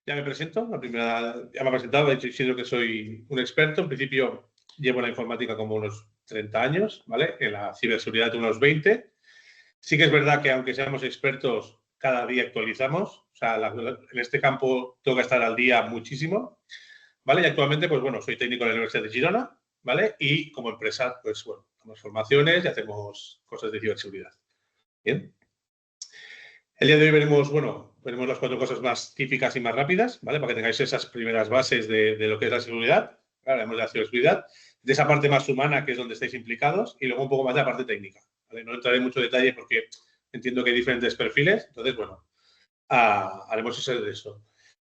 Ya me presento. La primera, ya me ha presentado, he dicho Isidro que soy un experto. En principio, llevo la informática como unos 30 años, ¿vale? En la ciberseguridad unos 20. Sí que es verdad que aunque seamos expertos, cada día actualizamos. O sea, en este campo tengo que estar al día muchísimo, ¿vale? Y actualmente, pues bueno, soy técnico de la Universidad de Girona, ¿vale? Y como empresa, pues bueno, damos formaciones y hacemos cosas de ciberseguridad. Bien. El día de hoy veremos, bueno, veremos las 4 cosas más típicas y más rápidas, ¿vale? Para que tengáis esas primeras bases de lo que es la seguridad. Hablaremos de la ciberseguridad, de esa parte más humana, que es donde estáis implicados, y luego un poco más de la parte técnica, ¿vale? No entraré en mucho detalle porque entiendo que hay diferentes perfiles, entonces, bueno, haremos eso de eso.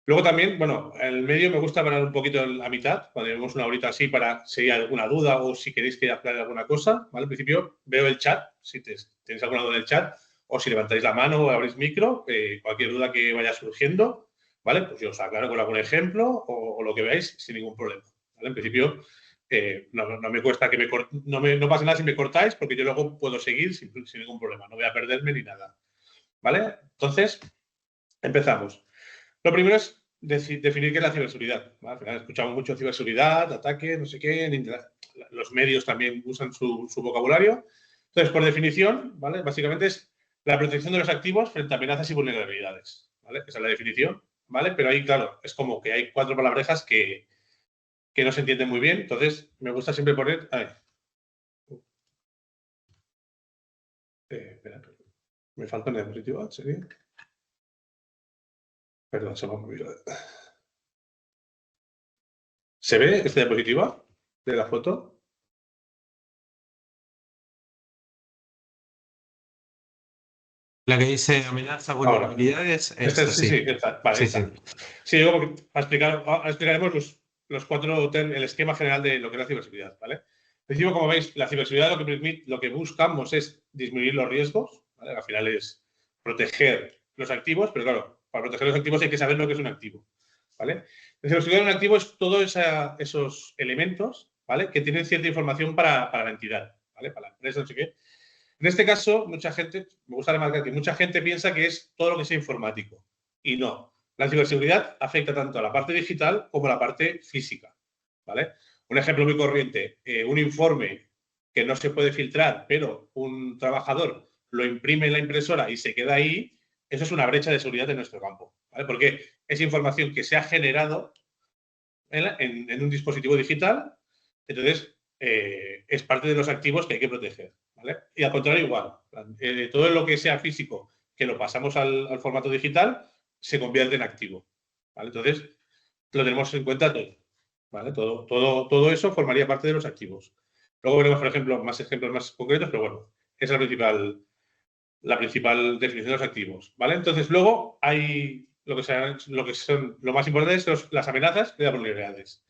Luego también, bueno, en el medio me gusta parar un poquito en la mitad, cuando llevemos una horita así para si hay alguna duda o si queréis que aclare alguna cosa, ¿vale? Al principio veo el chat, si tenéis alguna duda en el chat, o si levantáis la mano o abrís micro, cualquier duda que vaya surgiendo, ¿vale? Pues yo os aclaro con algún ejemplo o lo que veáis sin ningún problema, ¿vale? En principio, no me cuesta que no pase nada si me cortáis, porque yo luego puedo seguir sin ningún problema, no voy a perderme ni nada, ¿vale? Entonces, empezamos. Lo primero es definir qué es la ciberseguridad, ¿vale? Al final escuchamos mucho ciberseguridad, ataque, no sé qué, los medios también usan su vocabulario. Entonces, por definición, ¿vale? Básicamente es la protección de los activos frente a amenazas y vulnerabilidades, ¿vale? Esa es la definición, ¿vale? Pero ahí, claro, es como que hay 4 palabrejas que no se entienden muy bien, entonces me gusta siempre poner... espera, me falta una diapositiva, ¿sería? Perdón, se me ha movido. ¿Se ve esta diapositiva de la foto? La que dice amenaza, Ahora. vulnerabilidades, Este, esta sí, sí, sí. está. Vale, ahí Sí, sí. está. Sí, luego explicaremos los 4, el esquema general de lo que es la ciberseguridad, ¿vale? En principio, como veis, la ciberseguridad lo que buscamos es disminuir los riesgos, ¿vale? Al final es proteger los activos, pero claro, para proteger los activos hay que saber lo que es un activo, ¿vale? La ciberseguridad de un activo es todos esos elementos, ¿vale? Que tienen cierta información para la entidad, ¿vale? Para la empresa, no sé qué. En este caso, mucha gente, me gusta remarcar que mucha gente piensa que es todo lo que sea informático. Y no. La ciberseguridad afecta tanto a la parte digital como a la parte física, ¿vale? Un ejemplo muy corriente, un informe que no se puede filtrar, pero un trabajador lo imprime en la impresora y se queda ahí, eso es una brecha de seguridad en nuestro campo, ¿vale? Porque es información que se ha generado en un dispositivo digital, entonces es parte de los activos que hay que proteger, ¿vale? Y al contrario igual, todo lo que sea físico que lo pasamos al formato digital se convierte en activo, ¿vale? Entonces lo tenemos en cuenta todo, ¿vale? Todo eso formaría parte de los activos. Luego veremos, por ejemplo, más ejemplos más concretos, pero bueno, esa es la principal definición de los activos, ¿vale? Entonces luego hay lo más importante son las amenazas y las vulnerabilidades.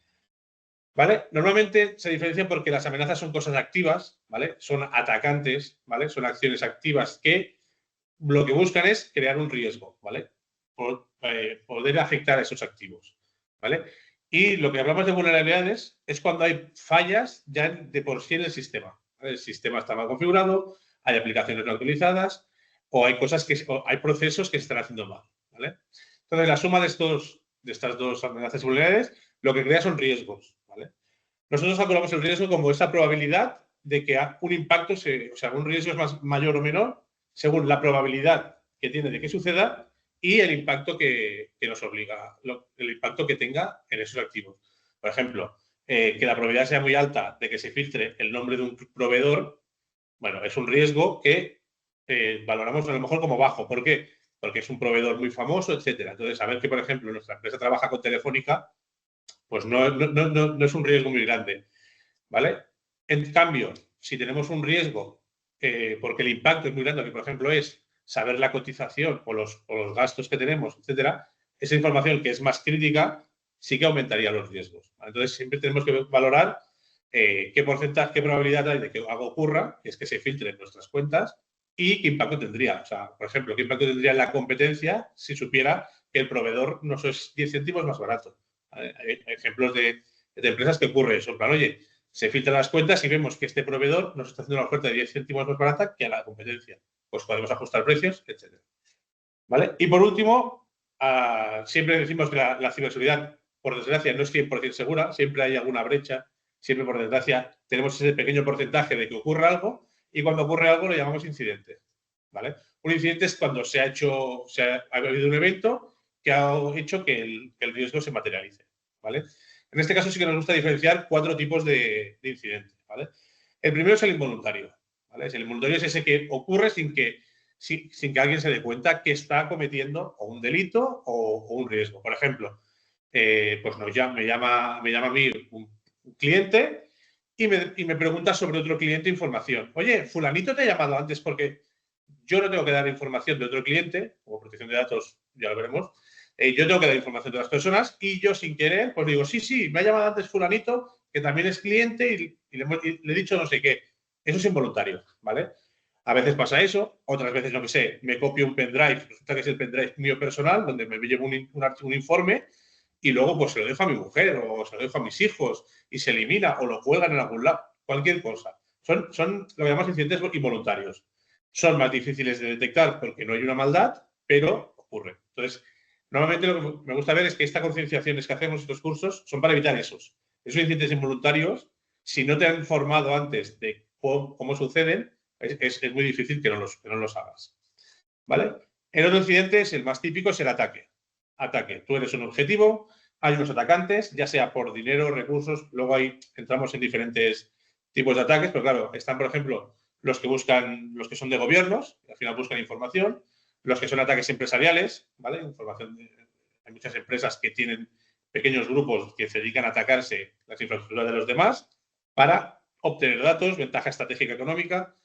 ¿Vale? Normalmente se diferencian porque las amenazas son cosas activas, ¿vale? Son atacantes, ¿vale? Son acciones activas que lo que buscan es crear un riesgo, ¿vale? Poder afectar a esos activos, ¿vale? Y lo que hablamos de vulnerabilidades es cuando hay fallas ya de por sí en el sistema, ¿vale? El sistema está mal configurado, hay aplicaciones no actualizadas o hay hay procesos que se están haciendo mal, ¿vale? Entonces, la suma de estas 2 amenazas y vulnerabilidades lo que crea son riesgos, ¿vale? Nosotros calculamos el riesgo como esa probabilidad de que un impacto, o sea, un riesgo es mayor o menor según la probabilidad que tiene de que suceda y el impacto que nos obliga, el impacto que tenga en esos activos. Por ejemplo, que la probabilidad sea muy alta de que se filtre el nombre de un proveedor, bueno, es un riesgo que valoramos a lo mejor como bajo. ¿Por qué? Porque es un proveedor muy famoso, etcétera. Entonces, saber que, por ejemplo, nuestra empresa trabaja con Telefónica, pues no es un riesgo muy grande, ¿vale? En cambio, si tenemos un riesgo, porque el impacto es muy grande, que por ejemplo es saber la cotización o los gastos que tenemos, etcétera, esa información que es más crítica sí que aumentaría los riesgos. Entonces, siempre tenemos que valorar qué porcentaje, qué probabilidad hay de que algo ocurra, que es que se filtren nuestras cuentas, y qué impacto tendría. O sea, por ejemplo, qué impacto tendría en la competencia si supiera que el proveedor nos es 10 céntimos más barato. Hay ejemplos de empresas que ocurre eso. En plan, oye, se filtran las cuentas y vemos que este proveedor nos está haciendo una oferta de 10 céntimos más barata que a la competencia. Pues podemos ajustar precios, etc. ¿Vale? Y por último, siempre decimos que la ciberseguridad, por desgracia, no es 100% segura, siempre hay alguna brecha, siempre, por desgracia, tenemos ese pequeño porcentaje de que ocurra algo y cuando ocurre algo lo llamamos incidente, ¿vale? Un incidente es cuando ha habido un evento que ha hecho que el riesgo se materialice, ¿vale? En este caso sí que nos gusta diferenciar 4 tipos de incidentes, ¿vale? El primero es el involuntario, ¿vale? El involuntario es ese que ocurre sin que alguien se dé cuenta que está cometiendo o un delito o un riesgo. Por ejemplo, pues me llama a mí un cliente y me pregunta sobre otro cliente información. Oye, fulanito te ha llamado antes porque yo no tengo que dar información de otro cliente, como protección de datos, ya lo veremos. Yo tengo que dar información de las personas y yo sin querer, pues digo, sí, me ha llamado antes fulanito, que también es cliente y le he dicho no sé qué. Eso es involuntario, ¿vale? A veces pasa eso, otras veces, no que sé, me copio un pendrive, resulta que es el pendrive mío personal, donde me llevo un informe y luego pues se lo dejo a mi mujer o se lo dejo a mis hijos y se elimina o lo cuelgan en algún lado, cualquier cosa. Son lo que llamamos incidentes involuntarios. Son más difíciles de detectar porque no hay una maldad, pero ocurre. Entonces, normalmente lo que me gusta ver es que estas concienciaciones que hacemos, estos cursos, son para evitar esos incidentes involuntarios. Si no te han informado antes de cómo suceden, es muy difícil que no los hagas. ¿Vale? El otro incidente es el más típico, es el ataque. Ataque. Tú eres un objetivo, hay unos atacantes, ya sea por dinero, recursos, luego ahí entramos en diferentes tipos de ataques, pero claro, están, por ejemplo, los que son de gobiernos, que al final buscan información, los que son ataques empresariales, ¿vale? Hay muchas empresas que tienen pequeños grupos que se dedican a atacarse las infraestructuras de los demás para obtener datos, ventaja estratégica económica.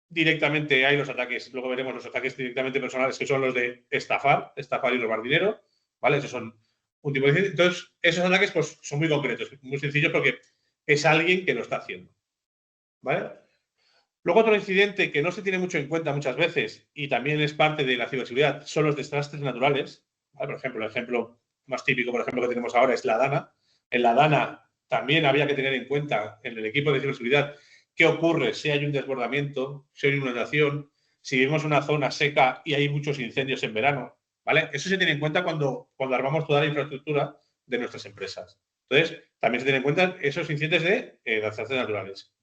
Directamente hay los ataques, luego veremos los ataques directamente personales, que son los de estafar y robar dinero, ¿vale? Esos son un tipo de... Entonces, esos ataques pues, son muy concretos, muy sencillos porque es alguien que lo está haciendo, ¿vale? Luego otro incidente que no se tiene mucho en cuenta muchas veces y también es parte de la ciberseguridad son los desastres naturales, ¿vale? Por ejemplo, el ejemplo más típico, por ejemplo, que tenemos ahora es la DANA. En la DANA también había que tener en cuenta en el equipo de ciberseguridad qué ocurre si hay un desbordamiento, si hay una inundación, si vivimos una zona seca y hay muchos incendios en verano, ¿vale? Eso se tiene en cuenta cuando armamos toda la infraestructura de nuestras empresas. Entonces, también se tienen en cuenta esos incidentes de desastres naturales.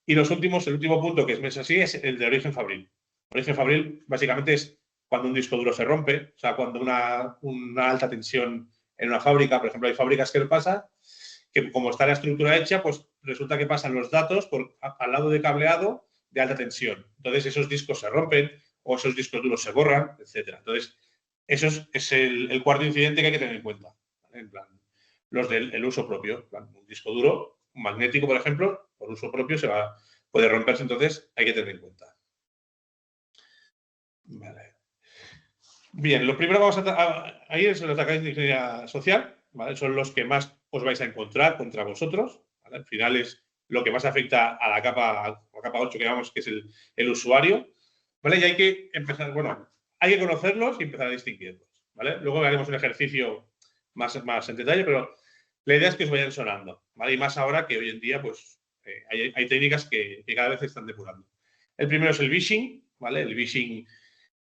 Y el último punto que es así es el de origen fabril. Origen fabril básicamente es cuando un disco duro se rompe, o sea, cuando una alta tensión en una fábrica, por ejemplo, hay fábricas que pasa que como está la estructura hecha, pues resulta que pasan los datos al lado de cableado de alta tensión. Entonces esos discos se rompen o esos discos duros se borran, etcétera. Entonces, eso es el cuarto incidente que hay que tener en cuenta. ¿Vale? En plan, los del uso propio. Un disco duro, un magnético, por ejemplo, por uso propio puede romperse, entonces hay que tener en cuenta. Vale. Bien, lo primero que vamos a ir es los ataques de ingeniería social, ¿vale? Son los que más os vais a encontrar contra vosotros, ¿vale? Al final es lo que más afecta a la capa 8 que llamamos, que es el usuario, ¿vale? Y hay que empezar, bueno, hay que conocerlos y empezar a distinguirlos, ¿vale? Luego haremos un ejercicio más en detalle, pero la idea es que os vayan sonando, ¿vale? Y más ahora que hoy en día, pues, hay técnicas que cada vez se están depurando. El primero es el phishing, ¿vale? El phishing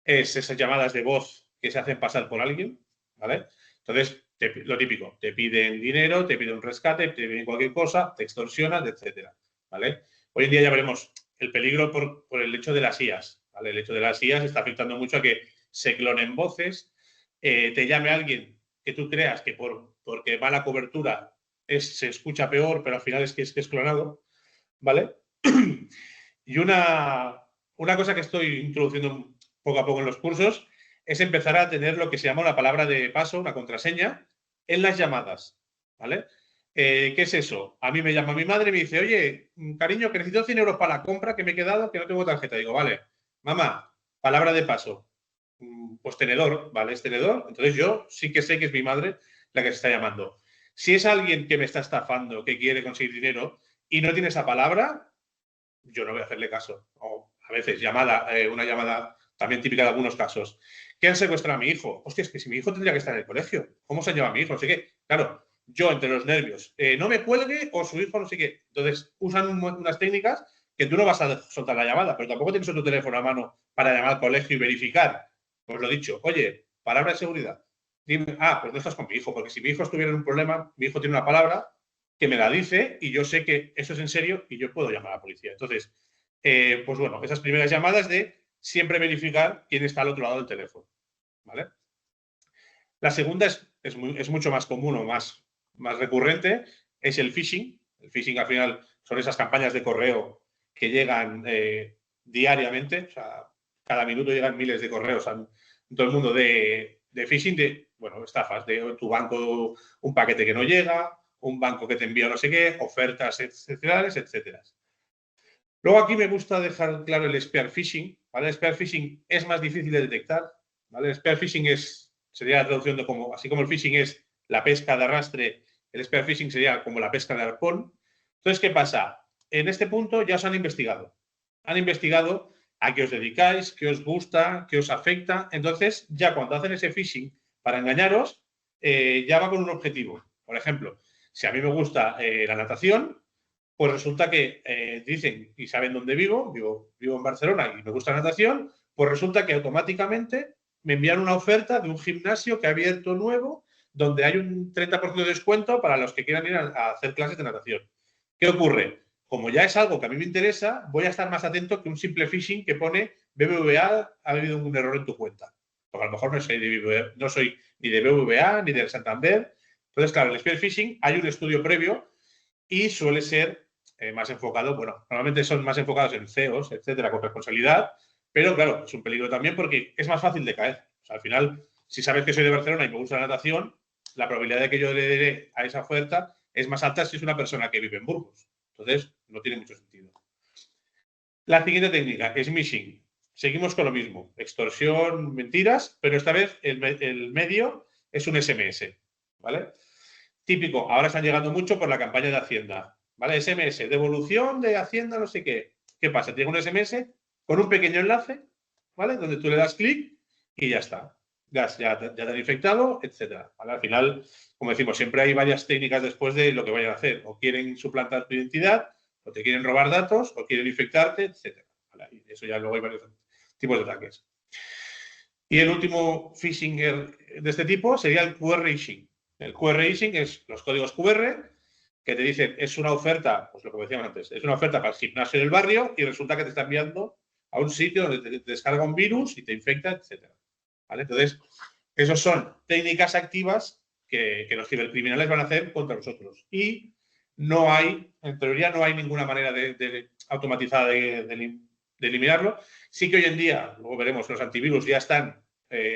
es esas llamadas de voz que se hacen pasar por alguien, ¿vale? Entonces, lo típico, te piden dinero, te piden un rescate, te piden cualquier cosa, te extorsionan, etcétera, ¿vale? Hoy en día ya veremos el peligro por el hecho de las IAs, ¿vale? El hecho de las IAs está afectando mucho a que se clonen voces, te llame alguien que tú creas que porque va la cobertura se escucha peor, pero al final es que es clonado, ¿vale? Y una cosa que estoy introduciendo poco a poco en los cursos es empezar a tener lo que se llama una palabra de paso, una contraseña, en las llamadas, ¿vale? ¿Qué es eso? A mí me llama mi madre y me dice, oye, cariño, que necesito 100 euros para la compra que me he quedado, que no tengo tarjeta. Digo, vale, mamá, palabra de paso. Pues tenedor, ¿vale? Es tenedor. Entonces yo sí que sé que es mi madre la que se está llamando. Si es alguien que me está estafando, que quiere conseguir dinero y no tiene esa palabra, yo no voy a hacerle caso. O a veces una llamada también típica de algunos casos. ¿Qué han secuestrado a mi hijo? Hostia, es que si mi hijo tendría que estar en el colegio. ¿Cómo se han llevado a mi hijo? No sé qué. Claro, yo entre los nervios, no me cuelgue o su hijo no sé qué. Entonces usan unas técnicas que tú no vas a soltar la llamada, pero tampoco tienes otro teléfono a mano para llamar al colegio y verificar. Pues lo dicho, oye, palabra de seguridad. dime, pues no estás con mi hijo, porque si mi hijo estuviera en un problema, mi hijo tiene una palabra que me la dice y yo sé que eso es en serio y yo puedo llamar a la policía. Entonces, pues bueno, esas primeras llamadas de siempre verificar quién está al otro lado del teléfono, ¿vale? La segunda es mucho más común o más recurrente, es el phishing. El phishing al final son esas campañas de correo que llegan diariamente, o sea, cada minuto llegan miles de correos a todo el mundo de phishing, de, bueno, estafas, de tu banco un paquete que no llega, un banco que te envía no sé qué, ofertas excepcionales, etcétera. Luego aquí me gusta dejar claro el spear phishing, ¿vale? El spear phishing es más difícil de detectar, ¿vale? El spear phishing sería la traducción de como, así como el phishing es la pesca de arrastre, el spear phishing sería como la pesca de arpón. Entonces, ¿qué pasa? En este punto ya os han investigado. Han investigado a qué os dedicáis, qué os gusta, qué os afecta. Entonces, ya cuando hacen ese phishing para engañaros, ya va con un objetivo. Por ejemplo, si a mí me gusta la natación, pues resulta que dicen y saben dónde vivo en Barcelona y me gusta la natación, pues resulta que automáticamente me envían una oferta de un gimnasio que ha abierto nuevo donde hay un 30% de descuento para los que quieran ir a hacer clases de natación. ¿Qué ocurre? Como ya es algo que a mí me interesa, voy a estar más atento que un simple phishing que pone BBVA ha habido un error en tu cuenta. Porque a lo mejor no soy ni de BBVA ni del Santander. Entonces, claro, el spear phishing hay un estudio previo y suele ser más enfocado, bueno, normalmente son más enfocados en CEOs, etcétera, con responsabilidad, pero claro, es un peligro también porque es más fácil de caer. O sea, al final, si sabes que soy de Barcelona y me gusta la natación, la probabilidad de que yo le dé a esa oferta es más alta si es una persona que vive en Burgos. Entonces, no tiene mucho sentido. La siguiente técnica es smishing. Seguimos con lo mismo, extorsión, mentiras, pero esta vez el medio es un SMS, ¿vale? Típico, ahora están llegando mucho por la campaña de Hacienda, ¿vale? SMS, devolución de Hacienda, no sé qué. ¿Qué pasa? Te llega un SMS con un pequeño enlace, ¿vale? Donde tú le das clic y ya está. Ya te han infectado, etcétera. ¿Vale? Al final, como decimos, siempre hay varias técnicas después de lo que vayan a hacer. O quieren suplantar tu identidad, o te quieren robar datos, o quieren infectarte, etcétera. ¿Vale? Y eso ya luego hay varios tipos de ataques. Y el último phishing de este tipo sería el QR phishing. El QR phishing es los códigos QR que te dicen, es una oferta, pues lo que decíamos antes, es una oferta para el gimnasio del barrio y resulta que te está enviando a un sitio donde te descarga un virus y te infecta, etcétera. ¿Vale? Entonces, esas son técnicas activas que los cibercriminales van a hacer contra nosotros. Y no hay, en teoría, no hay ninguna manera automatizada de eliminarlo. Sí que hoy en día, luego veremos, los antivirus ya están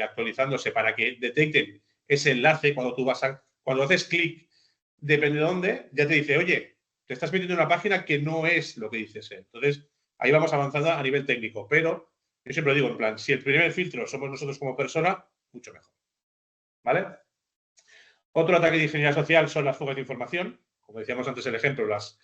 actualizándose para que detecten ese enlace cuando haces clic, depende de dónde, ya te dice, oye, te estás metiendo en una página que no es lo que dices. Entonces, ahí vamos avanzando a nivel técnico, pero yo siempre digo, en plan, si el primer filtro somos nosotros como persona, mucho mejor. ¿Vale? Otro ataque de ingeniería social son las fugas de información. Como decíamos antes el ejemplo, los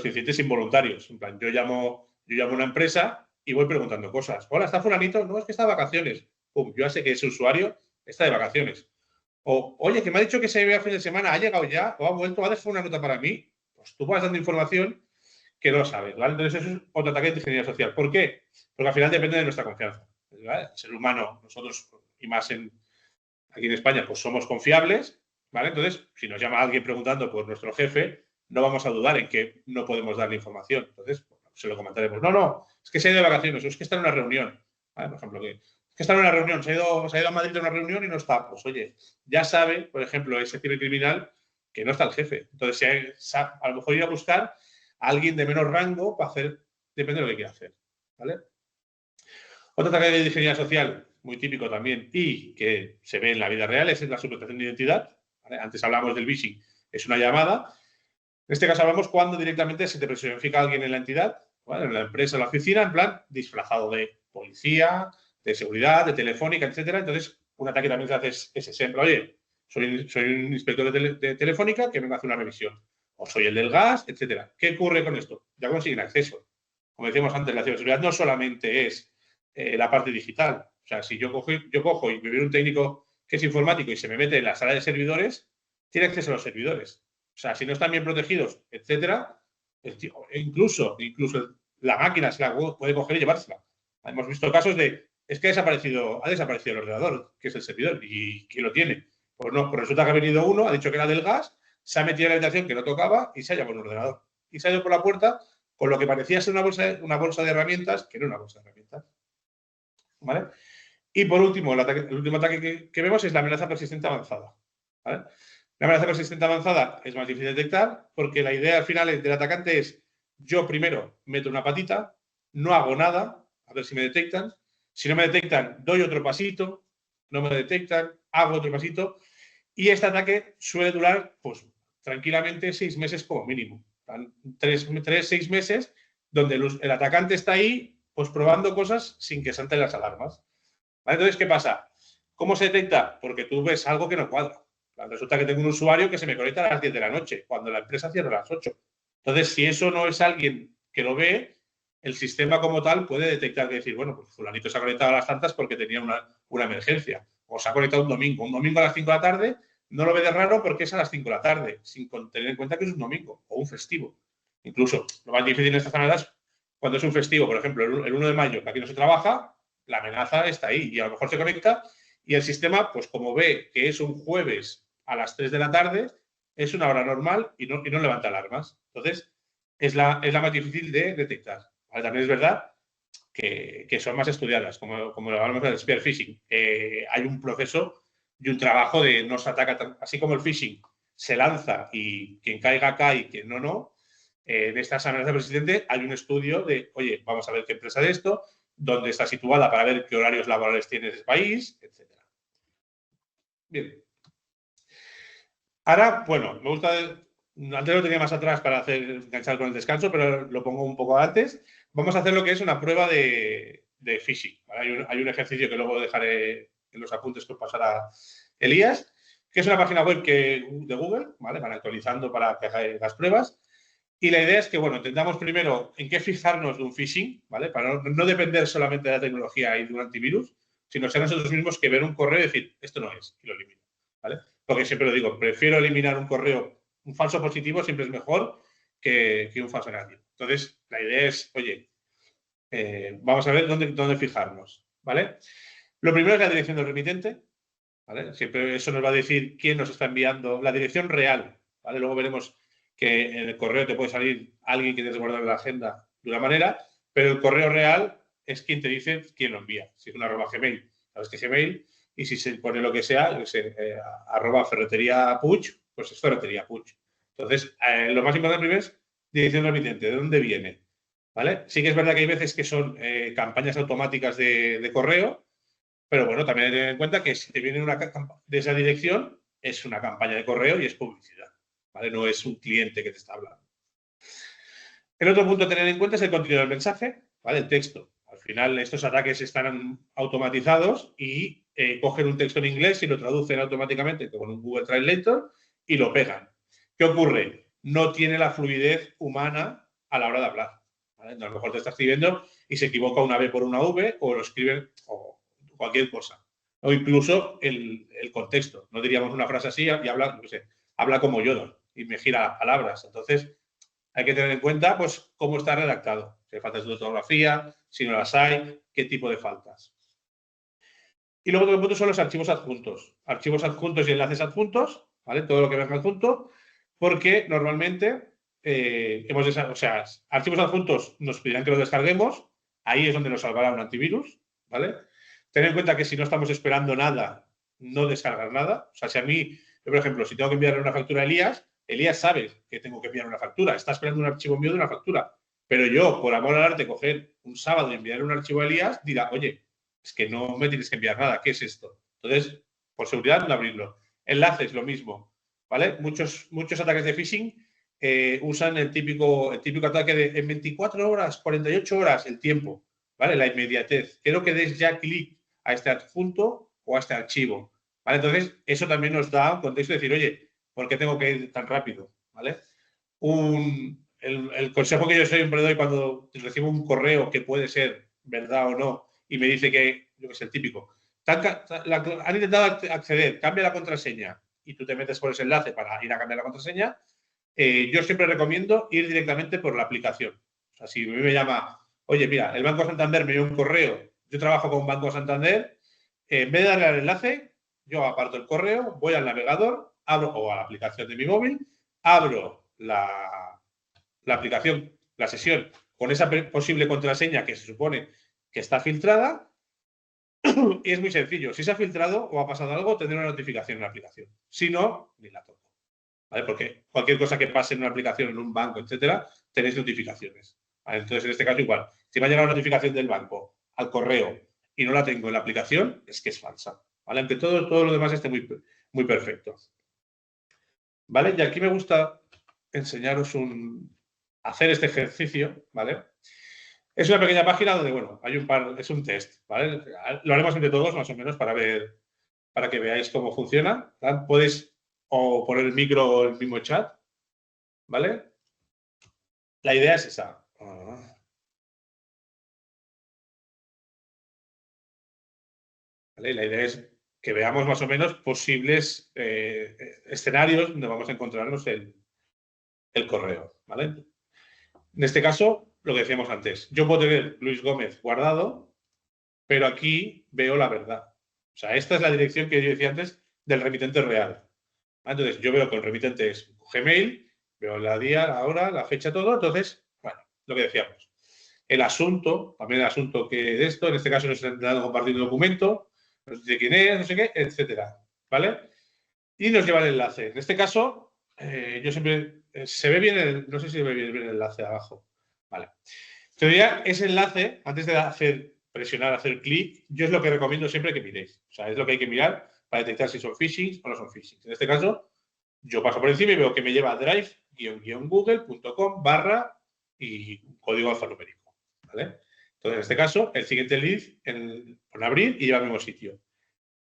incidentes involuntarios. En plan, yo llamo a una empresa y voy preguntando cosas. Hola, ¿está fulanito? No, es que está de vacaciones. Pum, yo ya sé que ese usuario está de vacaciones. O, oye, que me ha dicho que se ve a fin de semana, ¿ha llegado ya? ¿O ha vuelto? ¿Ha dejado una nota para mí? Pues tú vas dando información que no sabes, ¿vale? Entonces eso es otro ataque de ingeniería social. ¿Por qué? Porque al final depende de nuestra confianza. ¿Vale? El ser humano, nosotros, y más aquí en España, pues somos confiables, ¿vale? Entonces, si nos llama alguien preguntando por nuestro jefe, no vamos a dudar en que no podemos darle información. Entonces, bueno, se lo comentaremos. No, es que se ha ido de vacaciones, o es que está en una reunión. ¿Vale? Por ejemplo, es que está en una reunión, se ha ido a Madrid a una reunión y no está. Pues oye, ya sabe, por ejemplo, ese cibercriminal que no está el jefe. Entonces, a lo mejor ir a buscar a alguien de menor rango para hacer, depende de lo que quiera hacer. ¿Vale? Otro ataque de ingeniería social, muy típico también, y que se ve en la vida real, es la suplantación de identidad. ¿Vale? Antes hablamos del phishing, es una llamada. En este caso hablamos cuando directamente se te personifica a alguien en la entidad, ¿vale? En la empresa, en la oficina, en plan disfrazado de policía, de seguridad, de telefónica, etcétera. Entonces, un ataque también se hace es ejemplo. Oye, soy un inspector de telefónica que vengo a hacer una revisión. O soy el del gas, etcétera. ¿Qué ocurre con esto? Ya consiguen acceso. Como decíamos antes, la ciberseguridad no solamente es la parte digital. O sea, si yo cojo y me viene un técnico que es informático y se me mete en la sala de servidores, tiene acceso a los servidores. O sea, si no están bien protegidos, etcétera, incluso la máquina se la puede coger y llevársela. Hemos visto casos de, es que ha desaparecido el ordenador, que es el servidor, y ¿quién lo tiene? Pues no, pues resulta que ha venido uno, ha dicho que era del gas, se ha metido en la habitación que no tocaba y se ha llevado un ordenador. Y se ha ido por la puerta con lo que parecía ser una bolsa de herramientas, que no era una bolsa de herramientas. ¿Vale? Y por último, el último ataque que vemos es la amenaza persistente avanzada. ¿Vale? La amenaza persistente avanzada es más difícil de detectar porque la idea al final del atacante es yo primero meto una patita, no hago nada, a ver si me detectan. Si no me detectan, doy otro pasito, no me detectan, hago otro pasito. Y este ataque suele durar, pues, tranquilamente 6 meses como mínimo. 6 meses donde el atacante está ahí, pues, probando cosas sin que salten las alarmas. ¿Vale? Entonces, ¿qué pasa? ¿Cómo se detecta? Porque tú ves algo que no cuadra. Resulta que tengo un usuario que se me conecta a las 10 de la noche, cuando la empresa cierra a las 8. Entonces, si eso no es alguien que lo ve, el sistema como tal puede detectar y decir, bueno, pues fulanito se ha conectado a las tantas porque tenía una emergencia. O se ha conectado un domingo a las 5 de la tarde, no lo ve de raro porque es a las 5 de la tarde, sin tener en cuenta que es un domingo o un festivo. Incluso, lo más difícil en estas amenazas, cuando es un festivo, por ejemplo, el 1 de mayo, que aquí no se trabaja, la amenaza está ahí y a lo mejor se conecta y el sistema, pues como ve que es un jueves a las 3 de la tarde, es una hora normal y no levanta alarmas. Entonces, es la más difícil de detectar. ¿Vale? También es verdad que son más estudiadas, como lo hablamos del spear phishing. Hay un proceso y un trabajo de no se ataca, así como el phishing se lanza y quien caiga cae, quien no. De estas amenazas persistentes hay un estudio de, oye, vamos a ver qué empresa de esto, dónde está situada para ver qué horarios laborales tiene ese país, etc. Bien. Ahora, bueno, me gusta, antes lo tenía más atrás para enganchar con el descanso, pero lo pongo un poco antes. Vamos a hacer lo que es una prueba de phishing. ¿Vale? Hay un ejercicio que luego dejaré en los apuntes que os pasará Elías, que es una página web de Google, ¿vale? Van actualizando para que hagáis las pruebas. Y la idea es que, bueno, entendamos primero en qué fijarnos de un phishing, ¿vale? Para no depender solamente de la tecnología y de un antivirus, sino ser nosotros mismos que ver un correo y decir, esto no es, y lo elimino, ¿vale? Porque siempre lo digo, prefiero eliminar un correo, un falso positivo siempre es mejor que un falso negativo. Entonces, la idea es, oye, vamos a ver dónde fijarnos, ¿vale? Lo primero es la dirección del remitente, ¿vale? Siempre eso nos va a decir quién nos está enviando, la dirección real, ¿vale? Luego veremos que en el correo te puede salir alguien que tienes guardado en la agenda de una manera, pero el correo real es quien te dice quién lo envía. Si es una @gmail, sabes que es Gmail, y si se pone lo que sea, @ferretería Puig, pues es ferretería Puig. Entonces, lo más importante primero es dirección remitente, ¿de dónde viene? ¿Vale? Sí que es verdad que hay veces que son campañas automáticas de correo, pero bueno, también hay que tener en cuenta que si te viene de esa dirección, es una campaña de correo y es publicidad, ¿vale? No es un cliente que te está hablando. El otro punto a tener en cuenta es el contenido del mensaje, ¿vale? El texto. Al final, estos ataques están automatizados y cogen un texto en inglés y lo traducen automáticamente con un Google Translator y lo pegan. ¿Qué ocurre? No tiene la fluidez humana a la hora de hablar, ¿vale? A lo mejor te está escribiendo y se equivoca una B por una V o lo escribe o cualquier cosa. O incluso el contexto. No diríamos una frase así y habla, no sé, habla como Yoda y me gira las palabras. Entonces, hay que tener en cuenta, pues, cómo está redactado. Si hay faltas de ortografía, si no las hay, qué tipo de faltas. Y luego otro punto son los archivos adjuntos. Archivos adjuntos y enlaces adjuntos, ¿vale? Todo lo que venga adjunto, porque normalmente archivos adjuntos nos pedirán que los descarguemos, ahí es donde nos salvará un antivirus, ¿vale? Ten en cuenta que si no estamos esperando nada, no descargar nada. O sea, si a mí, yo, por ejemplo, si tengo que enviarle una factura a Elías sabe que tengo que enviar una factura, está esperando un archivo mío de una factura. Pero yo, por amor al arte, coger un sábado y enviarle un archivo a Elías, dirá, oye, es que no me tienes que enviar nada, ¿qué es esto? Entonces, por seguridad, no abrirlo. Enlaces, lo mismo, ¿vale? Muchos ataques de phishing usan el típico ataque de en 24 horas, 48 horas, el tiempo, ¿vale? La inmediatez. Quiero que des ya clic a este adjunto o a este archivo, ¿vale? Entonces, eso también nos da un contexto de decir, oye, ¿por qué tengo que ir tan rápido? ¿Vale? El consejo que yo siempre doy cuando recibo un correo que puede ser verdad o no y me dice que, yo que sé, el típico, han intentado acceder, cambia la contraseña y tú te metes por ese enlace para ir a cambiar la contraseña, yo siempre recomiendo ir directamente por la aplicación. O sea, si a mí me llama, oye, mira, el Banco Santander me dio un correo, yo trabajo con Banco Santander, en vez de darle al enlace, yo aparto el correo, voy al navegador, abro o a la aplicación de mi móvil, abro la aplicación, la sesión, con esa posible contraseña que se supone que está filtrada. Y es muy sencillo. Si se ha filtrado o ha pasado algo, tendré una notificación en la aplicación. Si no, ni la toco. ¿Vale? Porque cualquier cosa que pase en una aplicación, en un banco, etcétera, tenéis notificaciones. ¿Vale? Entonces, en este caso, igual. Si me ha llegado una notificación del banco al correo y no la tengo en la aplicación, es que es falsa. ¿Vale? Aunque todo lo demás esté muy perfecto. ¿Vale? Y aquí me gusta enseñaros hacer este ejercicio, ¿vale? Es una pequeña página donde, bueno, es un test, ¿vale? Lo haremos entre todos, más o menos, para que veáis cómo funciona. ¿Vale? Podéis o poner el micro o el mismo chat, ¿vale? La idea es esa. ¿Vale? La idea es que veamos más o menos posibles escenarios donde vamos a encontrarnos el correo, ¿vale? En este caso, lo que decíamos antes, yo puedo tener Luis Gómez guardado, pero aquí veo la verdad. O sea, esta es la dirección que yo decía antes del remitente real. Entonces, yo veo que el remitente es Gmail, veo la día, la hora, la fecha, todo. Entonces, bueno, lo que decíamos. El asunto, también el asunto que de esto, en este caso nos está intentando compartir un documento, nos dice quién es, no sé qué, etcétera. ¿Vale? Y nos lleva el enlace. En este caso, yo siempre. Se ve bien no sé si se ve bien el enlace abajo. Vale. En teoría, ese enlace, antes de presionar, hacer clic, yo es lo que recomiendo siempre que miréis. O sea, es lo que hay que mirar para detectar si son phishing o no son phishing. En este caso, yo paso por encima y veo que me lleva a drive-google.com/ y un código alfanumérico. ¿Vale? Entonces, en este caso, el siguiente lead pone abrir y lleva al mismo sitio.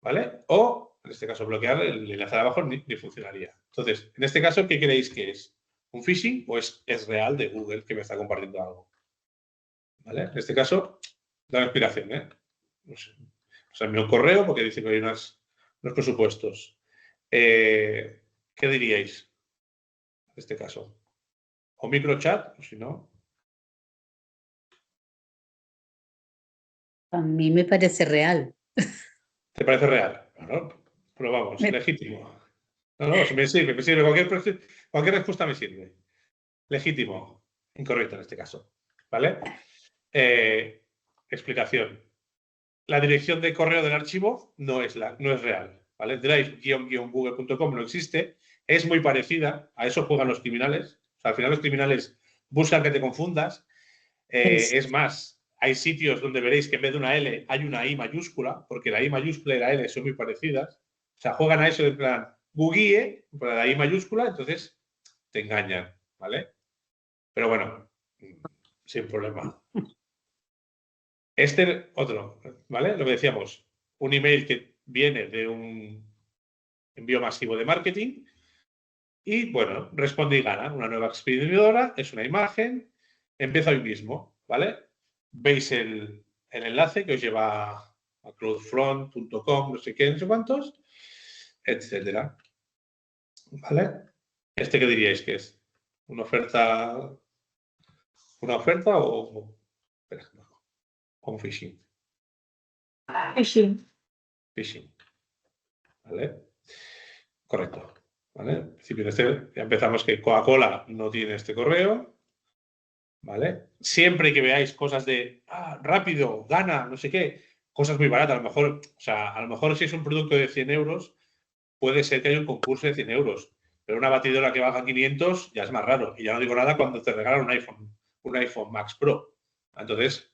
¿Vale? O, en este caso, bloquear el enlace de abajo ni funcionaría. Entonces, en este caso, ¿qué creéis que es? ¿Un phishing o es real de Google que me está compartiendo algo? ¿Vale? En este caso, da la explicación, ¿eh? No sé. O sea, envió un correo porque dice que hay unos presupuestos. ¿Qué diríais en este caso? ¿O microchat? O si no. A mí me parece real. ¿Te parece real? Bueno, probamos, legítimo. No, me sirve. Cualquier respuesta me sirve. Legítimo. Incorrecto en este caso. ¿Vale? Explicación. La dirección de correo del archivo no es real. ¿Vale? Drive-google.com no existe. Es muy parecida. A eso juegan los criminales. O sea, al final los criminales buscan que te confundas. Es más, hay sitios donde veréis que en vez de una L hay una I mayúscula, porque la I mayúscula y la L son muy parecidas. O sea, juegan a eso en plan Google, para la I mayúscula, entonces te engañan, ¿vale? Pero bueno, sin problema. Este otro, ¿vale? Lo que decíamos, un email que viene de un envío masivo de marketing y, bueno, responde y gana. Una nueva expediidora, es una imagen, empieza hoy mismo, ¿vale? Veis el enlace que os lleva a cloudfront.com, no sé qué, no sé cuántos, etcétera. ¿Vale? ¿Este qué diríais que es? ¿Una oferta? ¿Una oferta o un phishing? Phishing. Phishing. ¿Vale? Correcto. ¿Vale? En principio, ya empezamos que Coca-Cola no tiene este correo. ¿Vale? Siempre que veáis cosas de rápido, gana, no sé qué, cosas muy baratas, a lo mejor si es un producto de 100 euros, puede ser que haya un concurso de 100 euros, pero una batidora que baja 500 ya es más raro. Y ya no digo nada cuando te regalan un iPhone Max Pro. Entonces,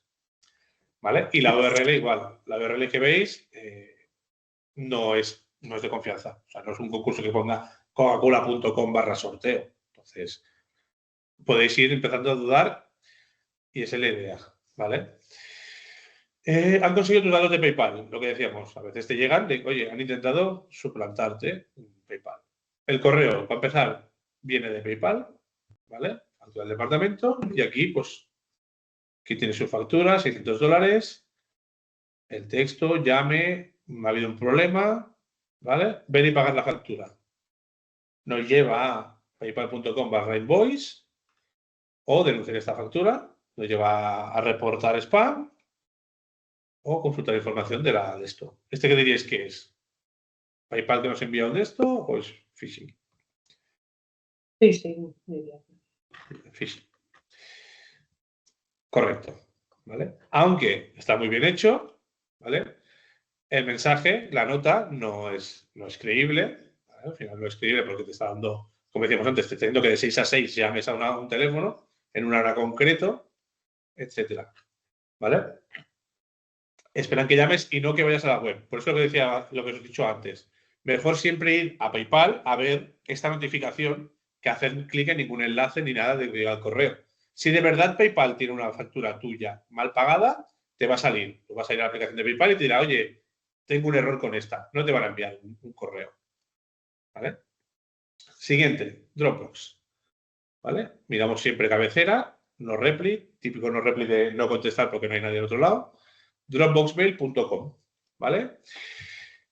¿vale? Y la URL igual. La URL que veis no es de confianza. O sea, no es un concurso que ponga coca-cola.com/sorteo. Entonces, podéis ir empezando a dudar y esa es la idea, ¿vale? Han conseguido tus datos de PayPal, lo que decíamos. A veces te llegan de, oye, han intentado suplantarte en PayPal. El correo, para empezar, viene de PayPal, ¿vale? Al departamento. Y aquí, pues, aquí tiene su factura, $600. El texto, llame, ha habido un problema, ¿vale? Ven y pagar la factura. Nos lleva a paypal.com/invoice o denunciar esta factura. Nos lleva a reportar spam o consultar información de esto. ¿Este qué diríais que es? PayPal que nos envía un esto, pues phishing. Sí, diría. Phishing. Correcto. ¿Vale? Aunque está muy bien hecho, ¿vale? El mensaje, la nota, no es creíble. ¿Vale? Al final no es creíble porque te está dando, como decíamos antes, te está diciendo que de 6 a 6 llames a un teléfono en una hora concreto, etcétera. ¿Vale? Esperan que llames y no que vayas a la web. Por eso lo que decía, lo que os he dicho antes. Mejor siempre ir a PayPal a ver esta notificación que hacer clic en ningún enlace ni nada de que llegue al correo. Si de verdad PayPal tiene una factura tuya mal pagada, te va a salir. Tú vas a ir a la aplicación de PayPal y te dirá, oye, tengo un error con esta. No te van a enviar un correo. ¿Vale? Siguiente, Dropbox. ¿Vale? Miramos siempre cabecera, no repli, típico no repli de no contestar porque no hay nadie al otro lado. Dropboxmail.com. ¿Vale?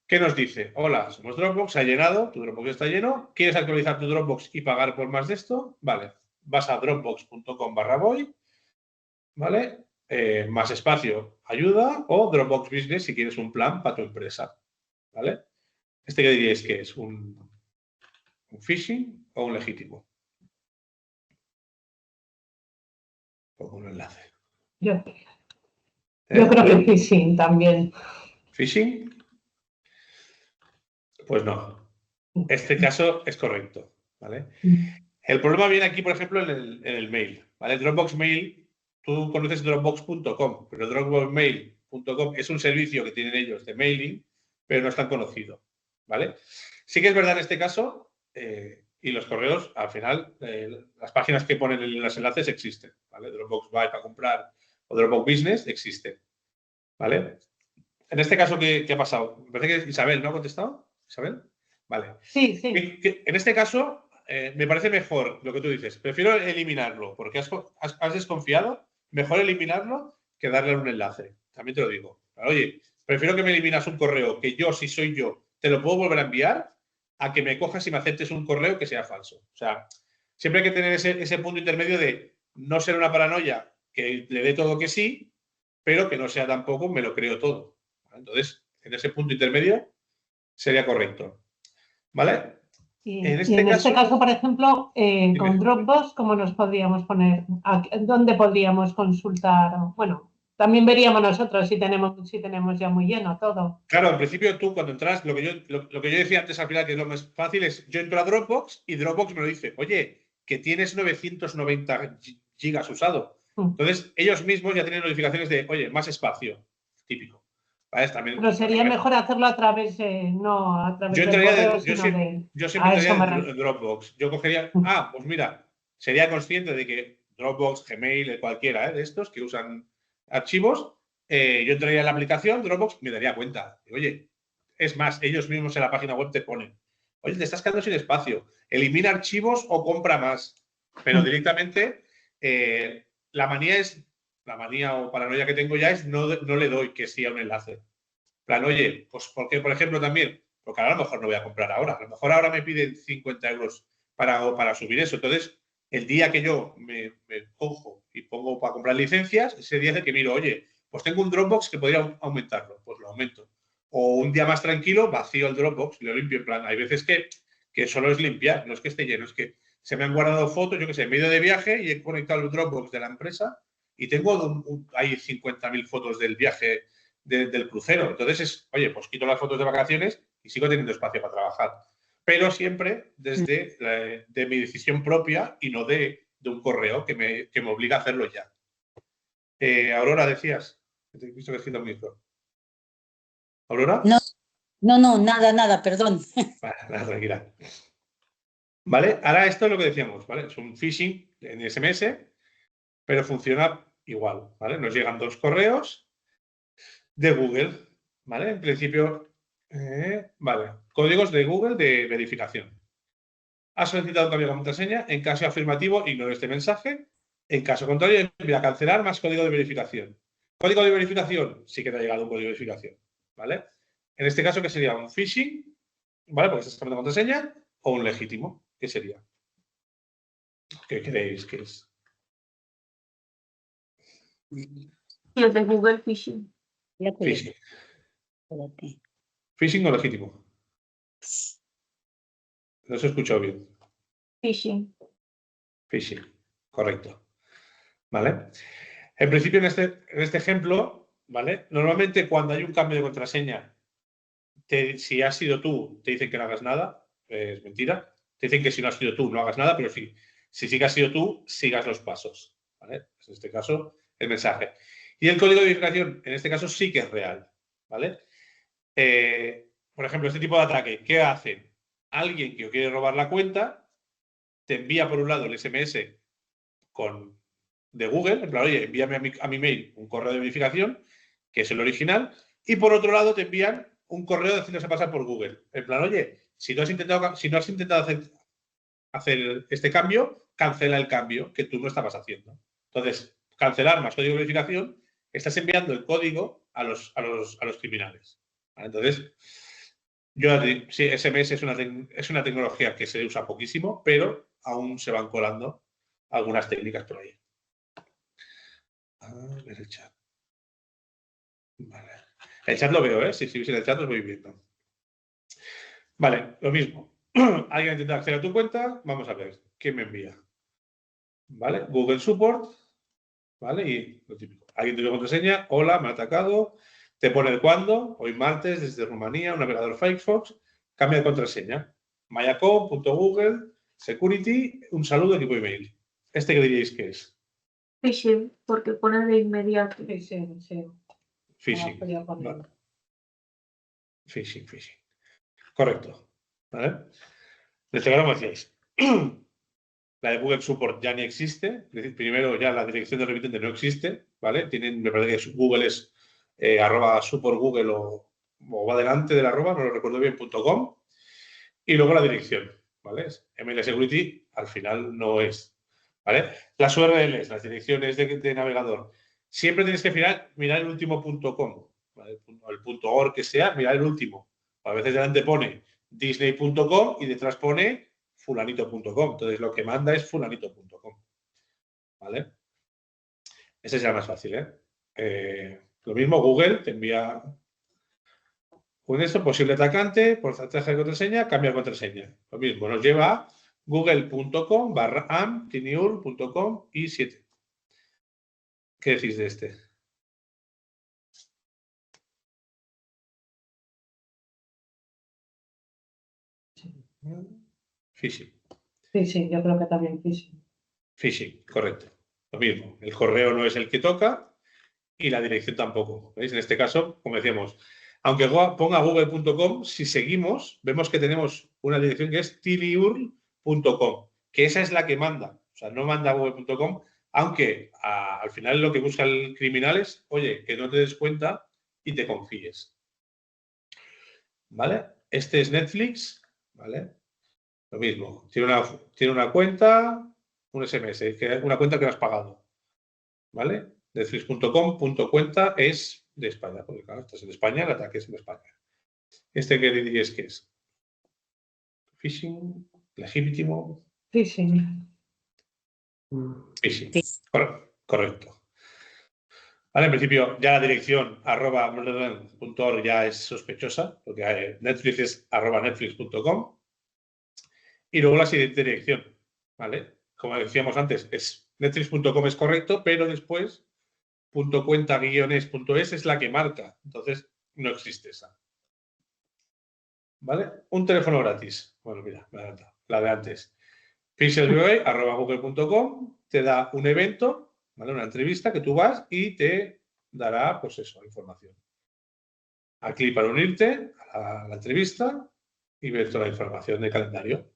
¿Qué nos dice? Hola, somos Dropbox, ha llenado, tu Dropbox está lleno. ¿Quieres actualizar tu Dropbox y pagar por más de esto? Vale. Vas a dropbox.com/voy, ¿vale? Más espacio, ayuda, o Dropbox Business si quieres un plan para tu empresa, ¿vale? ¿Este qué diríais que es? ¿Un phishing o un legítimo? Pongo un enlace. Yo creo que phishing también. ¿Phishing? Pues no. Este caso es correcto, ¿vale? El problema viene aquí, por ejemplo, en el mail, ¿vale? Dropbox Mail, tú conoces dropbox.com, pero dropboxmail.com es un servicio que tienen ellos de mailing, pero no es tan conocido, ¿vale? Sí que es verdad en este caso, y los correos, al final, las páginas que ponen en los enlaces existen, ¿vale? Dropbox Buy para comprar o Dropbox Business existen, ¿vale? En este caso, ¿qué ha pasado? Me parece que Isabel, ¿no ha contestado? ¿Isabel? Vale. Sí. En este caso, me parece mejor lo que tú dices. Prefiero eliminarlo porque has desconfiado. Mejor eliminarlo que darle un enlace. También te lo digo. Oye, prefiero que me eliminas un correo que yo, si soy yo, te lo puedo volver a enviar a que me cojas y me aceptes un correo que sea falso. O sea, siempre hay que tener ese punto intermedio de no ser una paranoia que le dé todo que sí, pero que no sea tampoco me lo creo todo. Entonces, en ese punto intermedio sería correcto. ¿Vale? Y en este caso, por ejemplo, con Dropbox, ¿cómo nos podríamos poner? ¿Dónde podríamos consultar? Bueno, también veríamos nosotros si tenemos ya muy lleno todo. Claro, en principio tú cuando entras, lo que yo decía antes al final, que es lo más fácil, es yo entro a Dropbox y Dropbox me lo dice, oye, que tienes 990 gigas usado. Entonces, ellos mismos ya tienen notificaciones de, oye, más espacio, típico. ¿Vale? También, pero sería mejor hacerlo a través, no a través del correo, sino de... Yo siempre entraría en Dropbox. Yo cogería, pues mira, sería consciente de que Dropbox, Gmail, cualquiera de estos que usan archivos, yo entraría en la aplicación Dropbox y me daría cuenta. Oye, es más, ellos mismos en la página web te ponen, oye, te estás quedando sin espacio, elimina archivos o compra más. Pero directamente, la manía o paranoia que tengo ya es no le doy que sí a un enlace. Plan, oye, pues porque, por ejemplo, también, porque a lo mejor no voy a comprar ahora, a lo mejor ahora me piden 50 euros para subir eso. Entonces, el día que yo me cojo y pongo para comprar licencias, ese día es el que miro, oye, pues tengo un Dropbox que podría aumentarlo, pues lo aumento. O un día más tranquilo, vacío el Dropbox y lo limpio. En plan, hay veces que solo es limpiar, no es que esté lleno, es que se me han guardado fotos, yo qué sé, en medio de viaje y he conectado el Dropbox de la empresa y tengo hay 50.000 fotos del viaje del crucero. Entonces oye, pues quito las fotos de vacaciones y sigo teniendo espacio para trabajar. Pero siempre desde de mi decisión propia y no de un correo que me obliga a hacerlo ya. Aurora, decías. Te he visto que has quitado el micro. ¿Aurora? No, nada, perdón. Vale, nada, tranquila. ¿Vale? Ahora esto es lo que decíamos, ¿vale? Es un phishing en SMS, pero funciona igual, ¿vale? Nos llegan 2 correos de Google, ¿vale? En principio, vale. Códigos de Google de verificación. Ha solicitado un cambio de contraseña. En caso afirmativo, ignore este mensaje. En caso contrario, envía a cancelar más código de verificación. Código de verificación, sí que te ha llegado un código de verificación, ¿vale? En este caso, ¿qué sería? ¿Un phishing? ¿Vale? Porque estás cambiando de contraseña. ¿O un legítimo? ¿Qué sería? ¿Qué creéis que es? Los de Google Phishing. Phishing. ¿Phishing o legítimo? No se escuchó bien. Phishing. Phishing, correcto. ¿Vale? En principio, en este ejemplo, ¿vale? Normalmente cuando hay un cambio de contraseña, si has sido tú, te dicen que no hagas nada, es mentira. Te dicen que si no has sido tú, no hagas nada, pero si sí que has sido tú, sigas los pasos. ¿Vale? En este caso, el mensaje. Y el código de verificación, en este caso, sí que es real. ¿Vale? Por ejemplo, este tipo de ataque, ¿qué hacen? Alguien que quiere robar la cuenta te envía por un lado el SMS de Google, en plan, oye, envíame a mi mail un correo de verificación, que es el original, y por otro lado te envían un correo haciéndose pasar por Google. En plan, oye, si no has intentado hacer este cambio, cancela el cambio que tú no estabas haciendo. Entonces, cancelar más código de verificación, estás enviando el código a los criminales. ¿Vale? Entonces, sí, SMS es una tecnología que se usa poquísimo, pero aún se van colando algunas técnicas por ahí. A ver el chat. Vale. El chat lo veo, ¿eh? Si escribís en el chat os voy viendo. Vale, lo mismo. Alguien intenta acceder a tu cuenta, vamos a ver qué me envía. ¿Vale? Google Support, ¿vale? Y lo típico. Alguien tiene contraseña, hola, me ha atacado, te pone el cuándo, hoy martes, desde Rumanía, un navegador Firefox, cambia de contraseña. mayacom.google, security, un saludo, equipo email. ¿Este qué diríais que es? Phishing, porque pone de inmediato. Sí. Phishing. Vale. Phishing. Correcto. ¿Vale? Desde ahora me decíais. La de Google Support ya ni existe. Primero, ya la dirección del remitente no existe. ¿Vale? Me parece que Google es @supportgoogle o va delante del arroba, no lo recuerdo bien, .com. Y luego la dirección. ¿Vale? ML Security al final no es. ¿Vale? Las URLs, las direcciones de navegador. Siempre tienes que mirar el último .com. ¿Vale? El .org que sea, mirar el último. A veces delante pone disney.com y detrás pone fulanito.com. Entonces lo que manda es fulanito.com. ¿Vale? Ese será más fácil, ¿eh? Lo mismo, Google te envía un posible atacante, porcentaje de contraseña, cambia de contraseña. Lo mismo, nos lleva a google.com/am.tiniur.com y 7. ¿Qué decís de este? Phishing. Sí, yo creo que también phishing. Phishing, correcto. Lo mismo, el correo no es el que toca y la dirección tampoco. ¿Veis? En este caso, como decíamos, aunque ponga google.com, si seguimos, vemos que tenemos una dirección que es tiliur.com, que esa es la que manda. O sea, no manda google.com, aunque al final lo que busca el criminal es, oye, que no te des cuenta y te confíes. ¿Vale? Este es Netflix, ¿vale? Lo mismo, tiene una cuenta, un SMS, una cuenta que no has pagado. ¿Vale? Netflix.com.cuenta es de España, porque claro, estás en España, el ataque es en España. ¿Este qué diríais que es? ¿Phishing? ¿Legítimo? Phishing. Phishing. Correcto. Vale, en principio ya la dirección @.org ya es sospechosa, porque Netflix es @netflix.com. Y luego la siguiente dirección, ¿vale? Como decíamos antes, netflix.com es correcto, pero después .cuenta-es es la que marca. Entonces, no existe esa. ¿Vale? Un teléfono gratis. Bueno, mira, me adelanta. La de antes. pixelbay@google.com te da un evento, ¿vale? Una entrevista que tú vas y te dará, pues eso, información. Haz clic para unirte a la entrevista y ver toda la información de calendario.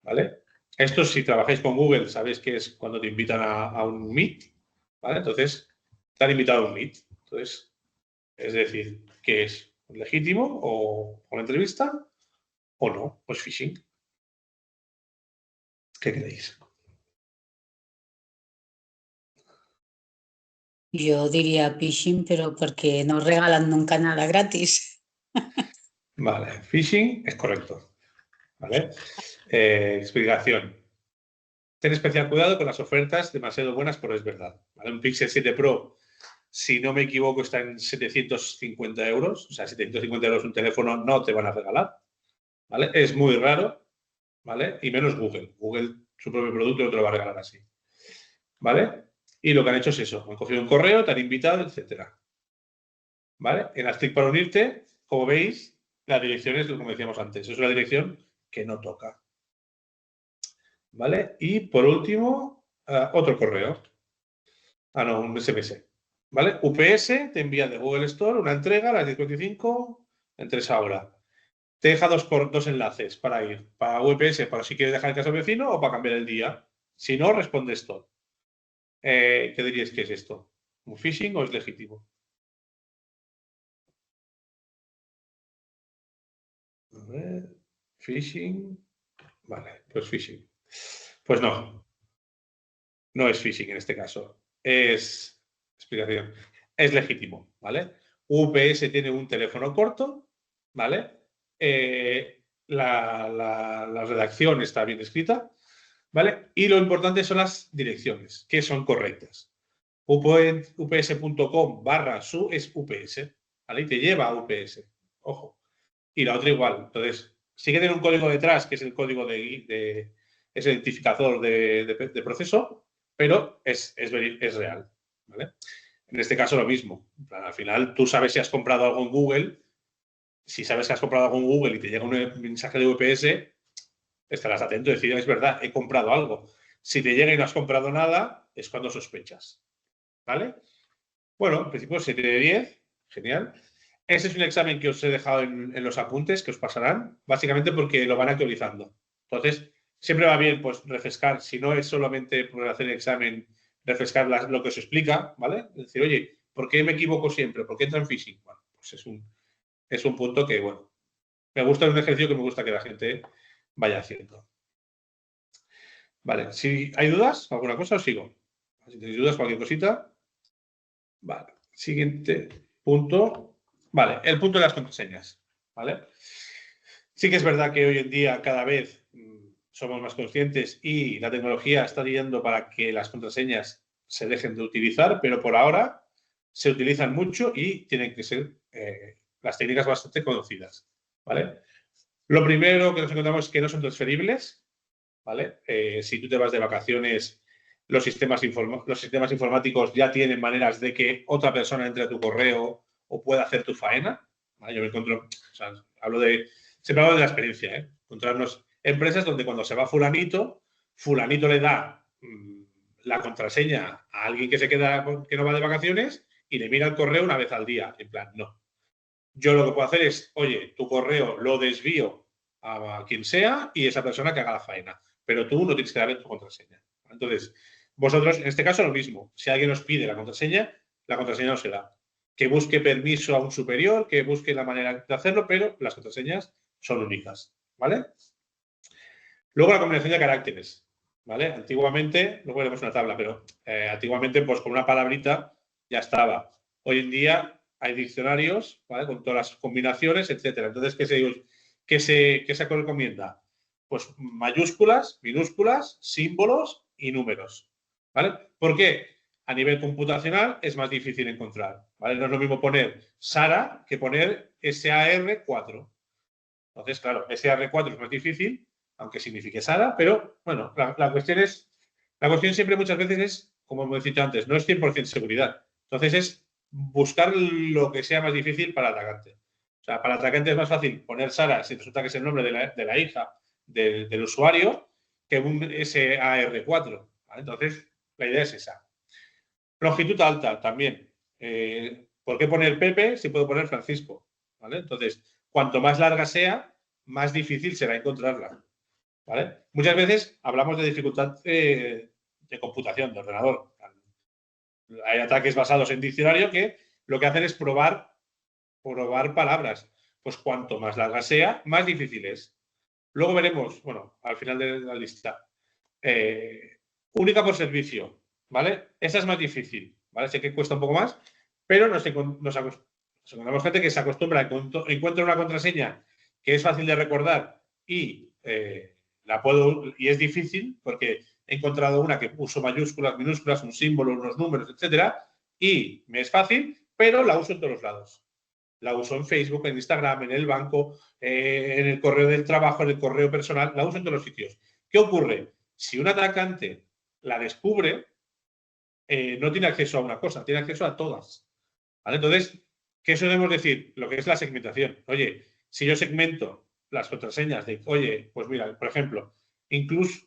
¿Vale? Esto, si trabajáis con Google, sabéis que es cuando te invitan a un Meet, ¿vale? Entonces, te han invitado a un Meet. Entonces, es decir, que es legítimo o una entrevista o no, pues phishing. ¿Qué creéis? Yo diría phishing, pero porque no regalan nunca nada gratis. Vale, phishing es correcto. ¿Vale? Explicación. Ten especial cuidado con las ofertas demasiado buenas, pero es verdad. ¿Vale? Un Pixel 7 Pro, si no me equivoco, está en 750 euros. O sea, 750 euros un teléfono no te van a regalar. ¿vale? Es muy raro, ¿vale? Y menos Google. Google, su propio producto, no te lo va a regalar así, ¿vale? Y lo que han hecho es eso. Han cogido un correo, te han invitado, etcétera. ¿Vale? En Haz clic para unirte, como veis, la dirección es lo que decíamos antes. Es una dirección que no toca. ¿Vale? Y por último, otro correo. No, un SMS. ¿Vale? UPS te envía de Google Store una entrega a las 10:25, entres ahora. Te deja dos enlaces para ir. Para UPS, para si quieres dejar en casa del vecino o para cambiar el día. Si no, respondes todo. ¿Qué diríais que es esto? ¿Un phishing o es legítimo? A ver, phishing. Vale, pues phishing. Pues no. No es phishing en este caso. Explicación. Es legítimo, ¿vale? UPS tiene un teléfono corto, ¿vale? La redacción está bien escrita, ¿vale? Y lo importante son las direcciones, que son correctas. ups.com/su es UPS, ¿vale? Y te lleva a UPS. Ojo. Y la otra igual. Entonces, sí que tiene un código detrás, que es el código es el identificador de proceso, pero es real, ¿vale? En este caso lo mismo. Al final, tú sabes si has comprado algo en Google. Si sabes que has comprado algo en Google y te llega un mensaje de UPS, estarás atento y decir, es verdad, he comprado algo. Si te llega y no has comprado nada, es cuando sospechas, ¿vale? Bueno, en principio 7 de 10, genial. Ese es un examen que os he dejado en los apuntes, que os pasarán, básicamente porque lo van actualizando. Entonces, siempre va bien pues refrescar, si no es solamente por hacer el examen, refrescar lo que os explica, ¿vale? Es decir, oye, ¿por qué me equivoco siempre? ¿Por qué entra en phishing? Bueno, pues es un punto que, bueno, me gusta, es un ejercicio que me gusta que la gente vaya haciendo. Vale, si hay dudas, alguna cosa, os sigo. Si tenéis dudas, cualquier cosita. Vale, siguiente punto. Vale, el punto de las contraseñas, ¿vale? Sí que es verdad que hoy en día cada vez somos más conscientes y la tecnología está yendo para que las contraseñas se dejen de utilizar, pero por ahora se utilizan mucho y tienen que ser las técnicas bastante conocidas, ¿vale? Lo primero que nos encontramos es que no son transferibles, ¿vale? Si tú te vas de vacaciones, los sistemas informáticos ya tienen maneras de que otra persona entre a tu correo o pueda hacer tu faena, ¿vale? Yo me encuentro, o sea, siempre hablo de la experiencia, ¿eh? Encontrarnos empresas donde cuando se va fulanito le da la contraseña a alguien que no va de vacaciones y le mira el correo una vez al día. En plan, no. Yo lo que puedo hacer es, oye, tu correo lo desvío a quien sea y esa persona que haga la faena. Pero tú no tienes que darle tu contraseña. Entonces, vosotros, en este caso, lo mismo. Si alguien os pide la contraseña no se da. Que busque permiso a un superior, que busque la manera de hacerlo, pero las contraseñas son únicas, ¿vale? Luego la combinación de caracteres, ¿vale? Antiguamente, luego veremos una tabla, pero antiguamente, pues con una palabrita ya estaba. Hoy en día hay diccionarios, ¿vale? Con todas las combinaciones, etcétera. Entonces, ¿qué se recomienda? Pues mayúsculas, minúsculas, símbolos y números, ¿vale? ¿Por qué? A nivel computacional es más difícil encontrar, ¿vale? No es lo mismo poner Sara que poner SAR4. Entonces, claro, SAR4 es más difícil, aunque signifique Sara, pero bueno, la cuestión siempre muchas veces es, como hemos dicho antes, no es 100% seguridad. Entonces es buscar lo que sea más difícil para el atacante. O sea, para el atacante es más fácil poner Sara si resulta que es el nombre de la hija del usuario que un SAR4. ¿Vale? Entonces, la idea es esa. Longitud alta también. ¿Por qué poner Pepe si puedo poner Francisco? ¿Vale? Entonces, cuanto más larga sea, más difícil será encontrarla. ¿Vale? Muchas veces hablamos de dificultad de computación, de ordenador. Hay ataques basados en diccionario que lo que hacen es probar palabras. Pues cuanto más larga sea, más difícil es. Luego veremos, bueno, al final de la lista, única por servicio, ¿vale? Esa es más difícil, ¿vale? Sé que cuesta un poco más, pero nos encontramos gente que se acostumbra, encuentra una contraseña que es fácil de recordar y es difícil porque he encontrado una que uso mayúsculas, minúsculas, un símbolo, unos números, etcétera, y me es fácil, pero la uso en todos los lados. la uso en Facebook, en Instagram, en el banco, en el correo del trabajo, en el correo personal, la uso en todos los sitios. ¿Qué ocurre? Si un atacante la descubre, no tiene acceso a una cosa, tiene acceso a todas. ¿Vale? Entonces, ¿qué solemos decir? Lo que es la segmentación. Oye, si yo segmento las contraseñas de, oye, pues mira, por ejemplo, incluso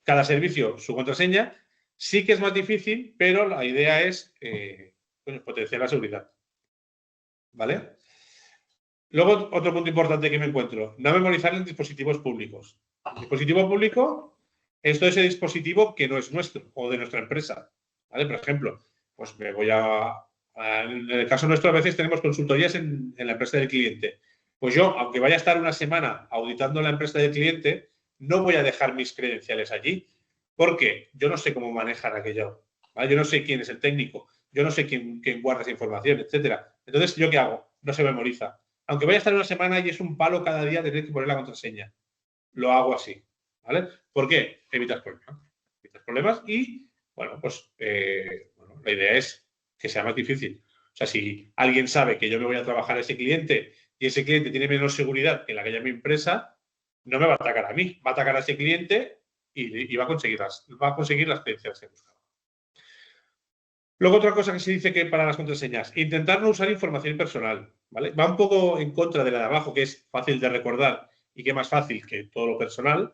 cada servicio su contraseña, sí que es más difícil, pero la idea es potenciar la seguridad. ¿Vale? Luego, otro punto importante que me encuentro, no memorizar en dispositivos públicos. Dispositivo público es todo ese dispositivo que no es nuestro o de nuestra empresa. ¿Vale? Por ejemplo, pues me voy en el caso nuestro, a veces tenemos consultorías en la empresa del cliente. Pues yo, aunque vaya a estar una semana auditando la empresa del cliente, no voy a dejar mis credenciales allí, porque yo no sé cómo manejan aquello. ¿Vale? Yo no sé quién es el técnico, yo no sé quién guarda esa información, etcétera. Entonces, ¿yo qué hago? No se memoriza. Aunque vaya a estar una semana y es un palo cada día tener que poner la contraseña. Lo hago así. ¿Vale? ¿Por qué? Evitas problemas. Evitas problemas y, bueno, pues la idea es que sea más difícil. O sea, si alguien sabe que yo me voy a trabajar a ese cliente y ese cliente tiene menos seguridad que la que haya mi empresa, no me va a atacar a mí, va a atacar a ese cliente y va a conseguir las credenciales que buscaba. Luego, otra cosa que se dice que para las contraseñas, intentar no usar información personal, ¿vale? Va un poco en contra de la de abajo, que es fácil de recordar y que es más fácil que todo lo personal,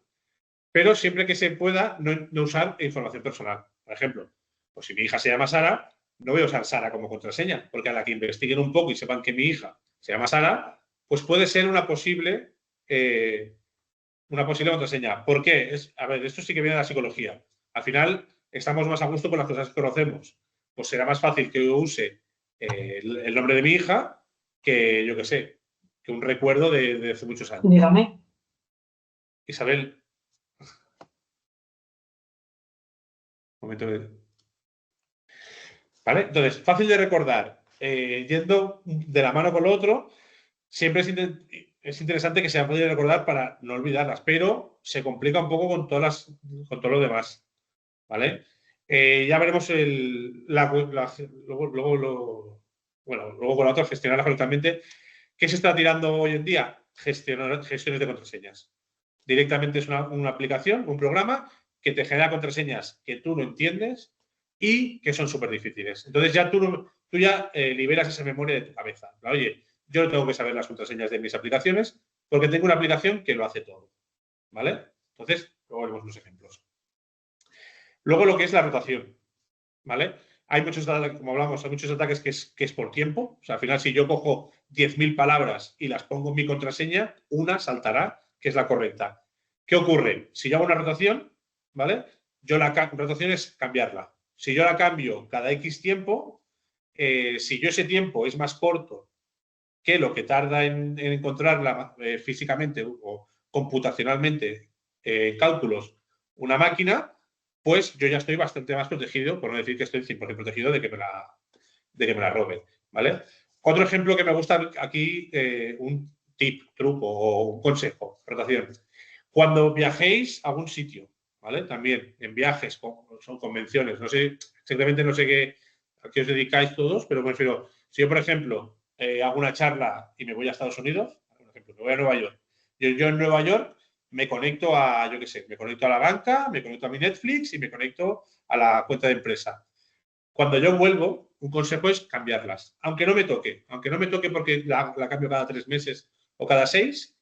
pero siempre que se pueda no usar información personal. Por ejemplo, pues si mi hija se llama Sara, no voy a usar Sara como contraseña, porque a la que investiguen un poco y sepan que mi hija se llama Sara, pues puede ser una posible contraseña. ¿Por qué? A ver, esto sí que viene de la psicología. Al final, estamos más a gusto con las cosas que conocemos. Pues será más fácil que yo use el nombre de mi hija que, yo qué sé, que un recuerdo de hace muchos años. Dígame. Isabel. Momento de... ¿Vale? Entonces, fácil de recordar. Yendo de la mano con lo otro, siempre es interesante que sea fácil de recordar para no olvidarlas, pero se complica un poco con todo lo demás. ¿Vale? Ya veremos luego con la otra, gestionarla correctamente. ¿Qué se está tirando hoy en día? Gestiones de contraseñas. Directamente es una aplicación, un programa que te genera contraseñas que tú no entiendes y que son súper difíciles. Entonces ya tú ya liberas esa memoria de tu cabeza. Oye, yo no tengo que saber las contraseñas de mis aplicaciones porque tengo una aplicación que lo hace todo. ¿Vale? Entonces, luego veremos unos ejemplos. Luego lo que es la rotación, ¿vale? Hay muchos ataques, como hablamos, hay muchos ataques que es por tiempo. O sea, al final, si yo cojo 10.000 palabras y las pongo en mi contraseña, una saltará, que es la correcta. ¿Qué ocurre? Si yo hago una rotación, ¿vale? Rotación es cambiarla. Si yo la cambio cada X tiempo, si yo ese tiempo es más corto que lo que tarda en encontrarla físicamente o computacionalmente en cálculos una máquina, pues yo ya estoy bastante más protegido, por no decir que estoy 100% protegido de que me la roben, ¿vale? Otro ejemplo que me gusta aquí, un tip, truco o un consejo, rotación. Cuando viajéis a algún sitio, ¿vale? También en viajes, son convenciones, no sé, exactamente no sé a qué os dedicáis todos, pero me refiero, si yo, por ejemplo, hago una charla y me voy a Estados Unidos, por ejemplo, me voy a Nueva York, yo en Nueva York me conecto a, yo qué sé, me conecto a la banca, me conecto a mi Netflix y me conecto a la cuenta de empresa. Cuando yo vuelvo, un consejo es cambiarlas. Aunque no me toque porque la cambio cada 3 meses o cada 6,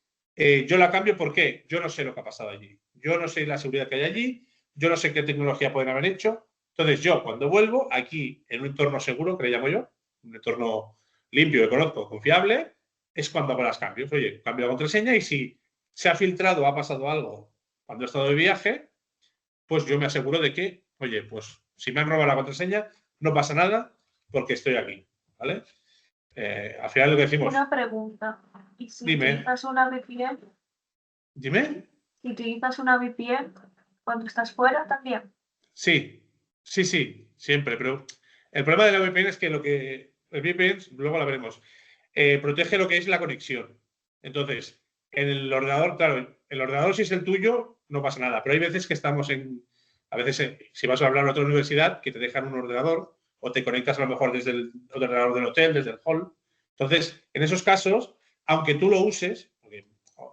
yo la cambio porque yo no sé lo que ha pasado allí. Yo no sé la seguridad que hay allí, yo no sé qué tecnología pueden haber hecho. Entonces yo, cuando vuelvo, aquí, en un entorno seguro, que le llamo yo, un entorno limpio que conozco, confiable, es cuando hago las cambios. Oye, cambio la contraseña y si se ha filtrado o ha pasado algo cuando he estado de viaje, pues yo me aseguro de que, oye, pues si me han robado la contraseña, no pasa nada porque estoy aquí, ¿vale? Al final lo que decimos... Una pregunta. ¿Y si Dime. utilizas una VPN? Dime. ¿Si utilizas una VPN cuando estás fuera también? Sí, siempre, pero el problema de la VPN es que el VPN, luego la veremos, protege lo que es la conexión. Entonces, en el ordenador, claro, el ordenador si es el tuyo, no pasa nada, pero hay veces que estamos a veces si vas a hablar a otra universidad, que te dejan un ordenador o te conectas a lo mejor desde el ordenador del hotel, desde el hall, Entonces, en esos casos, aunque tú lo uses,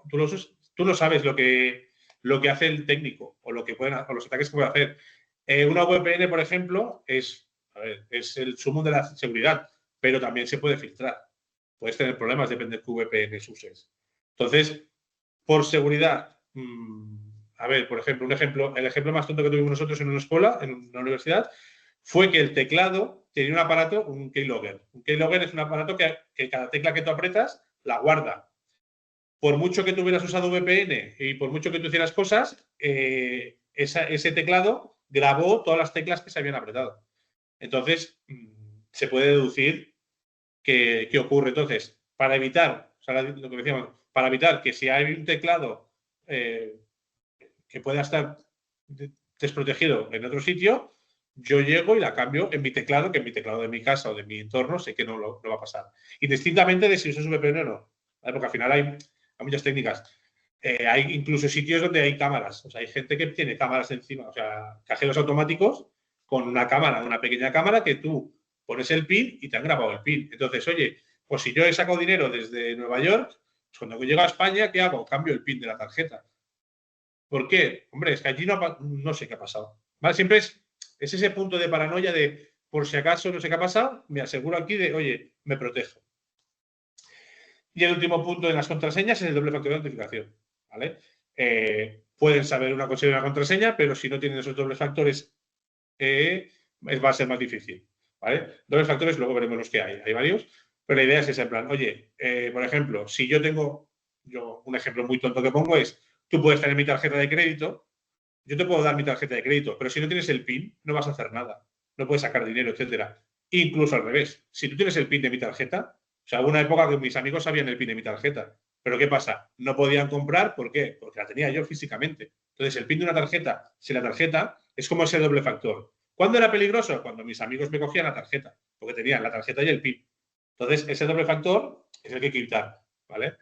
tú no sabes lo que hace el técnico o lo que o los ataques que puede hacer. Una VPN, por ejemplo, es el sumo de la seguridad, pero también se puede filtrar. Puedes tener problemas, depende de qué VPN uses. Entonces, por seguridad, a ver, por ejemplo, el ejemplo más tonto que tuvimos nosotros en una escuela, en una universidad, fue que el teclado tenía un aparato, un keylogger. Un keylogger es un aparato que cada tecla que tú apretas la guarda. Por mucho que tú hubieras usado VPN y por mucho que tú hicieras cosas, ese teclado grabó todas las teclas que se habían apretado. Entonces, se puede deducir qué ocurre. Entonces, para evitar, o sea, lo que decíamos, para evitar que si hay un teclado que pueda estar desprotegido en otro sitio, yo llego y la cambio en mi teclado, que en mi teclado de mi casa o de mi entorno sé que no va a pasar. Indistintamente de si usas VPN o no. ¿Vale? Porque al final hay muchas técnicas. Hay incluso sitios donde hay cámaras. O sea, hay gente que tiene cámaras encima, o sea, cajeros automáticos con una cámara, una pequeña cámara que tú pones el PIN y te han grabado el PIN. Entonces, oye, pues si yo he sacado dinero desde Nueva York, pues cuando llego a España, ¿qué hago? Cambio el PIN de la tarjeta. ¿Por qué? Hombre, es que allí no sé qué ha pasado. ¿Vale? Siempre es ese punto de paranoia de, por si acaso no sé qué ha pasado, me aseguro aquí de, oye, me protejo. Y el último punto de las contraseñas es el doble factor de autentificación. ¿Vale? Pueden saber conseguir una contraseña, pero si no tienen esos dobles factores, va a ser más difícil. ¿Vale? Dobles factores, luego veremos los que hay. Hay varios, pero la idea es esa, en plan, oye, por ejemplo, si yo tengo, un ejemplo muy tonto que pongo es, tú puedes tener mi tarjeta de crédito, yo te puedo dar mi tarjeta de crédito, pero si no tienes el PIN, no vas a hacer nada. No puedes sacar dinero, etcétera. Incluso al revés. Si tú tienes el PIN de mi tarjeta, o sea, hubo una época que mis amigos sabían el PIN de mi tarjeta. Pero ¿qué pasa? No podían comprar, ¿por qué? Porque la tenía yo físicamente. Entonces, el PIN de una tarjeta, si la tarjeta es como ese doble factor. ¿Cuándo era peligroso? Cuando mis amigos me cogían la tarjeta, porque tenían la tarjeta y el PIN. Entonces, ese doble factor es el que hay que quitar, ¿vale?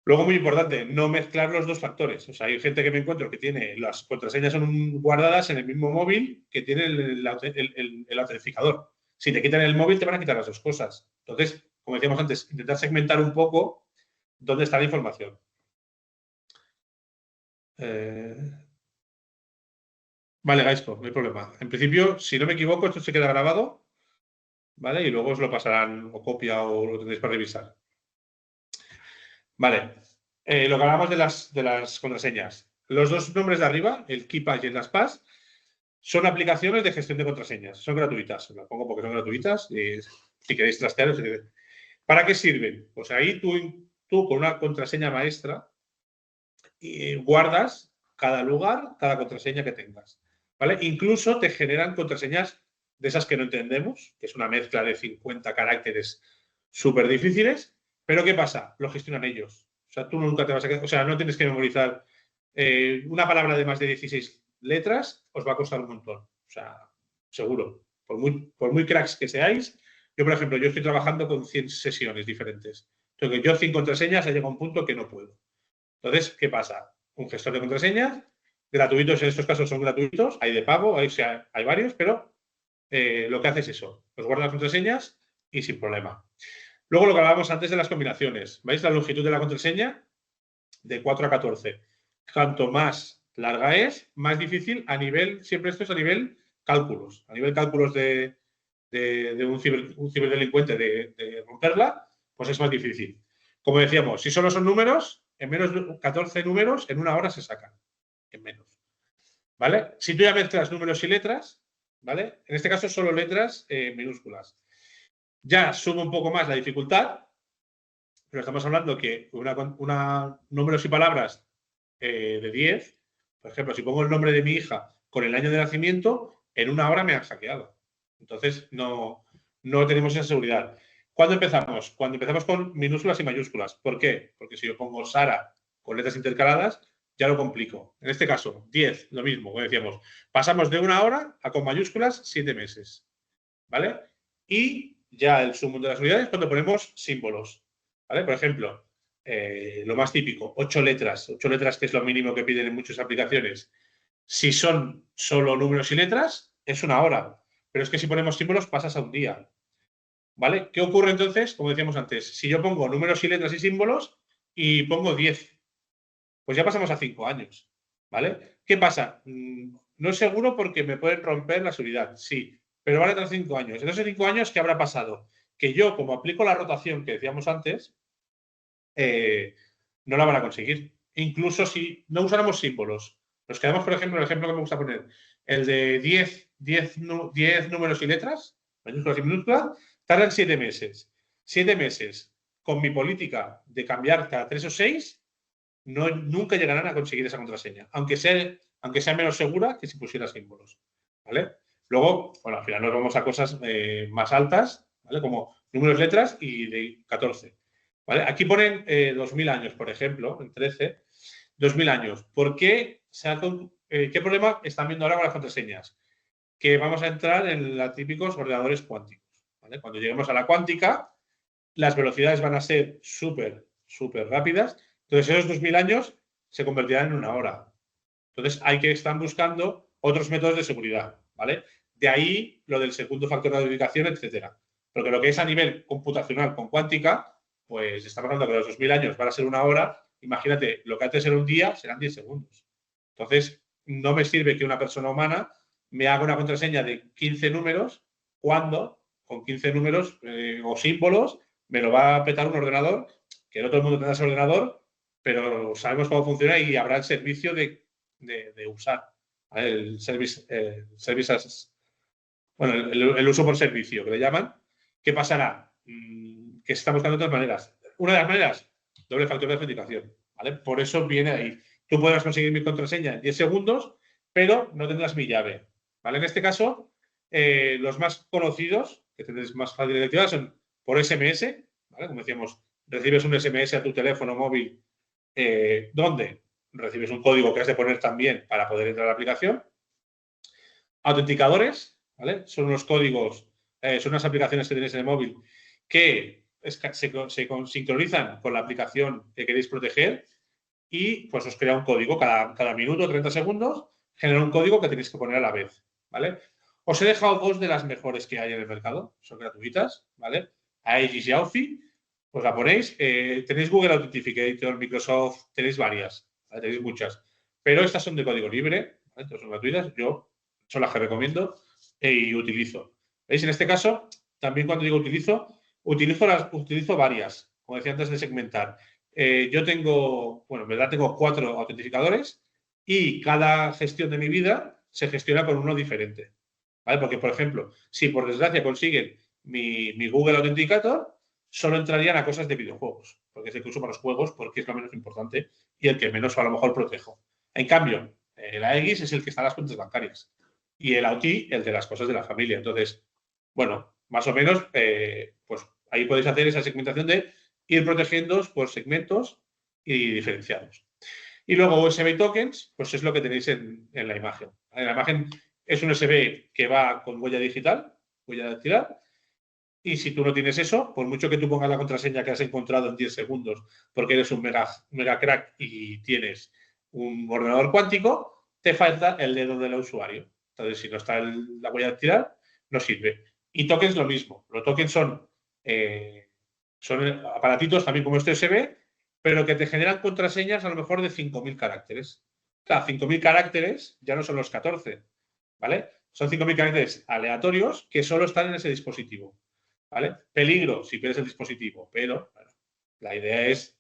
Luego, muy importante, no mezclar los dos factores. O sea, hay gente que me encuentro que tiene las contraseñas son guardadas en el mismo móvil que tiene el autentificador. Si te quitan el móvil, te van a quitar las dos cosas. Entonces, como decíamos antes, intentar segmentar un poco dónde está la información. Vale, Gaisco, no hay problema. En principio, si no me equivoco, esto se queda grabado, ¿vale? Y luego os lo pasarán o copia o lo tendréis para revisar. Vale. Lo que hablamos de las contraseñas. Los dos nombres de arriba, el KeePass y el LastPass, son aplicaciones de gestión de contraseñas. Son gratuitas. Las pongo porque son gratuitas. Y si queréis trastear, ¿para qué sirven? Pues ahí tú con una contraseña maestra guardas cada lugar, cada contraseña que tengas. ¿Vale? Incluso te generan contraseñas de esas que no entendemos, que es una mezcla de 50 caracteres súper difíciles. Pero ¿qué pasa? Lo gestionan ellos. O sea, tú nunca te vas a quedar, o sea, no tienes que memorizar una palabra de más de 16 letras, os va a costar un montón. O sea, seguro. Por muy cracks que seáis, yo, por ejemplo, yo estoy trabajando con 100 sesiones diferentes. Entonces, yo 100 contraseñas ha llegado a un punto que no puedo. Entonces, ¿qué pasa? Un gestor de contraseñas, gratuitos, en estos casos son gratuitos, hay de pago, hay varios, pero lo que hace es eso. Os guarda las contraseñas y sin problema. Luego lo que hablábamos antes de las combinaciones. ¿Veis la longitud de la contraseña? De 4 a 14. Cuanto más larga es, más difícil a nivel, siempre esto es a nivel cálculos. A nivel cálculos de un ciberdelincuente de romperla, pues es más difícil. Como decíamos, si solo son números, en menos de 14 números, en una hora se sacan. En menos. ¿Vale? Si tú ya mezclas números y letras, ¿vale? En este caso solo letras minúsculas. Ya sube un poco más la dificultad, pero estamos hablando que números y palabras de 10, por ejemplo, si pongo el nombre de mi hija con el año de nacimiento, en una hora me han hackeado. Entonces, no tenemos esa seguridad. ¿Cuándo empezamos? Cuando empezamos con minúsculas y mayúsculas. ¿Por qué? Porque si yo pongo Sara con letras intercaladas, ya lo complico. En este caso, 10, lo mismo, como decíamos. Pasamos de una hora a con mayúsculas 7 meses. ¿Vale? Y ya el sumo de las unidades cuando ponemos símbolos. ¿Vale? Por ejemplo, lo más típico, 8 letras. 8 letras, que es lo mínimo que piden en muchas aplicaciones. Si son solo números y letras, es una hora. Pero es que si ponemos símbolos, pasas a un día. ¿Vale? ¿Qué ocurre entonces? Como decíamos antes, si yo pongo números y letras y símbolos y pongo 10, pues ya pasamos a 5 años. ¿Vale? ¿Qué pasa? No es seguro porque me pueden romper la seguridad, sí, pero van a tras 5 años. En esos 5 años, ¿qué habrá pasado? Que yo, como aplico la rotación que decíamos antes, no la van a conseguir. Incluso si no usáramos símbolos. Nos quedamos, por ejemplo, el ejemplo que me gusta poner, el de 10 números y letras, mayúsculas y minúsculas, tardan 7 meses. 7 meses con mi política de cambiar cada 3 o 6, nunca llegarán a conseguir esa contraseña, aunque sea menos segura que si pusiera símbolos. ¿Vale? Luego, bueno, al final nos vamos a cosas más altas, ¿vale? Como números, letras y de 14. ¿Vale? Aquí ponen 2000 años, por ejemplo, en 13. 2000 años. ¿Por qué? ¿Qué problema están viendo ahora con las contraseñas? Que vamos a entrar en los típicos ordenadores cuánticos. ¿Vale? Cuando lleguemos a la cuántica, las velocidades van a ser súper rápidas. Entonces, esos 2000 años se convertirán en una hora. Entonces, hay que estar buscando otros métodos de seguridad. ¿Vale? De ahí lo del segundo factor de autenticación, etcétera. Porque lo que es a nivel computacional con cuántica, pues estamos hablando que los 2000 años van a ser una hora. Imagínate, lo que antes era un día serán 10 segundos. Entonces, no me sirve que una persona humana me haga una contraseña de 15 números cuando con 15 números o símbolos me lo va a petar un ordenador, que no todo el mundo tendrá ese ordenador, pero sabemos cómo funciona y habrá el servicio de usar. ¿Vale? El uso por servicio, que le llaman. ¿Qué pasará? Que se está buscando otras maneras. Una de las maneras, doble factor de autenticación. ¿Vale? Por eso viene ahí. Tú podrás conseguir mi contraseña en 10 segundos, pero no tendrás mi llave. ¿Vale? En este caso, los más conocidos, que tendréis más fácil de activar, son por SMS. ¿Vale? Como decíamos, recibes un SMS a tu teléfono móvil donde recibes un código que has de poner también para poder entrar a la aplicación. Autenticadores, ¿vale? Son unos códigos, son unas aplicaciones que tenéis en el móvil que se sincronizan con la aplicación que queréis proteger y pues os crea un código cada minuto, 30 segundos, genera un código que tenéis que poner a la vez, ¿vale? Os he dejado dos de las mejores que hay en el mercado, son gratuitas, ¿vale? Aegis y Authy, pues la ponéis. Tenéis Google Authenticator, Microsoft, tenéis varias, ¿vale? Tenéis muchas, pero estas son de código libre, ¿vale? Entonces son gratuitas, yo son las que recomiendo y utilizo. ¿Veis? En este caso, también cuando digo utilizo varias, como decía antes de segmentar. Yo tengo, bueno, en verdad tengo 4 autentificadores y cada gestión de mi vida se gestiona con uno diferente. ¿Vale? Porque, por ejemplo, si por desgracia consiguen mi Google Authenticator, solo entrarían a cosas de videojuegos, porque es el que uso para los juegos, porque es lo menos importante y el que menos a lo mejor protejo. En cambio, el Aegis es el que está en las cuentas bancarias y el Authy el de las cosas de la familia. Entonces, bueno, más o menos, pues ahí podéis hacer esa segmentación de ir protegiendo por segmentos y diferenciados. Y luego USB tokens, pues es lo que tenéis en la imagen. En la imagen es un USB que va con huella digital, huella dactilar, y si tú no tienes eso, por mucho que tú pongas la contraseña que has encontrado en 10 segundos porque eres un mega crack y tienes un ordenador cuántico, te falta el dedo del usuario. Entonces, si no está la huella dactilar, no sirve. Y tokens lo mismo. Los tokens son aparatitos también como este USB, pero que te generan contraseñas a lo mejor de 5.000 caracteres. Claro, 5.000 caracteres ya no son los 14, ¿vale? Son 5.000 caracteres aleatorios que solo están en ese dispositivo, ¿vale? Peligro si pierdes el dispositivo, pero bueno, la idea es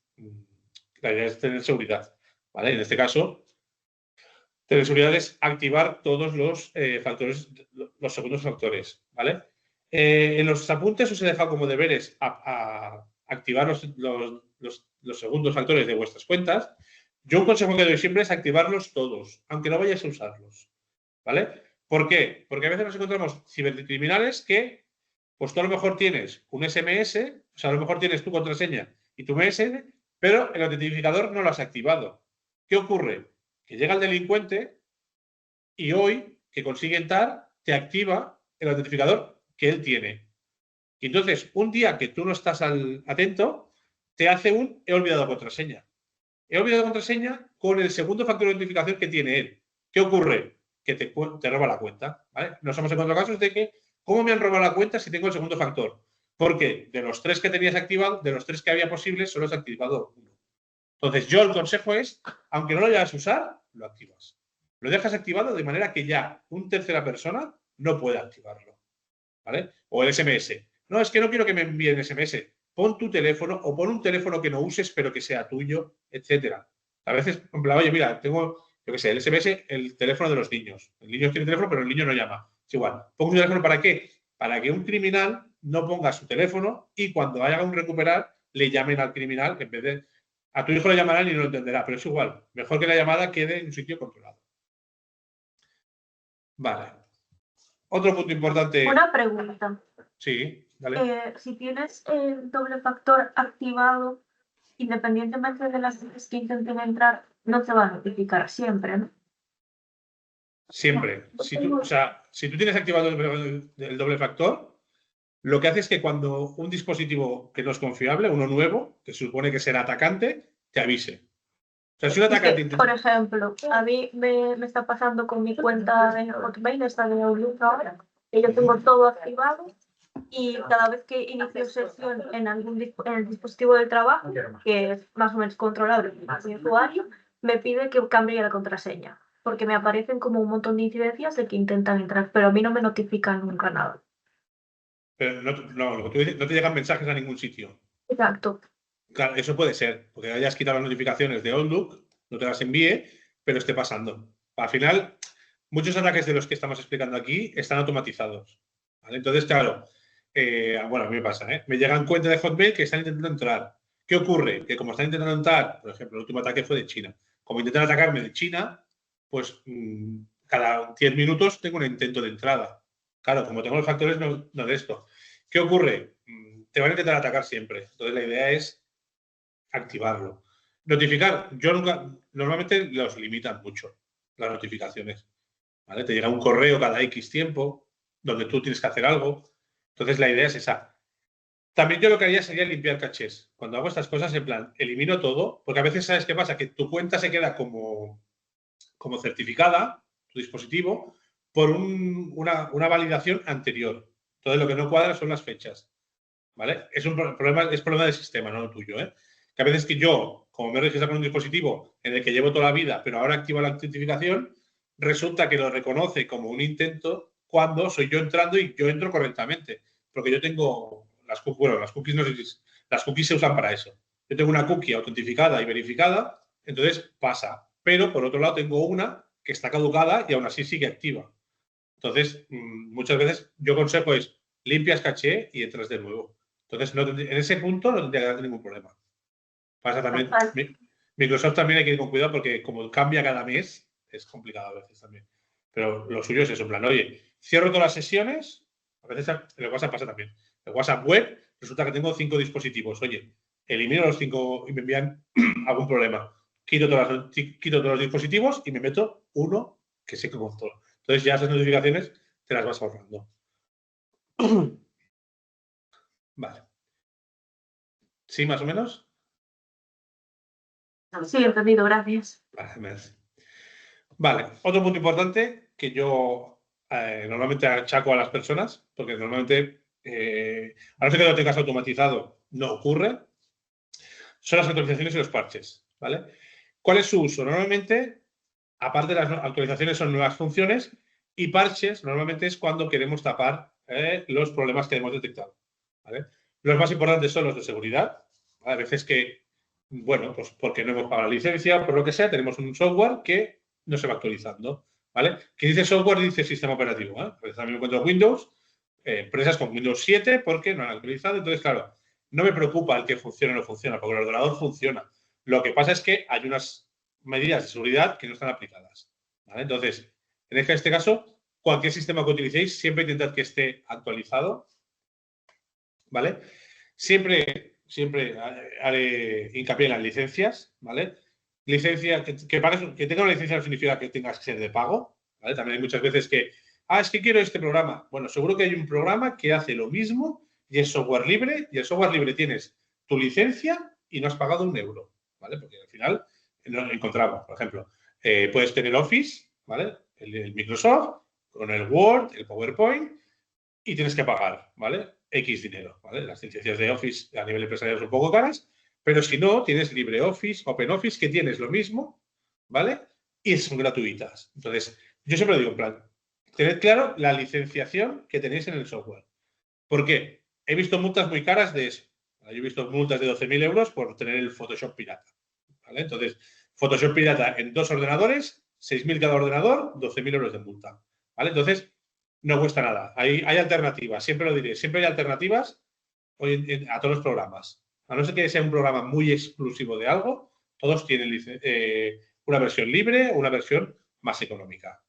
tener seguridad, ¿vale? En este caso, tener seguridad es activar todos los factores, los segundos factores, ¿vale? En los apuntes os he dejado como deberes a activar los segundos factores de vuestras cuentas. Yo un consejo que doy siempre es activarlos todos, aunque no vayáis a usarlos, ¿vale? ¿Por qué? Porque a veces nos encontramos cibercriminales que, pues tú a lo mejor tienes un SMS, o sea, a lo mejor tienes tu contraseña y tu MSN, pero el autentificador no lo has activado. ¿Qué ocurre? Que llega el delincuente y hoy, que consigue entrar, te activa el autentificador que él tiene. Y entonces, un día que tú no estás atento, te hace he olvidado contraseña. He olvidado contraseña con el segundo factor de autentificación que tiene él. ¿Qué ocurre? Que te roba la cuenta, ¿vale? Nos hemos encontrado casos de que, ¿cómo me han robado la cuenta si tengo el segundo factor? Porque de los 3 que tenías activados, de los 3 que había posibles, solo has activado 1. Entonces, yo el consejo es, aunque no lo vayas a usar, lo activas. Lo dejas activado de manera que ya un tercera persona no pueda activarlo. ¿Vale? O el SMS. No, es que no quiero que me envíen SMS. Pon tu teléfono o pon un teléfono que no uses, pero que sea tuyo, etcétera. A veces, en plan, oye, mira, tengo, yo qué sé, el SMS, el teléfono de los niños. El niño tiene teléfono, pero el niño no llama. Es igual. Pongo un teléfono ¿para qué? Para que un criminal no ponga su teléfono y cuando vaya a un recuperar, le llamen al criminal en vez de. A tu hijo le llamarán y no lo entenderá, pero es igual. Mejor que la llamada quede en un sitio controlado. Vale. Otro punto importante. Una pregunta. Sí, dale. Si tienes el doble factor activado, independientemente de las veces que intenten entrar, no te va a notificar siempre, ¿no? Siempre. Si tú tienes activado el doble factor, lo que hace es que cuando un dispositivo que no es confiable, uno nuevo, que se supone que será atacante, te avise. O sea, si un atacante Es que, por ejemplo, a mí me está pasando con mi cuenta de Hotmail, esta de Outlook ahora, que yo tengo todo activado y cada vez que inicio sesión en el dispositivo del trabajo, que es más o menos controlable por mi usuario, me pide que cambie la contraseña, porque me aparecen como un montón de incidencias de que intentan entrar, pero a mí no me notifican nunca nada. Pero no, lo que tú dices, no te llegan mensajes a ningún sitio. Exacto. Claro, eso puede ser, porque hayas quitado las notificaciones de Outlook, no te las envíe, pero esté pasando. Al final, muchos ataques de los que estamos explicando aquí están automatizados. ¿Vale? Entonces, claro, bueno, a mí me pasa, ¿eh? Me llegan cuentas de Hotmail que están intentando entrar. ¿Qué ocurre? Que como están intentando entrar, por ejemplo, el último ataque fue de China. Como intentan atacarme de China, pues cada 10 minutos tengo un intento de entrada. Claro, como tengo los factores, no de esto. ¿Qué ocurre? Te van a intentar atacar siempre. Entonces, la idea es activarlo. Notificar, normalmente los limitan mucho, las notificaciones. ¿Vale? Te llega un correo cada X tiempo, donde tú tienes que hacer algo. Entonces, la idea es esa. También yo lo que haría sería limpiar cachés. Cuando hago estas cosas, en plan, elimino todo, porque a veces, ¿sabes qué pasa? Que tu cuenta se queda como certificada, tu dispositivo, por una validación anterior. Entonces, lo que no cuadra son las fechas. ¿Vale? Es problema del sistema, no tuyo, ¿eh? Que a veces que yo, como me he registrado con un dispositivo en el que llevo toda la vida, pero ahora activo la autentificación, resulta que lo reconoce como un intento cuando soy yo entrando y yo entro correctamente. Porque yo tengo las cookies, no sé si las cookies se usan para eso. Yo tengo una cookie autentificada y verificada, entonces pasa. Pero por otro lado tengo una que está caducada y aún así sigue activa. Entonces, muchas veces yo aconsejo es limpias caché y entras de nuevo. Entonces, en ese punto no tendría que haber ningún problema. Pasa también. Microsoft también hay que ir con cuidado porque como cambia cada mes, es complicado a veces también. Pero lo suyo es eso, en plan, oye, cierro todas las sesiones, a veces en el WhatsApp pasa también. El WhatsApp web, resulta que tengo 5 dispositivos. Oye, elimino los 5 y me envían algún problema. Quito todos los dispositivos y me meto uno que sé que controlo. Entonces ya esas notificaciones te las vas ahorrando. Vale. ¿Sí, más o menos? Sí, entendido, gracias. Vale, otro punto importante que yo normalmente achaco a las personas, porque normalmente, a no ser que lo tengas automatizado, no ocurre, son las actualizaciones y los parches. ¿Vale? ¿Cuál es su uso? Normalmente, aparte de las actualizaciones, son nuevas funciones y parches normalmente es cuando queremos tapar los problemas que hemos detectado. ¿Vale? Los más importantes son los de seguridad. ¿Vale? A veces que, bueno, pues porque no hemos pagado la licencia, por lo que sea, tenemos un software que no se va actualizando. ¿Vale? Que dice software, dice sistema operativo. A veces también encuentro Windows, empresas con Windows 7 porque no han actualizado. Entonces, claro, no me preocupa el que funcione o no funciona, porque el ordenador funciona. Lo que pasa es que hay unas medidas de seguridad que no están aplicadas. ¿Vale? Entonces, en este caso, cualquier sistema que utilicéis, siempre intentad que esté actualizado. ¿Vale? Siempre haré hincapié en las licencias, ¿vale? Licencia, que tenga una licencia no significa que tengas que ser de pago, ¿vale? También hay muchas veces que, es que quiero este programa. Bueno, seguro que hay un programa que hace lo mismo y es software libre, y el software libre tienes tu licencia y no has pagado €1, ¿vale? Porque al final encontramos, por ejemplo, puedes tener Office, ¿vale? El Microsoft, con el Word, el PowerPoint, y tienes que pagar, ¿vale? X dinero, ¿vale? Las licencias de Office a nivel empresarial son un poco caras, pero si no, tienes LibreOffice, OpenOffice, que tienes lo mismo, ¿vale? Y son gratuitas. Entonces, yo siempre digo, en plan, tened claro la licenciación que tenéis en el software. ¿Por qué? He visto multas muy caras de eso. Yo he visto multas de 12.000 euros por tener el Photoshop pirata, ¿vale? Entonces, Photoshop pirata en 2 ordenadores, 6.000 cada ordenador, 12.000 euros de multa, ¿vale? Entonces, no cuesta nada. Hay alternativas, siempre lo diré, siempre hay alternativas a todos los programas. A no ser que sea un programa muy exclusivo de algo, todos tienen una versión libre o una versión más económica.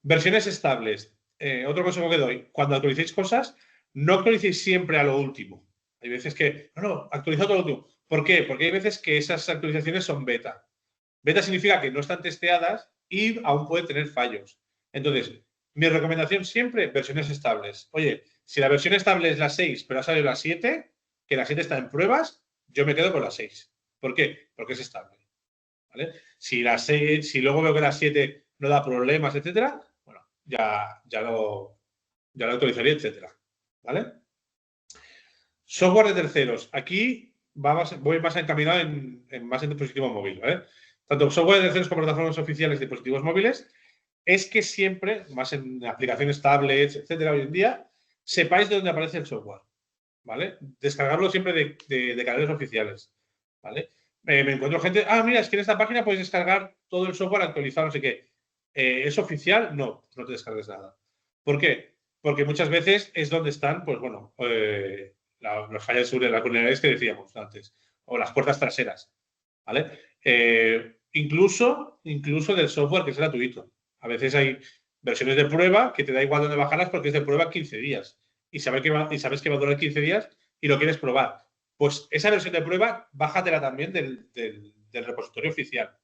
Versiones estables. Otro consejo que doy, cuando actualicéis cosas, no actualicéis siempre a lo último. Hay veces que, no, actualizado todo lo último. ¿Por qué? Porque hay veces que esas actualizaciones son beta. Beta significa que no están testeadas y aún pueden tener fallos. Entonces, mi recomendación siempre, versiones estables. Oye, si la versión estable es la 6, pero ha salido la 7, que la 7 está en pruebas, yo me quedo con la 6. ¿Por qué? Porque es estable, ¿vale? Si luego veo que la 7 no da problemas, etcétera, bueno, ya lo actualizaría, etcétera, ¿vale? Software de terceros. Aquí voy más encaminado más en dispositivo móvil, ¿vale? Tanto software de terceros como plataformas oficiales de dispositivos móviles, es que siempre, más en aplicaciones, tablets, etcétera, hoy en día, sepáis de dónde aparece el software, ¿vale? Descargarlo siempre de canales oficiales, ¿vale? Me encuentro gente, mira, es que en esta página puedes descargar todo el software actualizado, no sé qué. ¿Es oficial? No te descargues nada. ¿Por qué? Porque muchas veces es donde están, pues bueno, los fallos de seguridad, las vulnerabilidades que decíamos antes, o las puertas traseras, ¿vale? Incluso del software que es gratuito. A veces hay versiones de prueba que te da igual dónde bajarlas porque es de prueba 15 días y sabes que va a durar 15 días y lo quieres probar. Pues esa versión de prueba, bájatela también del repositorio oficial.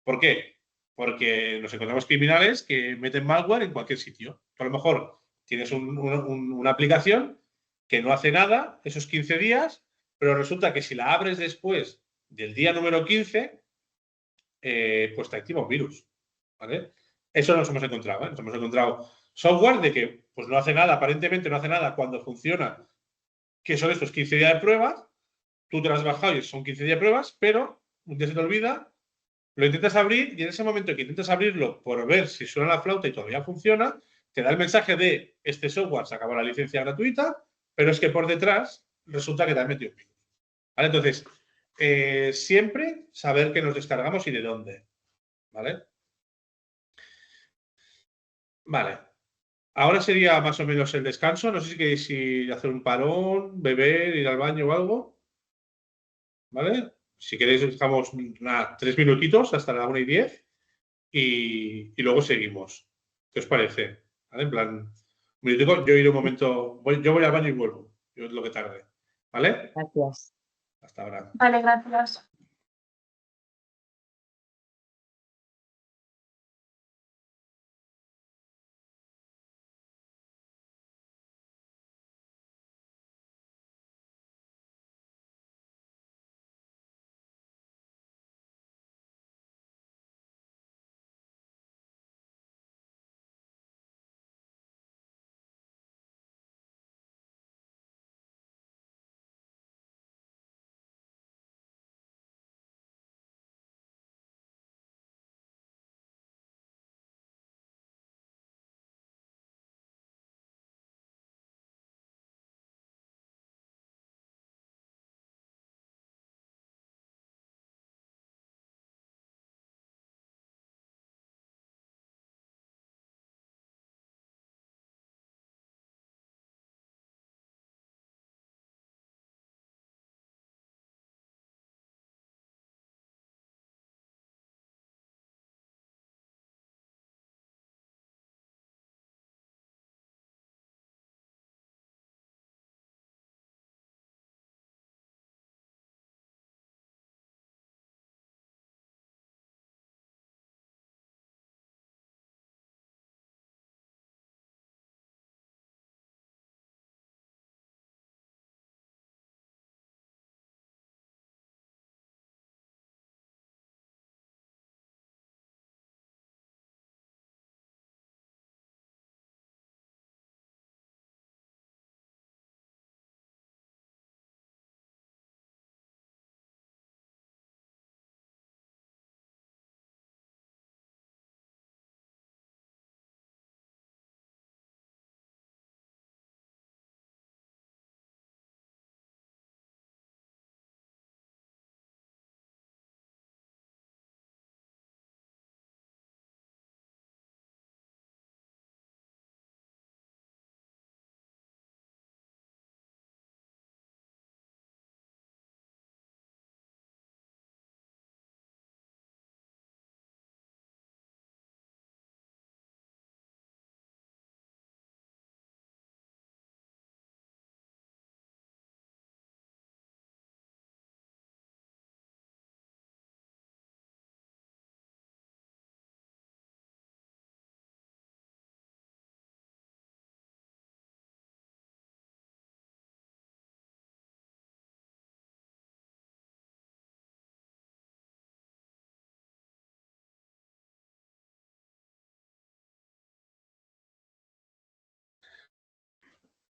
¿Por qué? Porque nos encontramos criminales que meten malware en cualquier sitio. A lo mejor tienes una aplicación que no hace nada esos 15 días, pero resulta que si la abres después del día número 15, pues te activa un virus, ¿vale? Eso nos hemos encontrado, ¿eh? Nos hemos encontrado software de que pues no hace nada, aparentemente no hace nada cuando funciona, que son estos 15 días de pruebas, tú te las has bajado y son 15 días de pruebas, pero un día se te olvida, lo intentas abrir y en ese momento que intentas abrirlo por ver si suena la flauta y todavía funciona, te da el mensaje de este software se acabó la licencia gratuita, pero es que por detrás resulta que te has metido un virus, ¿vale? Entonces, siempre saber qué nos descargamos y de dónde, ¿vale? Vale. Ahora sería más o menos el descanso. No sé si queréis ir a hacer un parón, beber, ir al baño o algo, ¿vale? Si queréis, dejamos 3 minutitos hasta la 1:10 y luego seguimos. ¿Qué os parece? ¿Vale? En plan, un minutico, yo iré un momento, yo voy al baño y vuelvo. Yo es lo que tarde. ¿Vale? Gracias. Hasta ahora. Vale, gracias.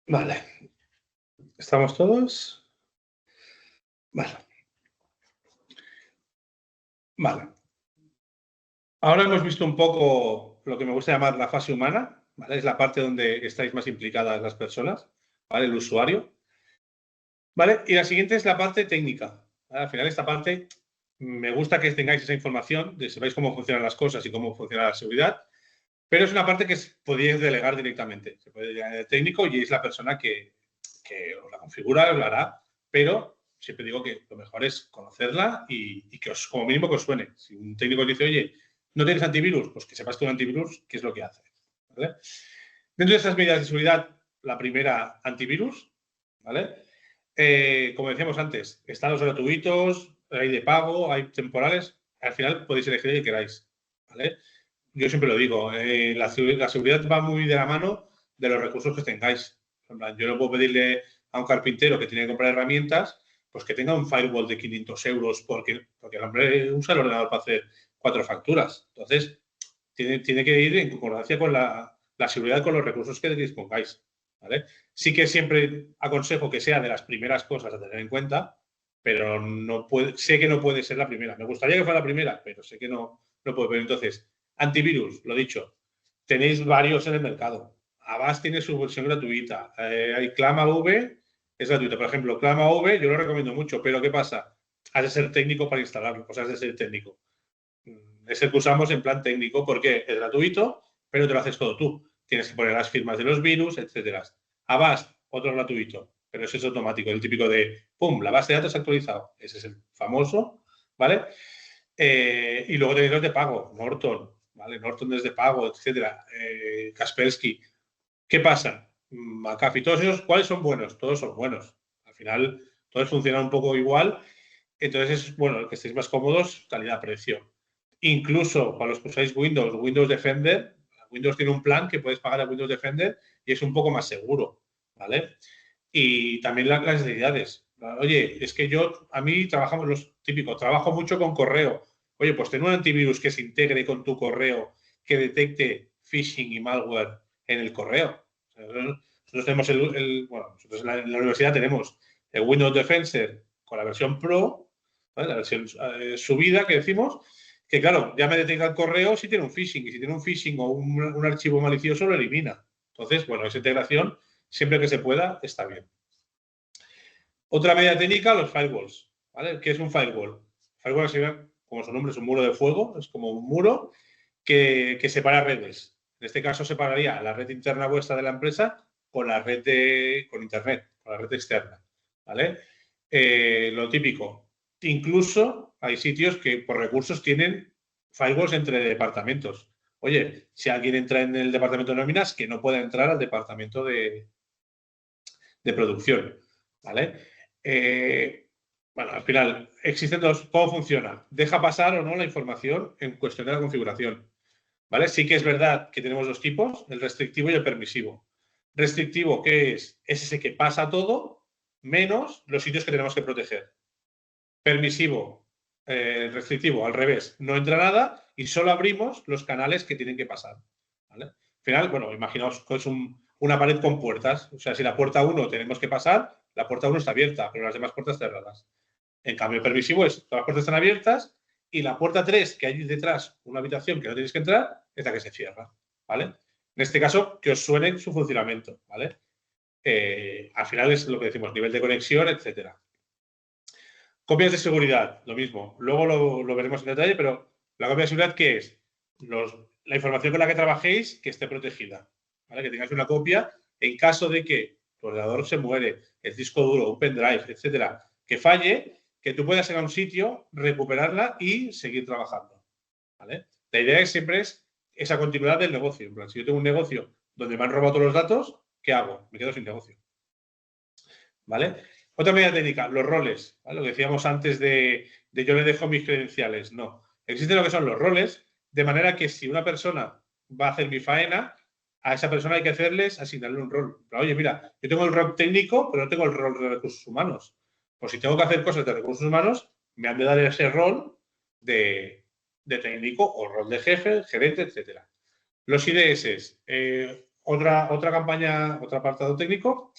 Vale. ¿Estamos todos? Vale. Vale. Ahora hemos visto un poco lo que me gusta llamar la fase humana, ¿vale? Es la parte donde estáis más implicadas las personas, ¿vale? El usuario. ¿Vale? Y la siguiente es la parte técnica. ¿Vale? Al final esta parte me gusta que tengáis esa información, de sepáis cómo funcionan las cosas y cómo funciona la seguridad, pero es una parte que podéis delegar directamente. Se puede delegar el técnico y es la persona que os la configura, os la hará, pero siempre digo que lo mejor es conocerla y que como mínimo que os suene. Si un técnico os dice, oye, ¿no tienes antivirus? Pues que sepas que un antivirus, ¿qué es lo que hace? ¿Vale? Dentro de estas medidas de seguridad, la primera, antivirus, ¿vale? Como decíamos antes, están los gratuitos, hay de pago, hay temporales. Al final podéis elegir el que queráis, ¿vale? Yo siempre lo digo, la seguridad va muy de la mano de los recursos que tengáis. En plan, yo no puedo pedirle a un carpintero que tiene que comprar herramientas, pues que tenga un firewall de 500 euros porque el hombre usa el ordenador para hacer 4 facturas. Entonces, tiene que ir en concordancia con la seguridad con los recursos que dispongáis, ¿vale? Sí que siempre aconsejo que sea de las primeras cosas a tener en cuenta, pero sé que no puede ser la primera. Me gustaría que fuera la primera, pero sé que no puede. Pero entonces, antivirus, lo dicho, tenéis varios en el mercado. Avast tiene su versión gratuita. Hay ClamaV, es gratuita. Por ejemplo, ClamaV yo lo recomiendo mucho, pero ¿qué pasa? Has de ser técnico para instalarlo, pues has de ser técnico. Es el que usamos en plan técnico porque es gratuito, pero te lo haces todo tú. Tienes que poner las firmas de los virus, etcétera. Avast, otro gratuito, pero ese es automático, el típico de, ¡pum!, la base de datos actualizado. Ese es el famoso, ¿vale? Y luego tenéis los de pago, Norton, ¿vale? Norton es de pago, etcétera. Kaspersky. ¿Qué pasa? McAfee, todos esos, ¿cuáles son buenos? Todos son buenos. Al final, todos funcionan un poco igual. Entonces es, bueno, el que estéis más cómodos, calidad-precio. Incluso para los que usáis Windows Defender, Windows tiene un plan que puedes pagar a Windows Defender y es un poco más seguro, ¿vale? Y también las necesidades. Oye, es que a mí trabajamos los típicos, trabajo mucho con correo. Oye, pues ten un antivirus que se integre con tu correo, que detecte phishing y malware en el correo. Nosotros tenemos nosotros en la universidad tenemos el Windows Defender con la versión Pro, ¿vale? La versión subida que decimos, que claro, ya me detecta el correo si tiene un phishing, y si tiene un phishing o un archivo malicioso lo elimina. Entonces, bueno, esa integración, siempre que se pueda, está bien. Otra medida técnica, los firewalls, ¿vale? ¿Qué es un firewall? Firewall sería, como su nombre, es un muro de fuego, es como un muro que separa redes. En este caso, separaría la red interna vuestra de la empresa con la red con Internet, con la red externa, ¿vale? Lo típico. Incluso hay sitios que por recursos tienen firewalls entre departamentos. Oye, si alguien entra en el departamento de nóminas, que no pueda entrar al departamento de producción, ¿vale? Bueno, al final, existen dos. ¿Cómo funciona? Deja pasar o no la información en cuestión de la configuración, ¿vale? Sí que es verdad que tenemos dos tipos, el restrictivo y el permisivo. Restrictivo, ¿qué es? Es ese que pasa todo, menos los sitios que tenemos que proteger. Permisivo, restrictivo, al revés, no entra nada y solo abrimos los canales que tienen que pasar, ¿vale? Al final, bueno, imaginaos que es una pared con puertas. O sea, si la puerta 1 tenemos que pasar, la puerta 1 está abierta, pero las demás puertas cerradas. En cambio, el permisivo es, todas las puertas están abiertas y la puerta 3, que hay detrás una habitación que no tenéis que entrar, es la que se cierra, ¿vale? En este caso, que os suene su funcionamiento, ¿vale? Al final es lo que decimos, nivel de conexión, etcétera. Copias de seguridad, lo mismo. Luego lo veremos en detalle, pero la copia de seguridad, ¿qué es? La información con la que trabajéis que esté protegida, ¿vale? Que tengáis una copia en caso de que tu ordenador se muere, el disco duro, un pendrive, etcétera, que falle, que tú puedas ir a un sitio, recuperarla y seguir trabajando, ¿vale? La idea siempre es esa continuidad del negocio. En plan, si yo tengo un negocio donde me han robado todos los datos, ¿qué hago? Me quedo sin negocio, ¿vale? Otra medida técnica, los roles, ¿vale? Lo que decíamos antes de yo le dejo mis credenciales. No. Existen lo que son los roles, de manera que si una persona va a hacer mi faena, a esa persona hay que asignarle un rol. Pero, oye, mira, yo tengo el rol técnico, pero no tengo el rol de recursos humanos. Pues si tengo que hacer cosas de recursos humanos, me han de dar ese rol de técnico o rol de jefe, gerente, etcétera. Los IDS, otra campaña, otro apartado técnico.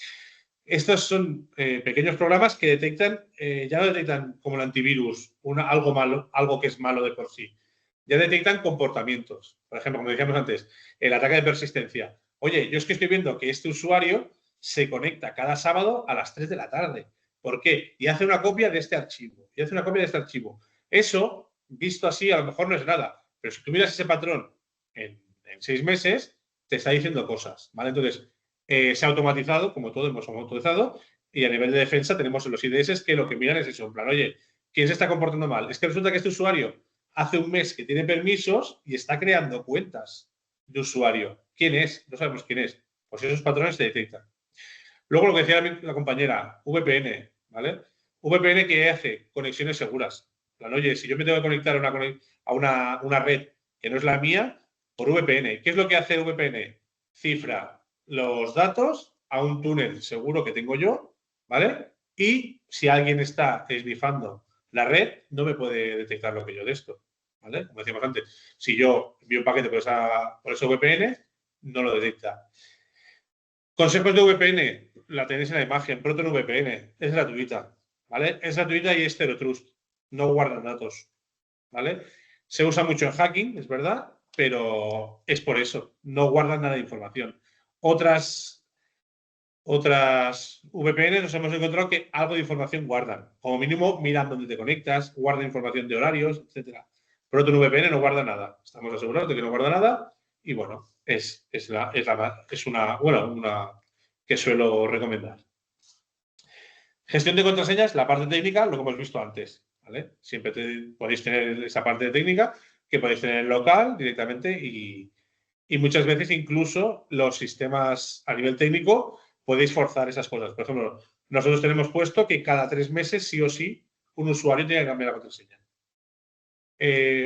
Estos son pequeños programas que detectan, ya no detectan como el antivirus, algo malo, algo que es malo de por sí. Ya detectan comportamientos. Por ejemplo, como decíamos antes, el ataque de persistencia. Oye, yo es que estoy viendo que este usuario se conecta cada sábado a las 3 de la tarde. ¿Por qué? Y hace una copia de este archivo. Eso, visto así, a lo mejor no es nada. Pero si tú miras ese patrón en 6 meses, te está diciendo cosas, ¿vale? Entonces, se ha automatizado, como todo hemos automatizado, y a nivel de defensa tenemos en los IDS que lo que miran es eso, en plan, oye, ¿quién se está comportando mal? Es que resulta que este usuario hace un mes que tiene permisos y está creando cuentas de usuario. ¿Quién es? No sabemos quién es. Pues esos patrones se detectan. Luego lo que decía la compañera, VPN, ¿vale? VPN que hace conexiones seguras. Plan, oye, si yo me tengo que conectar a una red que no es la mía, por VPN. ¿Qué es lo que hace VPN? Cifra los datos a un túnel seguro que tengo yo, ¿vale? Y si alguien está esnifando la red, no me puede detectar lo que yo de esto, ¿vale? Como decíamos antes, si yo envío un paquete por ese VPN, no lo detecta. Consejos de VPN, la tenéis en la imagen. ProtonVPN, es gratuita, ¿vale? Es gratuita y es Zero Trust, no guardan datos, ¿vale? Se usa mucho en hacking, es verdad, pero es por eso, no guardan nada de información. Otras VPN nos hemos encontrado que algo de información guardan. Como mínimo, miran dónde te conectas, guardan información de horarios, etc. ProtonVPN no guarda nada. Estamos asegurados de que no guarda nada y, bueno, es una que suelo recomendar. Gestión de contraseñas, la parte técnica, lo que hemos visto antes, ¿vale? Siempre podéis tener esa parte técnica que podéis tener local directamente y muchas veces incluso los sistemas a nivel técnico podéis forzar esas cosas. Por ejemplo, nosotros tenemos puesto que cada 3 meses sí o sí un usuario tiene que cambiar la contraseña.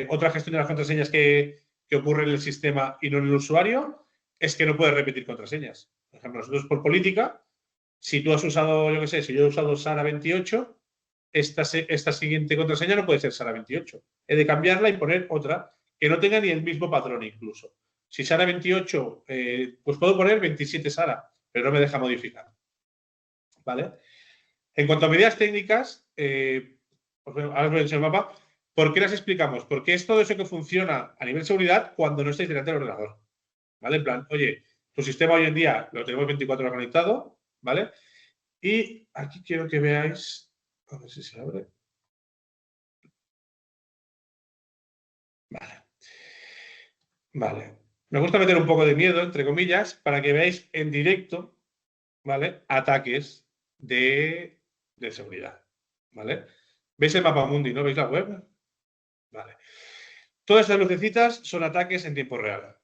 Otra gestión de las contraseñas que ocurre en el sistema y no en el usuario es que no puedes repetir contraseñas. Por ejemplo, nosotros por política, si tú has usado, yo qué sé, si yo he usado Sara28, esta siguiente contraseña no puede ser Sara28. He de cambiarla y poner otra que no tenga ni el mismo patrón incluso. Si Sara28, pues puedo poner 27 Sara, pero no me deja modificar. ¿Vale? En cuanto a medidas técnicas, ahora os voy a enseñar el mapa. ¿Por qué las explicamos? Porque es todo eso que funciona a nivel de seguridad cuando no estáis delante del ordenador. ¿Vale? En plan, oye, tu sistema hoy en día lo tenemos 24 horas conectado, ¿vale? Y aquí quiero que veáis, a ver si se abre. Vale. Me gusta meter un poco de miedo, entre comillas, para que veáis en directo, ¿vale? Ataques de seguridad, ¿vale? ¿Veis el mapa mundi, no? ¿Veis la web? Vale. Todas estas lucecitas son ataques en tiempo real,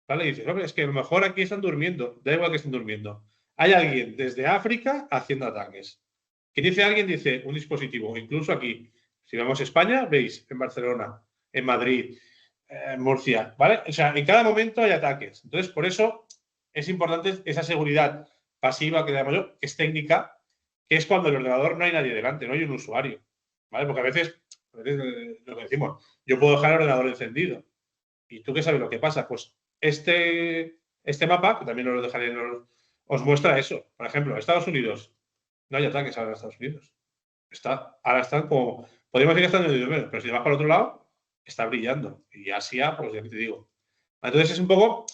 ¿vale? Y dices, hombre, es que a lo mejor aquí están durmiendo, da igual que estén durmiendo. Hay alguien desde África haciendo ataques. ¿Qué dice alguien? Dice un dispositivo, incluso aquí. Si vemos España, veis, en Barcelona, en Madrid, en Murcia, ¿vale? O sea, en cada momento hay ataques. Entonces, por eso es importante esa seguridad pasiva que llamo yo, que es técnica, que es cuando el ordenador no hay nadie delante, no hay un usuario, ¿vale? Porque a veces lo que decimos, yo puedo dejar el ordenador encendido. ¿Y tú qué sabes lo que pasa? Pues este mapa, que también os lo dejaré, os muestra eso. Por ejemplo, Estados Unidos, no hay ataques ahora en Estados Unidos. Ahora están como, podríamos decir que están en el menos, pero si vas para el otro lado, está brillando. Y Asia, pues ya que te digo. Entonces es un poco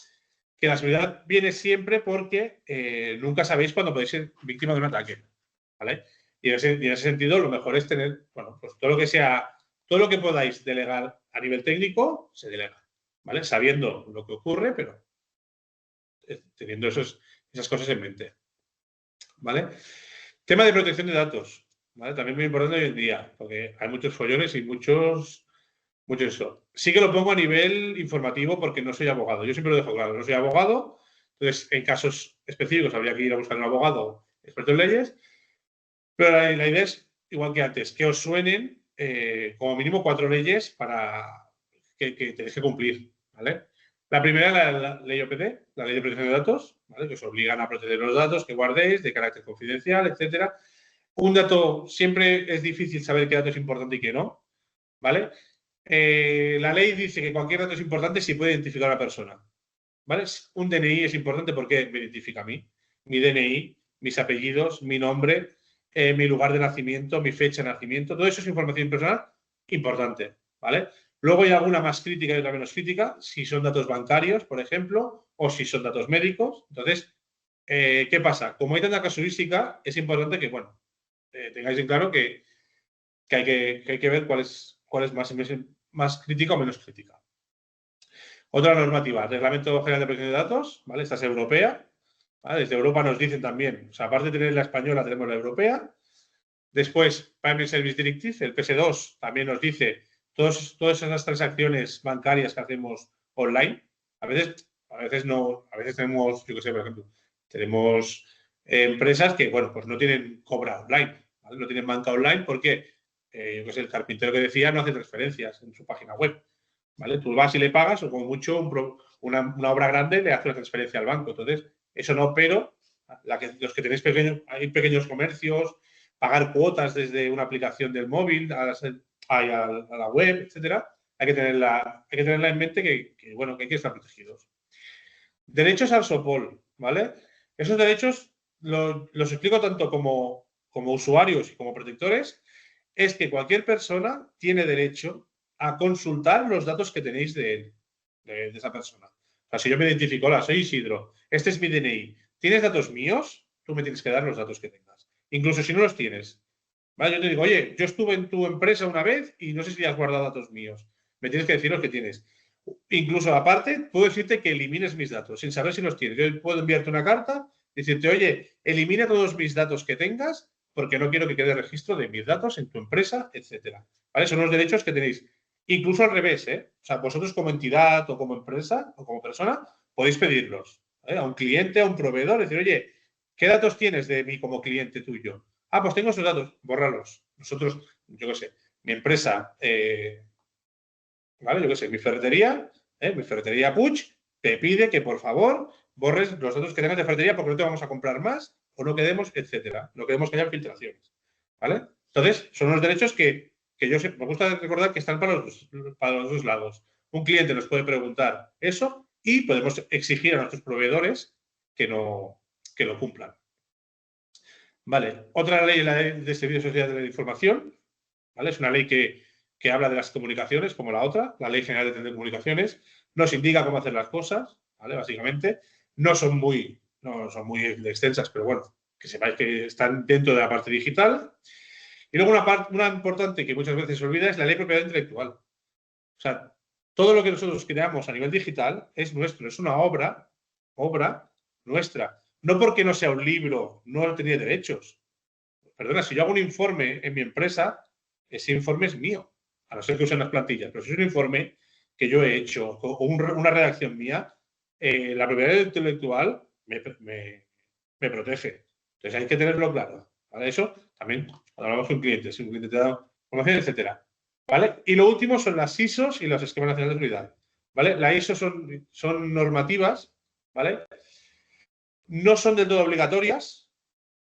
que la seguridad viene siempre porque nunca sabéis cuándo podéis ser víctima de un ataque, ¿vale? Y en ese sentido, lo mejor es tener, bueno, pues todo lo que podáis delegar a nivel técnico, se delega, ¿vale? Sabiendo lo que ocurre, pero teniendo esas cosas en mente, ¿vale? Tema de protección de datos, ¿vale? También muy importante hoy en día, porque hay muchos follones y muchos eso. Sí que lo pongo a nivel informativo porque no soy abogado. Yo siempre lo dejo claro, no soy abogado. Entonces, en casos específicos habría que ir a buscar un abogado experto en leyes. Pero la idea es, igual que antes, que os suenen como mínimo 4 leyes para que tenéis que cumplir, ¿vale? La primera es la ley OPD, la ley de protección de datos, ¿vale? Que os obligan a proteger los datos que guardéis de carácter confidencial, etcétera. Un dato, siempre es difícil saber qué dato es importante y qué no, ¿vale? La ley dice que cualquier dato es importante si puede identificar a una persona. ¿vale? Un DNI es importante porque me identifica a mí. Mi DNI, mis apellidos, mi nombre, mi lugar de nacimiento, mi fecha de nacimiento, todo eso es información personal importante, ¿vale? Luego hay alguna más crítica y otra menos crítica, si son datos bancarios, por ejemplo, o si son datos médicos. Entonces, ¿qué pasa? Como hay tanta casuística, es importante que, bueno, tengáis en claro que hay que ver cuál es más crítica o menos crítica. Otra normativa, Reglamento General de Protección de Datos, ¿vale? Esta es europea. ¿Vale? Desde Europa nos dicen también, o sea, aparte de tener la española, tenemos la europea. Después, Payment Service Directive, el PS2, también nos dice todas esas transacciones bancarias que hacemos online. A veces no, a veces tenemos, yo qué sé, por ejemplo, tenemos empresas que, bueno, pues no tienen cobra online, ¿vale? No tienen banca online porque, yo qué sé, el carpintero que decía no hace transferencias en su página web, ¿vale? Tú vas y le pagas o como mucho una obra grande le hace una transferencia al banco. Entonces, eso no, pero los que tenéis pequeños comercios, pagar cuotas desde una aplicación del móvil a la web, etcétera, hay que tenerla en mente que hay que estar protegidos. Derechos al SOPOL, ¿vale? Esos derechos los explico tanto como usuarios y como protectores, es que cualquier persona tiene derecho a consultar los datos que tenéis de esa persona. O sea, si yo me identifico, hola, soy Isidro, este es mi DNI, ¿tienes datos míos? Tú me tienes que dar los datos que tengas. Incluso si no los tienes. ¿Vale? Yo te digo, oye, yo estuve en tu empresa una vez y no sé si has guardado datos míos. Me tienes que decir los que tienes. Incluso aparte, puedo decirte que elimines mis datos sin saber si los tienes. Yo puedo enviarte una carta y decirte, oye, elimina todos mis datos que tengas porque no quiero que quede registro de mis datos en tu empresa, etcétera. ¿Vale? Son los derechos que tenéis. Incluso al revés, ¿eh? O sea, vosotros como entidad o como empresa o como persona podéis pedirlos, ¿eh? A un cliente, a un proveedor, decir, oye, ¿qué datos tienes de mí como cliente tuyo? Ah, pues tengo esos datos, bórralos. Nosotros, yo qué sé, mi empresa, ¿vale? Yo qué sé, mi ferretería Puig, te pide que por favor borres los datos que tengas de ferretería porque no te vamos a comprar más o no queremos, etcétera. No queremos que haya filtraciones, ¿vale? Entonces, son unos derechos que me gusta recordar que están para los dos lados. Un cliente nos puede preguntar eso y podemos exigir a nuestros proveedores que lo cumplan. Vale, otra ley es la ley de Servicios Sociales de la Información, ¿vale? Es una ley que habla de las comunicaciones, como la otra, la Ley General de Telecomunicaciones, nos indica cómo hacer las cosas, ¿vale? Básicamente, no son muy extensas, pero bueno, que sepáis que están dentro de la parte digital. Y luego una importante que muchas veces se olvida es la Ley de Propiedad Intelectual. O sea, todo lo que nosotros creamos a nivel digital es nuestro, es una obra nuestra. No porque no sea un libro, no tenía derechos. Perdona, si yo hago un informe en mi empresa, ese informe es mío, a no ser que usen las plantillas. Pero si es un informe que yo he hecho o una redacción mía, la propiedad intelectual me protege. Entonces hay que tenerlo claro. Para eso también, cuando hablamos con clientes, si un cliente te da información, etcétera. ¿Vale? Y lo último son las ISOs y los esquemas nacionales de seguridad. ¿Vale? Las ISO son normativas, ¿vale? No son del todo obligatorias,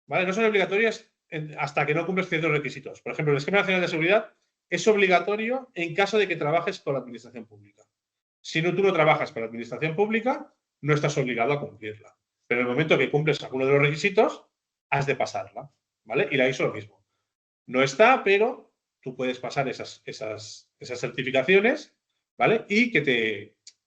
¿vale? No son obligatorias hasta que no cumples ciertos requisitos. Por ejemplo, el esquema nacional de seguridad es obligatorio en caso de que trabajes con la administración pública. Si tú no trabajas con la administración pública, no estás obligado a cumplirla. Pero en el momento que cumples alguno de los requisitos, has de pasarla, ¿vale? Y la ISO lo mismo. No está, pero tú puedes pasar esas certificaciones, ¿vale? Y que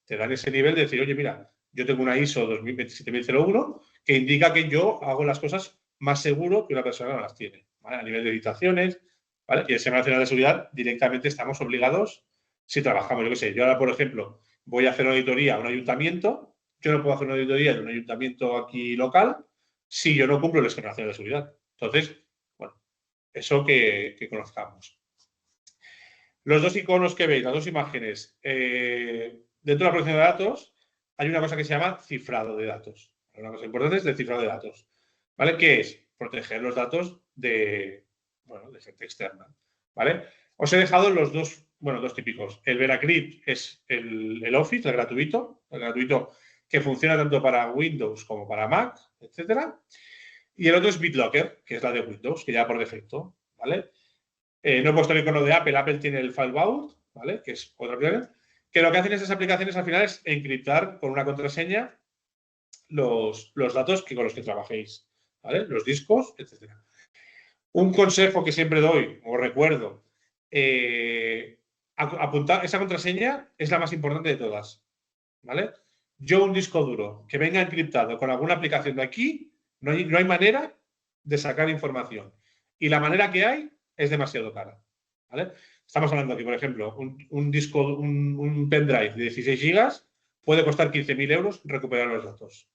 te dan ese nivel de decir, oye, mira, yo tengo una ISO 27001 que indica que yo hago las cosas más seguro que una persona no las tiene, ¿vale? A nivel de editaciones, ¿vale? Y el Sistema Nacional de Seguridad directamente estamos obligados si trabajamos. Yo qué sé, yo ahora, por ejemplo, voy a hacer una auditoría a un ayuntamiento, yo no puedo hacer una auditoría de un ayuntamiento aquí local si yo no cumplo el Esquema Nacional de Seguridad. Entonces, bueno, eso que conozcamos. Los dos iconos que veis, las dos imágenes, dentro de la protección de datos hay una cosa que se llama cifrado de datos. Una cosa importante es el cifrado de datos, ¿vale? ¿Qué es? Proteger los datos de gente externa, ¿vale? Os he dejado los dos típicos. El Veracrypt es el Office, el gratuito que funciona tanto para Windows como para Mac, etcétera. Y el otro es BitLocker, que es la de Windows, que ya por defecto, ¿vale? No he puesto el icono de Apple. Apple tiene el File Vault, ¿vale? Que es otra opción. que lo que hacen esas aplicaciones al final es encriptar con una contraseña los datos con los que trabajéis, ¿vale? Los discos, etc. Un consejo que siempre doy, o recuerdo, apuntar, esa contraseña es la más importante de todas, ¿vale? Yo un disco duro que venga encriptado con alguna aplicación de aquí, no hay manera de sacar información. Y la manera que hay es demasiado cara, ¿vale? Estamos hablando aquí, por ejemplo, un pendrive de 16 gigas puede costar 15.000 euros recuperar los datos,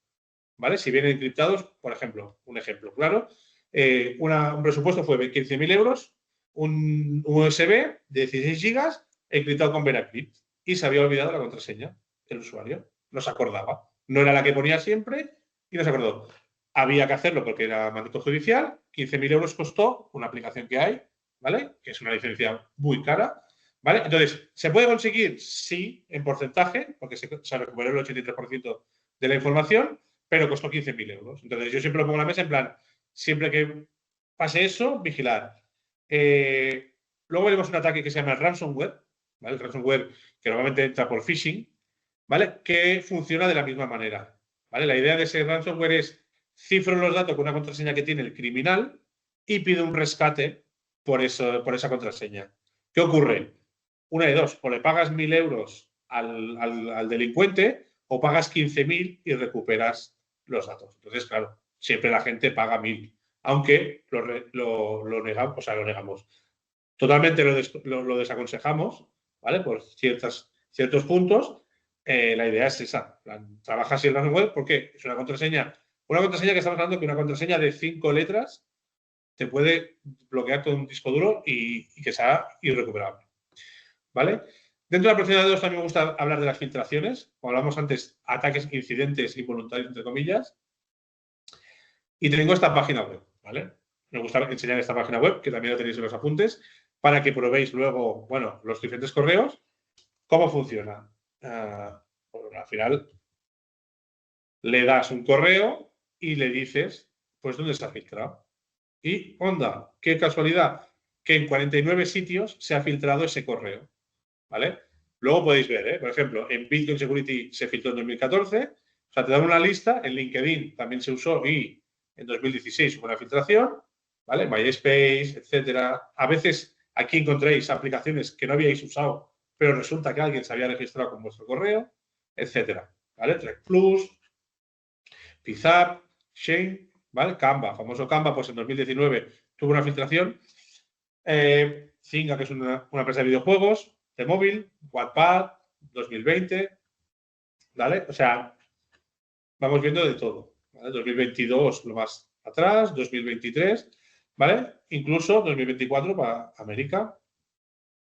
¿vale? Si vienen encriptados, por ejemplo, un ejemplo claro, un presupuesto fue 15.000 euros, un USB de 16 gigas encriptado con Veracrypt y se había olvidado la contraseña del usuario. No se acordaba. No era la que ponía siempre y no se acordó. Había que hacerlo porque era mandato judicial. 15.000 euros costó una aplicación que hay, ¿vale? Que es una licencia muy cara, ¿vale? Entonces, ¿se puede conseguir? Sí, en porcentaje, porque se recuperó el 83% de la información, pero costó 15.000 euros. Entonces, yo siempre lo pongo en la mesa en plan, siempre que pase eso, vigilar. Luego veremos un ataque que se llama ransomware, ¿vale? El ransomware que normalmente entra por phishing, ¿vale? Que funciona de la misma manera, ¿vale? La idea de ese ransomware es cifro los datos con una contraseña que tiene el criminal y pide un rescate por esa contraseña. ¿Qué ocurre? Una de dos, o le pagas 1.000 euros al delincuente o pagas 15.000 y recuperas los datos. Entonces, claro, siempre la gente paga 1.000, aunque lo negamos. Totalmente lo desaconsejamos, ¿vale? Por ciertos puntos. La idea es esa. Trabajas en la web porque es una contraseña que estamos hablando que una contraseña de 5 letras te puede bloquear todo un disco duro y que sea irrecuperable, ¿vale? Dentro de la protección de datos también me gusta hablar de las filtraciones. Como hablamos antes, ataques, incidentes involuntarios, entre comillas. Y tengo esta página web, ¿vale? Me gusta enseñar esta página web, que también la tenéis en los apuntes, para que probéis luego, bueno, los diferentes correos, cómo funciona. Al final, le das un correo y le dices, pues, dónde se ha filtrado. Y, onda, qué casualidad, que en 49 sitios se ha filtrado ese correo, ¿vale? Luego podéis ver, por ejemplo, en Bitcoin Security se filtró en 2014, o sea, te dan una lista, en LinkedIn también se usó y en 2016 hubo una filtración, ¿vale? MySpace, etcétera. A veces aquí encontréis aplicaciones que no habíais usado, pero resulta que alguien se había registrado con vuestro correo, etcétera, ¿vale? Trek Plus, Pizzap, Shane, ¿vale? Canva, famoso Canva, pues en 2019 tuvo una filtración. Zynga, que es una empresa de videojuegos, de móvil, Wattpad, 2020, ¿vale? O sea, vamos viendo de todo, ¿vale? 2022 lo más atrás, 2023, ¿vale? Incluso 2024 para América,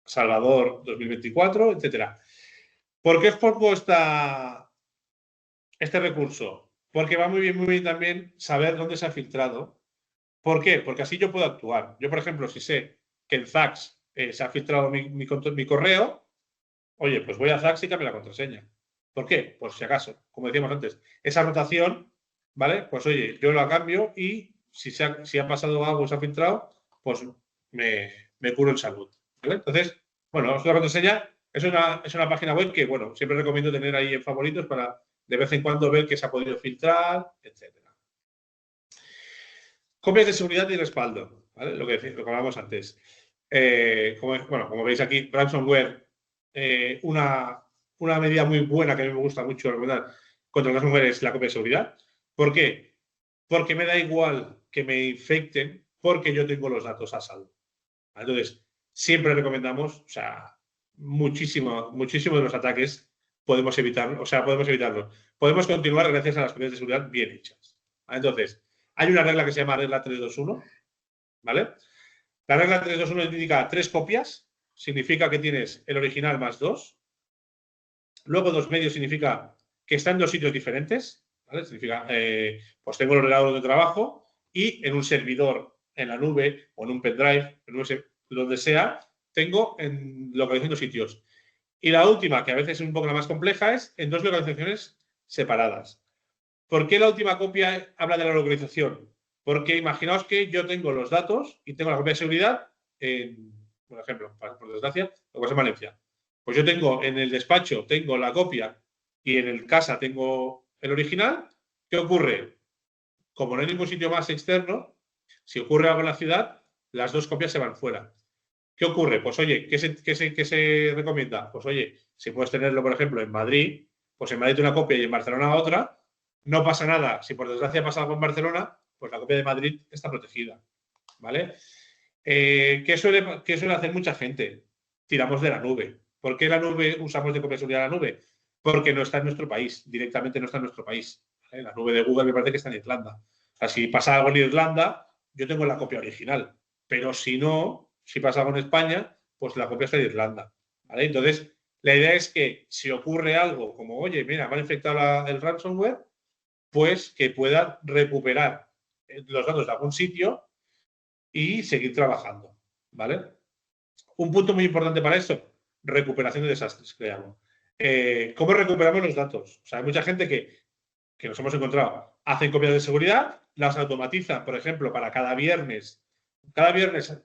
Salvador 2024, etcétera. ¿Por qué os pongo este recurso? Porque va muy bien también saber dónde se ha filtrado. ¿Por qué? Porque así yo puedo actuar. Yo, por ejemplo, si sé que en Zax se ha filtrado mi correo, oye, pues voy a Zax y cambio la contraseña. ¿Por qué? Por si acaso, como decíamos antes, esa rotación, ¿vale? Pues oye, yo la cambio y si ha pasado algo, se ha filtrado, pues me curo en salud, ¿vale? Entonces, bueno, la contraseña es una página web que, bueno, siempre recomiendo tener ahí en favoritos para de vez en cuando ver que se ha podido filtrar, etcétera. Copias de seguridad y respaldo, ¿vale? Lo que hablábamos antes. Como veis aquí, ransomware, una medida muy buena que a mí me gusta mucho recomendar contra el ransomware es la copia de seguridad. ¿Por qué? Porque me da igual que me infecten porque yo tengo los datos a salvo. Entonces, siempre recomendamos, o sea, muchísimo de los ataques podemos evitarlos. Podemos continuar gracias a las copias de seguridad bien hechas. Entonces, hay una regla que se llama regla 321, ¿vale? La regla 321 indica 3 copias, significa que tienes el original más 2. Luego 2 medios significa que está en 2 sitios diferentes, ¿vale? Significa, pues tengo el ordenador donde trabajo y en un servidor, en la nube o en un pendrive, donde sea, tengo en localización 2 sitios. Y la última, que a veces es un poco la más compleja, es en 2 localizaciones separadas. ¿Por qué la última copia habla de la localización? Porque imaginaos que yo tengo los datos y tengo la copia de seguridad por ejemplo, por desgracia, lo que pasa en Valencia. Pues yo tengo en el despacho, tengo la copia y en el casa tengo el original. ¿Qué ocurre? Como no hay ningún sitio más externo, si ocurre algo en la ciudad, las dos copias se van fuera. ¿Qué ocurre? Pues oye, ¿qué se recomienda? Pues oye, si puedes tenerlo, por ejemplo, en Madrid, pues en Madrid una copia y en Barcelona otra, no pasa nada. Si por desgracia pasa algo en Barcelona, pues la copia de Madrid está protegida. ¿Vale? ¿Qué suele hacer mucha gente? Tiramos de la nube. ¿Por qué la nube usamos de copia de seguridad la nube? Porque no está en nuestro país, directamente no está en nuestro país. ¿Vale? La nube de Google me parece que está en Irlanda. O sea, si pasa algo en Irlanda, yo tengo la copia original. Pero si no, si pasa algo en España, pues la copia está en Irlanda. ¿Vale? Entonces, la idea es que si ocurre algo como, oye, mira, me han infectado el ransomware, pues que pueda recuperar los datos de algún sitio y seguir trabajando, ¿vale? Un punto muy importante para eso, recuperación de desastres, que llamo. ¿Cómo recuperamos los datos? O sea, hay mucha gente que nos hemos encontrado, hacen copias de seguridad, las automatizan, por ejemplo, para cada viernes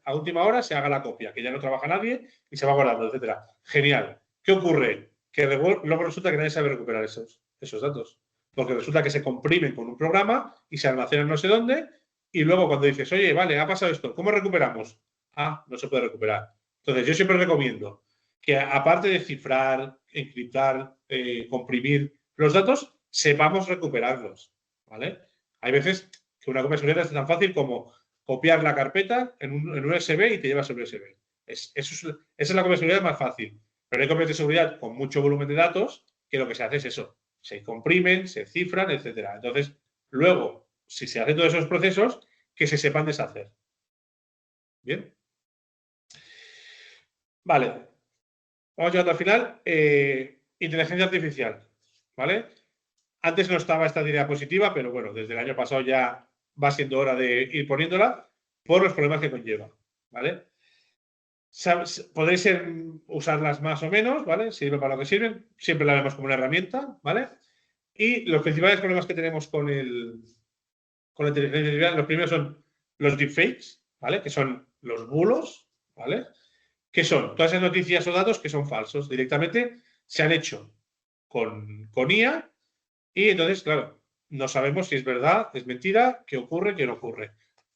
a última hora se haga la copia, que ya no trabaja nadie y se va guardando, etcétera. Genial. ¿Qué ocurre? Que luego resulta que nadie sabe recuperar esos datos. Porque resulta que se comprimen con un programa y se almacenan no sé dónde. Y luego cuando dices, oye, vale, ha pasado esto, ¿cómo recuperamos? Ah, no se puede recuperar. Entonces, yo siempre recomiendo que aparte de cifrar, encriptar, comprimir los datos, sepamos recuperarlos, ¿vale? Hay veces que una copia de seguridad es tan fácil como copiar la carpeta en un USB y te llevas el USB. Esa es la copia de seguridad más fácil. Pero hay copias de seguridad con mucho volumen de datos que lo que se hace es eso. Se comprimen, se cifran, etcétera. Entonces, luego, si se hacen todos esos procesos, que se sepan deshacer. ¿Bien? Vale. Vamos llegando al final. Inteligencia artificial. ¿Vale? Antes no estaba esta diapositiva, pero bueno, desde el año pasado ya va siendo hora de ir poniéndola por los problemas que conlleva. ¿Vale? Podéis usarlas más o menos, ¿vale? Sirve para lo que sirven. Siempre la vemos como una herramienta, ¿vale? Y los principales problemas que tenemos con la inteligencia artificial, los primeros son los deepfakes, ¿vale? Que son los bulos, ¿vale? Que son todas esas noticias o datos que son falsos. Directamente se han hecho con IA y entonces, claro, no sabemos si es verdad, es mentira, qué ocurre, qué no ocurre.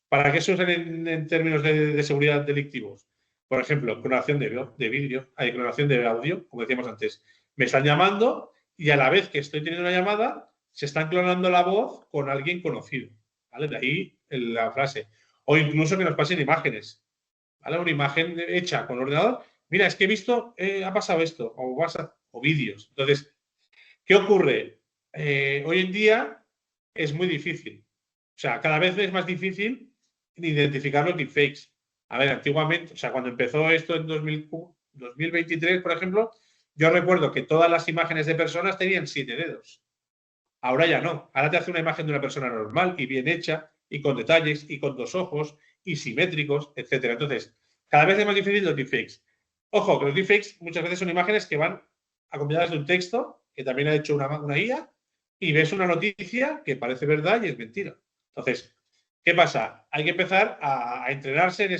¿Para qué se usan en términos de seguridad delictivos? Por ejemplo, clonación de vídeo, hay clonación de audio, como decíamos antes. Me están llamando y a la vez que estoy teniendo una llamada, se están clonando la voz con alguien conocido. ¿Vale? De ahí la frase. O incluso que nos pasen imágenes. ¿Vale? Una imagen hecha con ordenador. Mira, es que he visto, ha pasado esto, o vídeos. Entonces, ¿qué ocurre? Hoy en día es muy difícil. O sea, cada vez es más difícil identificar los deepfakes. A ver, antiguamente, o sea, cuando empezó esto en 2023, por ejemplo, yo recuerdo que todas las imágenes de personas tenían 7 dedos. Ahora ya no. Ahora te hace una imagen de una persona normal y bien hecha, y con detalles, y con 2 ojos, y simétricos, etcétera. Entonces, cada vez es más difícil los deepfakes. Ojo, que los deepfakes muchas veces son imágenes que van acompañadas de un texto que también ha hecho una IA y ves una noticia que parece verdad y es mentira. Entonces, ¿qué pasa? Hay que empezar a entrenarse en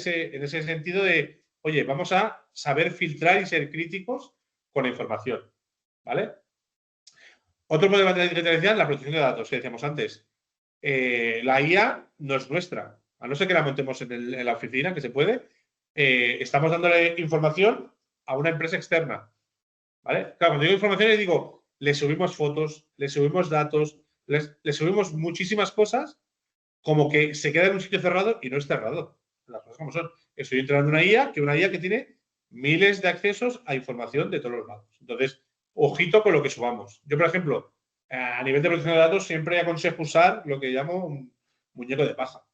ese sentido de, oye, vamos a saber filtrar y ser críticos con la información. ¿Vale? Otro problema de la inteligencia artificial, la protección de datos, que decíamos antes. La IA no es nuestra. A no ser que la montemos en la oficina, que se puede, estamos dándole información a una empresa externa. ¿Vale? Claro, cuando digo información, les digo, le subimos fotos, le subimos datos, le subimos muchísimas cosas, como que se queda en un sitio cerrado y no es cerrado. Las cosas como son. Estoy entrenando una IA que tiene miles de accesos a información de todos los lados. Entonces, ojito con lo que subamos. Yo, por ejemplo, a nivel de protección de datos, siempre aconsejo usar lo que llamo un muñeco de paja.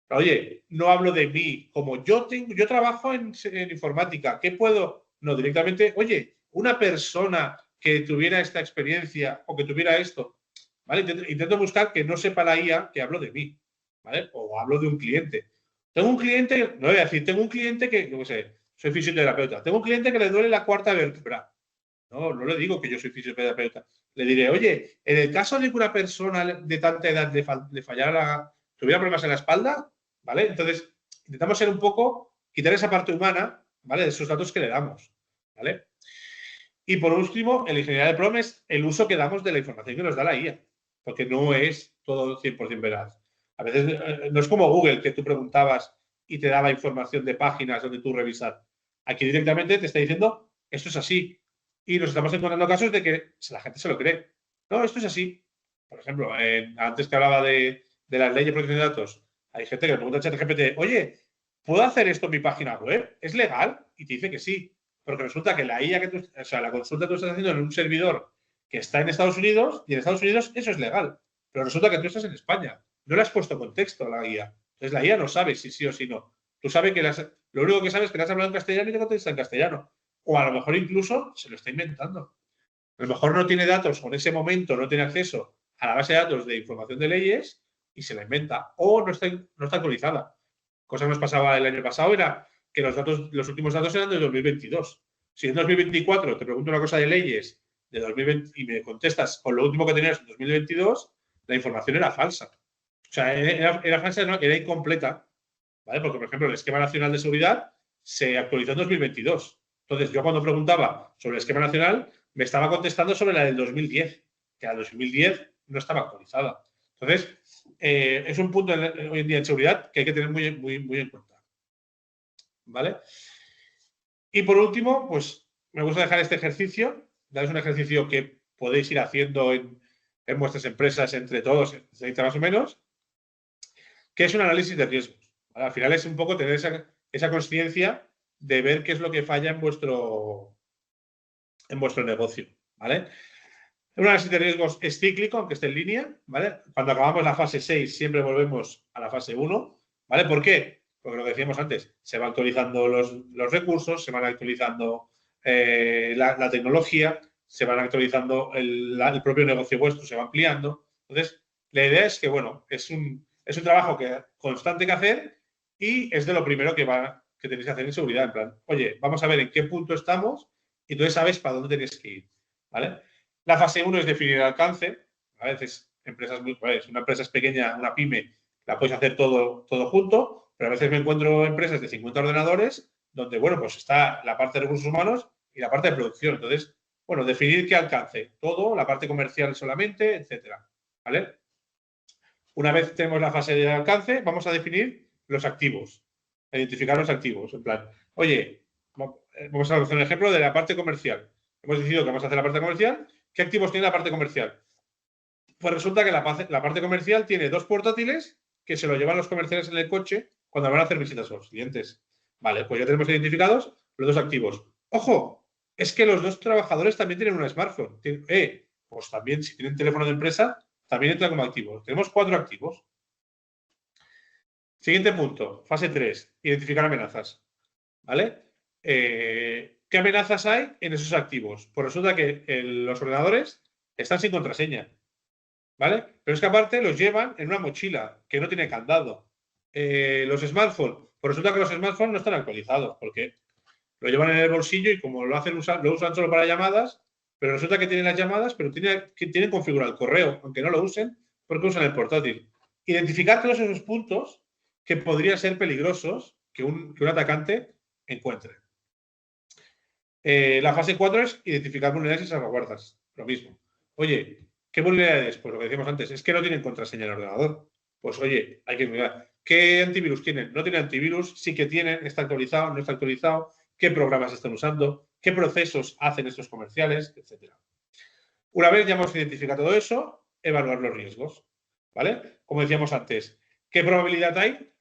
Pero, oye, no hablo de mí, como yo trabajo en informática, ¿qué puedo? No, directamente, oye, una persona que tuviera esta experiencia o que tuviera esto, ¿vale? Intento buscar que no sepa la IA que hablo de mí, ¿vale? O hablo de un cliente. Tengo un cliente, no voy a decir, tengo un cliente que, no sé, soy fisioterapeuta. Tengo un cliente que le duele la cuarta vértebra. No le digo que yo soy fisioterapeuta. Le diré, oye, en el caso de que una persona de tanta edad le fallara, tuviera problemas en la espalda, ¿vale? Entonces, intentamos ser un poco, quitar esa parte humana, ¿vale? De esos datos que le damos, ¿vale? Y por último, en la ingeniería de PROM es el uso que damos de la información que nos da la IA, porque no es todo 100% veraz. A veces no es como Google, que tú preguntabas y te daba información de páginas donde tú revisar. Aquí directamente te está diciendo, esto es así. Y nos estamos encontrando casos de que la gente se lo cree. No, esto es así. Por ejemplo, antes que hablaba de las leyes de protección de datos, hay gente que le pregunta a ChatGPT, oye, ¿puedo hacer esto en mi página web? ¿Es legal? Y te dice que sí. Porque resulta que la IA la consulta que tú estás haciendo en un servidor que está en Estados Unidos, y en Estados Unidos eso es legal. Pero resulta que tú estás en España. No le has puesto contexto a la guía. Entonces la IA no sabe si sí o si no. Tú sabes que lo único que sabes es que le has hablado en castellano y te contesta en castellano. O a lo mejor incluso se lo está inventando. A lo mejor no tiene datos o en ese momento no tiene acceso a la base de datos de información de leyes y se la inventa. O no está actualizada. Cosa que nos pasaba el año pasado era que los últimos datos eran de 2022. Si en 2024 te pregunto una cosa de leyes de 2020 y me contestas con lo último que tenías en 2022, la información era falsa. O sea, era falsa, no, era incompleta, ¿vale? Porque, por ejemplo, el Esquema Nacional de Seguridad se actualizó en 2022. Entonces, yo cuando preguntaba sobre el Esquema Nacional, me estaba contestando sobre la del 2010, que la del 2010 no estaba actualizada. Entonces, es un punto hoy en día en seguridad que hay que tener muy en cuenta, ¿vale? Y por último, pues me gusta dejar este ejercicio. Es un ejercicio que podéis ir haciendo en vuestras empresas entre todos, más o menos, que es un análisis de riesgos. ¿Vale? Al final es un poco tener esa conciencia de ver qué es lo que falla en vuestro negocio. ¿Vale? Un análisis de riesgos es cíclico, aunque esté en línea. ¿Vale? Cuando acabamos la fase 6 siempre volvemos a la fase 1. ¿Vale? ¿Por qué? Porque lo que decíamos antes, se van actualizando los recursos, se van actualizando la tecnología, se van actualizando el propio negocio vuestro, se va ampliando. Entonces, la idea es que, bueno, es un trabajo constante que hacer y es de lo primero que tenéis que hacer en seguridad. En plan, oye, vamos a ver en qué punto estamos y entonces sabes para dónde tenéis que ir. ¿Vale? La fase 1 es definir el alcance. A veces, una empresa es pequeña, una pyme, la puedes hacer todo junto. Pero a veces me encuentro empresas de 50 ordenadores donde, bueno, pues está la parte de recursos humanos y la parte de producción. Entonces, bueno, definir qué alcance, todo, la parte comercial solamente, etcétera. ¿Vale? Una vez tenemos la fase de alcance, vamos a definir los activos, identificar los activos. En plan, oye, vamos a hacer un ejemplo de la parte comercial. Hemos decidido que vamos a hacer la parte comercial. ¿Qué activos tiene la parte comercial? Pues resulta que la parte comercial tiene 2 portátiles que se lo llevan los comerciales en el coche cuando van a hacer visitas a los clientes. Vale, pues ya tenemos identificados los 2 activos. ¡Ojo! Es que los 2 trabajadores también tienen un smartphone. Pues también, si tienen teléfono de empresa, también entra como activo. Tenemos 4 activos. Siguiente punto, fase 3, identificar amenazas. ¿Vale? ¿Qué amenazas hay en esos activos? Pues resulta que los ordenadores están sin contraseña. ¿Vale? Pero es que aparte los llevan en una mochila que no tiene candado. Los smartphones, pues resulta que los smartphones no están actualizados porque lo llevan en el bolsillo y como lo usan solo para llamadas, pero resulta que tienen las llamadas, pero tienen configurado el correo, aunque no lo usen, porque usan el portátil. Identificar todos esos puntos que podrían ser peligrosos que un atacante encuentre. La fase 4 es identificar vulnerabilidades y salvaguardas. Lo mismo. Oye, ¿qué vulnerabilidades? Pues lo que decíamos antes, es que no tienen contraseña en el ordenador. Pues oye, hay que mirar. ¿Qué antivirus tienen? No tienen antivirus, sí que tienen, está actualizado, no está actualizado, qué programas están usando, qué procesos hacen estos comerciales, etcétera. Una vez ya hemos identificado todo eso, evaluar los riesgos. ¿Vale? Como decíamos antes, ¿qué probabilidad hay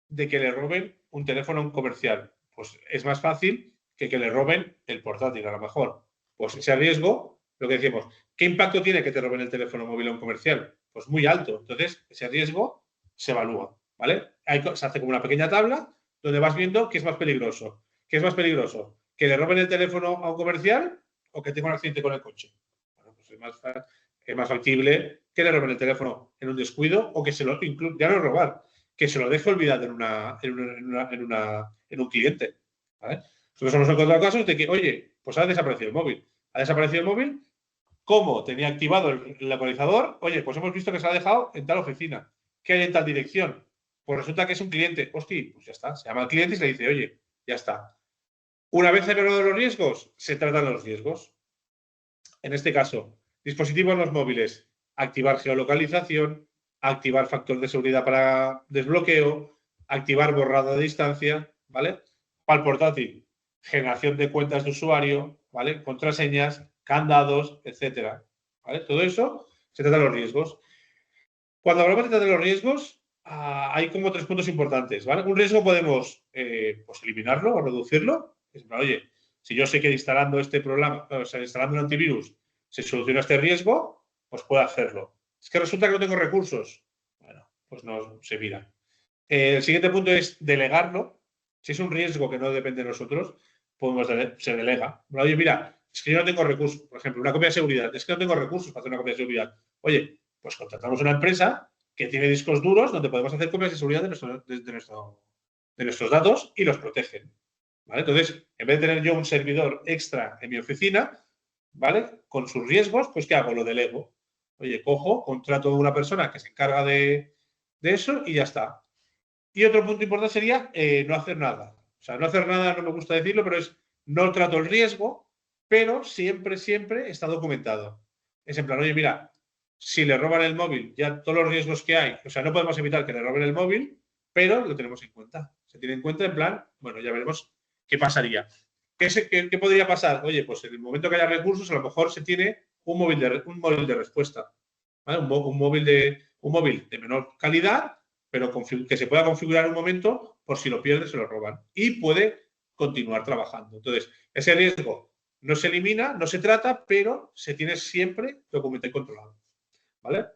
de que le roben un teléfono a un comercial? Pues es más fácil que le roben el portátil, a lo mejor. Pues ese riesgo, lo que decíamos, ¿qué impacto tiene que te roben el teléfono móvil a un comercial? Pues muy alto. Entonces, ese riesgo se evalúa, ¿vale? Se hace como una pequeña tabla donde vas viendo qué es más peligroso. ¿Qué es más peligroso? ¿Que le roben el teléfono a un comercial o que tenga un accidente con el coche? Bueno, pues es más factible que le roben el teléfono en un descuido o que se lo incluya, ya no robar, que se lo deje olvidado en un cliente, ¿vale? Nosotros hemos encontrado casos de que, oye, pues ha desaparecido el móvil. Ha desaparecido el móvil, ¿cómo? Tenía activado el localizador. Oye, pues hemos visto que se ha dejado en tal oficina. ¿Qué hay en tal dirección? Pues resulta que es un cliente. Hostia, pues ya está. Se llama al cliente y se le dice, oye, ya está. Una vez evaluados los riesgos, se tratan los riesgos. En este caso, dispositivos los móviles, activar geolocalización, activar factor de seguridad para desbloqueo, activar borrado a distancia, ¿vale? Para el portátil, generación de cuentas de usuario, ¿vale? Contraseñas, candados, etcétera, ¿vale? Todo eso se trata de los riesgos. Cuando hablamos de los riesgos, hay como 3 puntos importantes, ¿vale? Un riesgo podemos pues eliminarlo o reducirlo. Oye, si yo sé que instalando este programa, o sea, instalando un antivirus, se soluciona este riesgo, pues puedo hacerlo. Es que resulta que no tengo recursos. Bueno, pues no se mira. El siguiente punto es delegarlo. Si es un riesgo que no depende de nosotros, se delega. Oye, mira, es que yo no tengo recursos. Por ejemplo, una copia de seguridad. Es que no tengo recursos para hacer una copia de seguridad. Oye, pues contratamos una empresa que tiene discos duros donde podemos hacer copias de seguridad de nuestros datos y los protegen. ¿Vale? Entonces, en vez de tener yo un servidor extra en mi oficina, ¿vale? Con sus riesgos, pues ¿qué hago? Lo delego. Oye, cojo, contrato a una persona que se encarga de eso y ya está. Y otro punto importante sería no hacer nada. O sea, no hacer nada, no me gusta decirlo, pero es no trato el riesgo, pero siempre está documentado. Es en plan, oye, mira, si le roban el móvil, ya todos los riesgos que hay, o sea, no podemos evitar que le roben el móvil, pero lo tenemos en cuenta. Se tiene en cuenta en plan, bueno, ya veremos qué pasaría. ¿Qué podría pasar? Oye, pues en el momento que haya recursos, a lo mejor se tiene un móvil de respuesta. ¿Vale? Un móvil de menor calidad, pero que se pueda configurar en un momento por si lo pierde, se lo roban. Y puede continuar trabajando. Entonces, ese riesgo no se elimina, no se trata, pero se tiene siempre documentado y controlado. ¿Vale?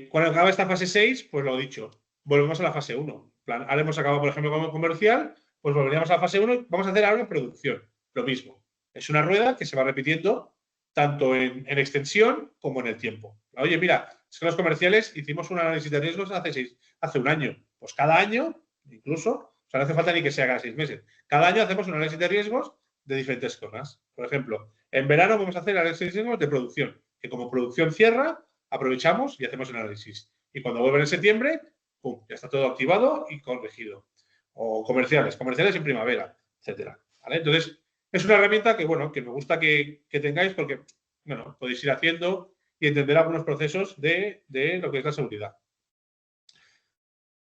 Cuando acaba esta fase 6, pues lo dicho, volvemos a la fase 1. Ahora hemos acabado, por ejemplo, como comercial, pues volveríamos a la fase 1 y vamos a hacer ahora en producción. Lo mismo. Es una rueda que se va repitiendo tanto en extensión como en el tiempo. Oye, mira, es que los comerciales hicimos un análisis de riesgos hace un año. Pues cada año, incluso, o sea, no hace falta ni que sea cada 6 meses. Cada año hacemos un análisis de riesgos de diferentes cosas. Por ejemplo, en verano vamos a hacer análisis de riesgos de producción, que como producción cierra, aprovechamos y hacemos el análisis. Y cuando vuelven en septiembre, ¡pum!, ya está todo activado y corregido. O comerciales en primavera, etcétera. ¿Vale? Entonces, es una herramienta que, bueno, que me gusta que tengáis porque, bueno, podéis ir haciendo y entender algunos procesos de lo que es la seguridad.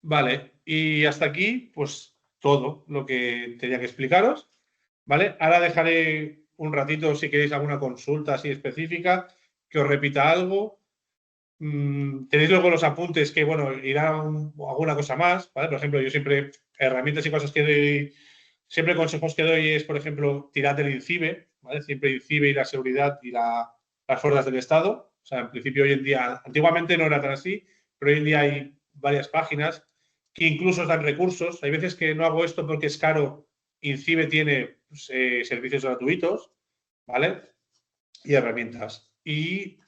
Vale, y hasta aquí, pues, todo lo que tenía que explicaros. ¿Vale? Ahora dejaré un ratito, si queréis alguna consulta así específica, que os repita algo. Tenéis luego los apuntes que, bueno, irán alguna cosa más, ¿vale? Por ejemplo, yo siempre, herramientas y cosas que doy, siempre consejos que doy es, por ejemplo, tirad del INCIBE, ¿vale? Siempre INCIBE y la seguridad y las fuerzas del Estado. O sea, en principio hoy en día, antiguamente no era tan así, pero hoy en día hay varias páginas que incluso os dan recursos. Hay veces que no hago esto porque es caro. INCIBE tiene pues, servicios gratuitos, ¿vale? Y herramientas. Y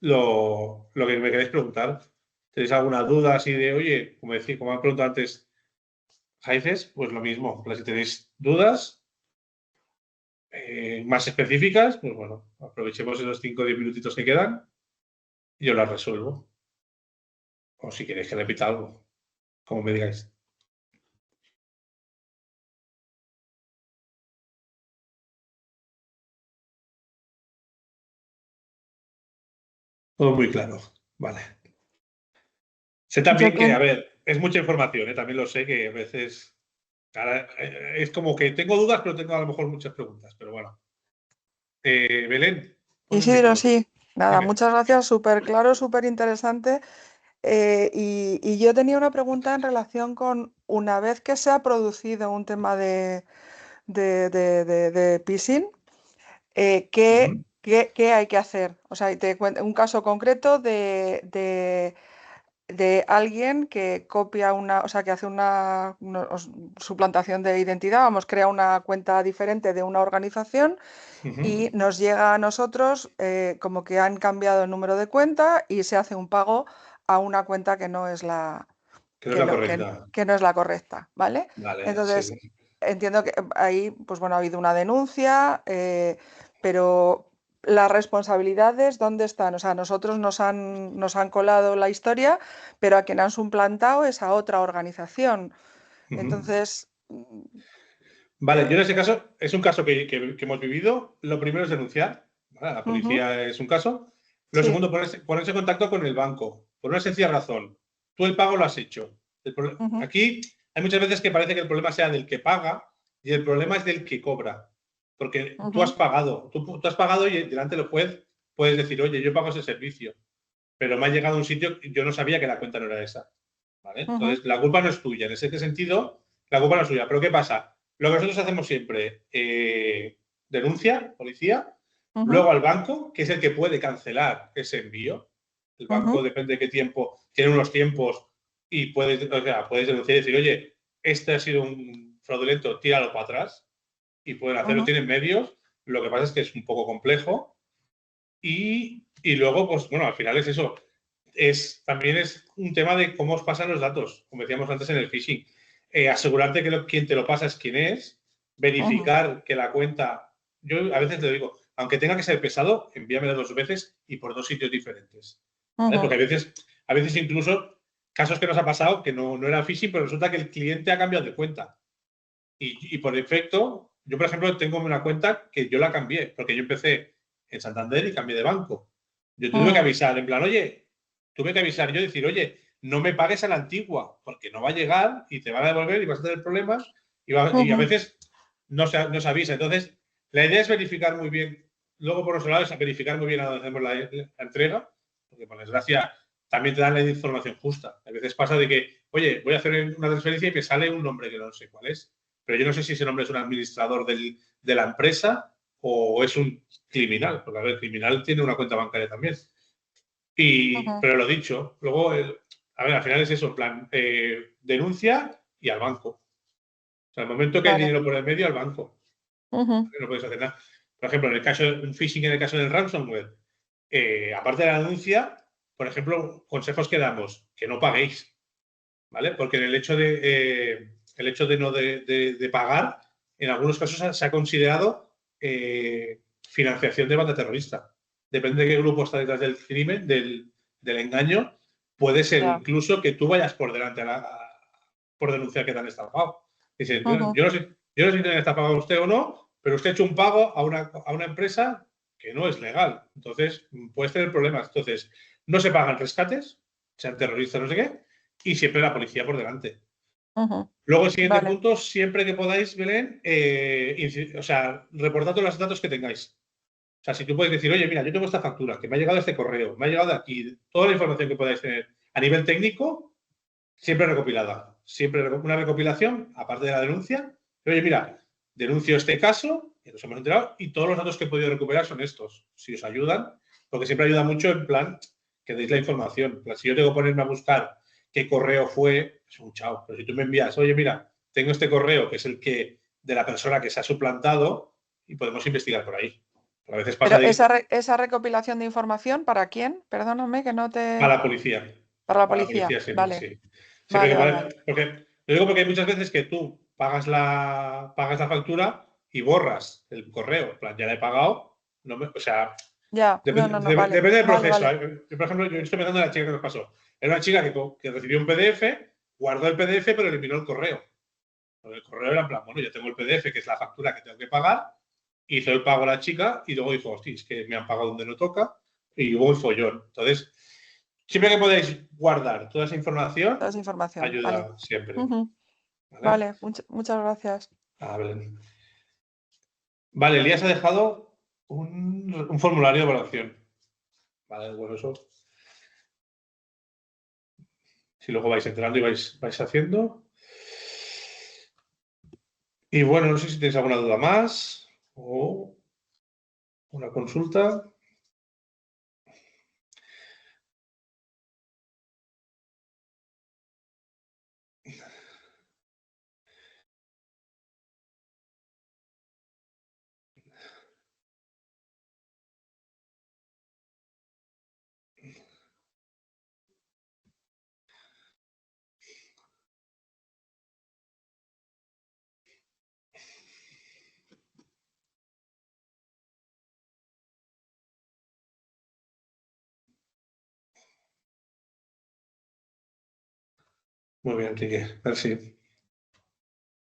lo que me queréis preguntar. ¿Tenéis alguna duda así de, oye, como han preguntado antes Jaices? Pues lo mismo. Si tenéis dudas más específicas, pues bueno, aprovechemos esos 5 o 10 minutitos que quedan y yo las resuelvo. O si queréis que repita algo, como me digáis. Todo muy claro. Vale. Sé también que, a ver, es mucha información, también lo sé que a veces es como que tengo dudas, pero tengo a lo mejor muchas preguntas. Pero bueno. Belén. Isidro, sí. Nada, Dime. muchas gracias, súper claro, súper interesante. Y yo tenía una pregunta en relación con una vez que se ha producido un tema de phishing, ¿qué hay que hacer? O sea, te cuento un caso concreto de alguien que copia o sea, que hace una suplantación de identidad, vamos, crea una cuenta diferente de una organización y nos llega a nosotros como que han cambiado el número de cuenta y se hace un pago a una cuenta que no es la correcta. Que no es la correcta, ¿vale? Vale, Entonces, sí. entiendo que ahí, pues bueno, ha habido una denuncia, pero las responsabilidades, ¿dónde están? O sea, nosotros nos han colado la historia, pero a quien han suplantado es a otra organización. Entonces... Vale, yo en ese caso, es un caso que hemos vivido. Lo primero es denunciar, ¿vale? La policía es un caso. Lo Sí. segundo, ponerse en contacto con el banco, por una sencilla razón. Tú el pago lo has hecho. Aquí hay muchas veces que parece que el problema sea del que paga y el problema es del que cobra. Porque tú has pagado, tú has pagado y delante del juez puedes decir, oye, yo pago ese servicio, pero me ha llegado a un sitio y yo no sabía que la cuenta no era esa. ¿Vale? Entonces, la culpa no es tuya. En ese sentido, la culpa no es tuya. Pero ¿qué pasa? Lo que nosotros hacemos siempre, denuncia, policía, luego al banco, que es el que puede cancelar ese envío. El banco, depende de qué tiempo, tiene unos tiempos y puedes denunciar y decir, oye, este ha sido un fraudulento, tíralo para atrás. Y pueden hacerlo, tienen medios. Lo que pasa es que es un poco complejo. Y luego, pues bueno, al final es eso. También es un tema de cómo os pasan los datos, como decíamos antes en el phishing. Asegurarte que quien te lo pasa es quien es, verificar que la cuenta, yo a veces te digo, aunque tenga que ser pesado, envíamela 2 veces y por 2 sitios diferentes. ¿Vale? Porque a veces incluso casos que nos ha pasado que no era phishing, pero resulta que el cliente ha cambiado de cuenta. Y por defecto, yo por ejemplo tengo una cuenta que yo la cambié, porque yo empecé en Santander y cambié de banco. Yo tuve que avisar, en plan, oye, tuve que avisar yo, decir, oye, no me pagues a la antigua, porque no va a llegar y te van a devolver y vas a tener problemas y a veces no se avisa. Entonces, la idea es verificar muy bien, luego por otro lado es verificar muy bien a dónde hacemos la entrega, porque por desgracia también te dan la información justa. A veces pasa de que, oye, voy a hacer una transferencia y me sale un nombre que no sé cuál es, pero yo no sé si ese nombre es un administrador de la empresa o es un criminal, porque a ver, el criminal tiene una cuenta bancaria también. Pero lo dicho, luego, a ver, al final es eso, en plan, denuncia y al banco. O sea, al momento que hay dinero por el medio, al banco. No puedes hacer nada. Por ejemplo, en el caso de un phishing, en el caso del ransomware, aparte de la denuncia, por ejemplo, consejos que damos, que no paguéis, ¿vale? Porque en el hecho de no de pagar, en algunos casos se ha considerado financiación de banda terrorista. Depende de qué grupo está detrás del crimen, del engaño, puede ser incluso que tú vayas por delante por denunciar que te han estafado. Dicen, yo no sé si te han estafado a usted o no, pero usted ha hecho un pago a una empresa que no es legal. Entonces, puedes tener problemas. Entonces, no se pagan rescates, sean terroristas, no sé qué, y siempre la policía por delante. Luego, el siguiente punto, siempre que podáis, Belén, reportad todos los datos que tengáis. O sea, si tú puedes decir, oye, mira, yo tengo esta factura, que me ha llegado este correo, me ha llegado de aquí, toda la información que podáis tener a nivel técnico, siempre recopilada. Siempre una recopilación, aparte de la denuncia. Oye, mira, denuncio este caso, y nos hemos enterado, y todos los datos que he podido recuperar son estos. Si os ayudan, porque siempre ayuda mucho en plan que deis la información. En plan, si yo tengo que ponerme a buscar qué correo fue, es un chao. Pero si tú me envías, oye, mira, tengo este correo que es el que de la persona que se ha suplantado y podemos investigar por ahí. A veces pasa Pero esa recopilación de información, ¿para quién? Perdóname que no te... Para la policía. Para la Para la policía, siempre, vale. sí. Siempre Vale. Porque, lo digo porque hay muchas veces que tú pagas la factura y borras el correo. En plan, ya la he pagado. O sea, Ya, vale. depende del proceso. Vale. Yo, por ejemplo, yo estoy pensando en la chica que nos pasó. Era una chica que recibió un PDF, guardó el PDF, pero eliminó el correo. El correo era en plan, bueno, yo tengo el PDF, que es la factura que tengo que pagar. Hizo el pago a la chica y luego dijo, hostia, es que me han pagado donde no toca. Y hubo el follón. Entonces, siempre que podáis guardar toda esa información, Toda esa información, ayuda vale. siempre. Vale, muchas gracias. Belén. Vale, Elías ha dejado un formulario de evaluación. Vale, bueno, eso. Si luego vais entrando y vais haciendo. Y bueno, no sé si tenéis alguna duda más o una consulta. Muy bien, Enrique. Merci.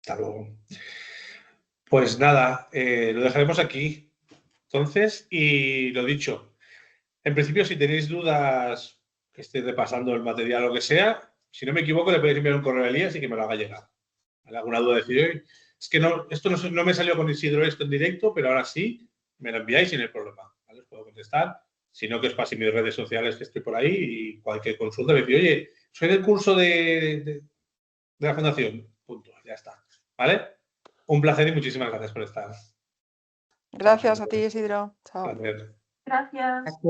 Hasta luego. Pues nada, lo dejaremos aquí. Entonces, y lo dicho, en principio, si tenéis dudas, que estéis repasando el material o lo que sea, si no me equivoco, le podéis enviar un correo a Elías y que me lo haga llegar. ¿Vale? ¿Alguna duda? Decir, oye, es que no, esto no me salió con Isidro esto en directo, pero ahora sí, me lo enviáis y no hay problema. ¿Vale? Os puedo contestar. Si no, que os pase mis redes sociales, que estoy por ahí, y cualquier consulta, me decís, oye, soy del curso de la fundación. Punto. Ya está. ¿Vale? Un placer y muchísimas gracias por estar. Gracias a ti, Isidro. Chao. Placer. Gracias. Gracias.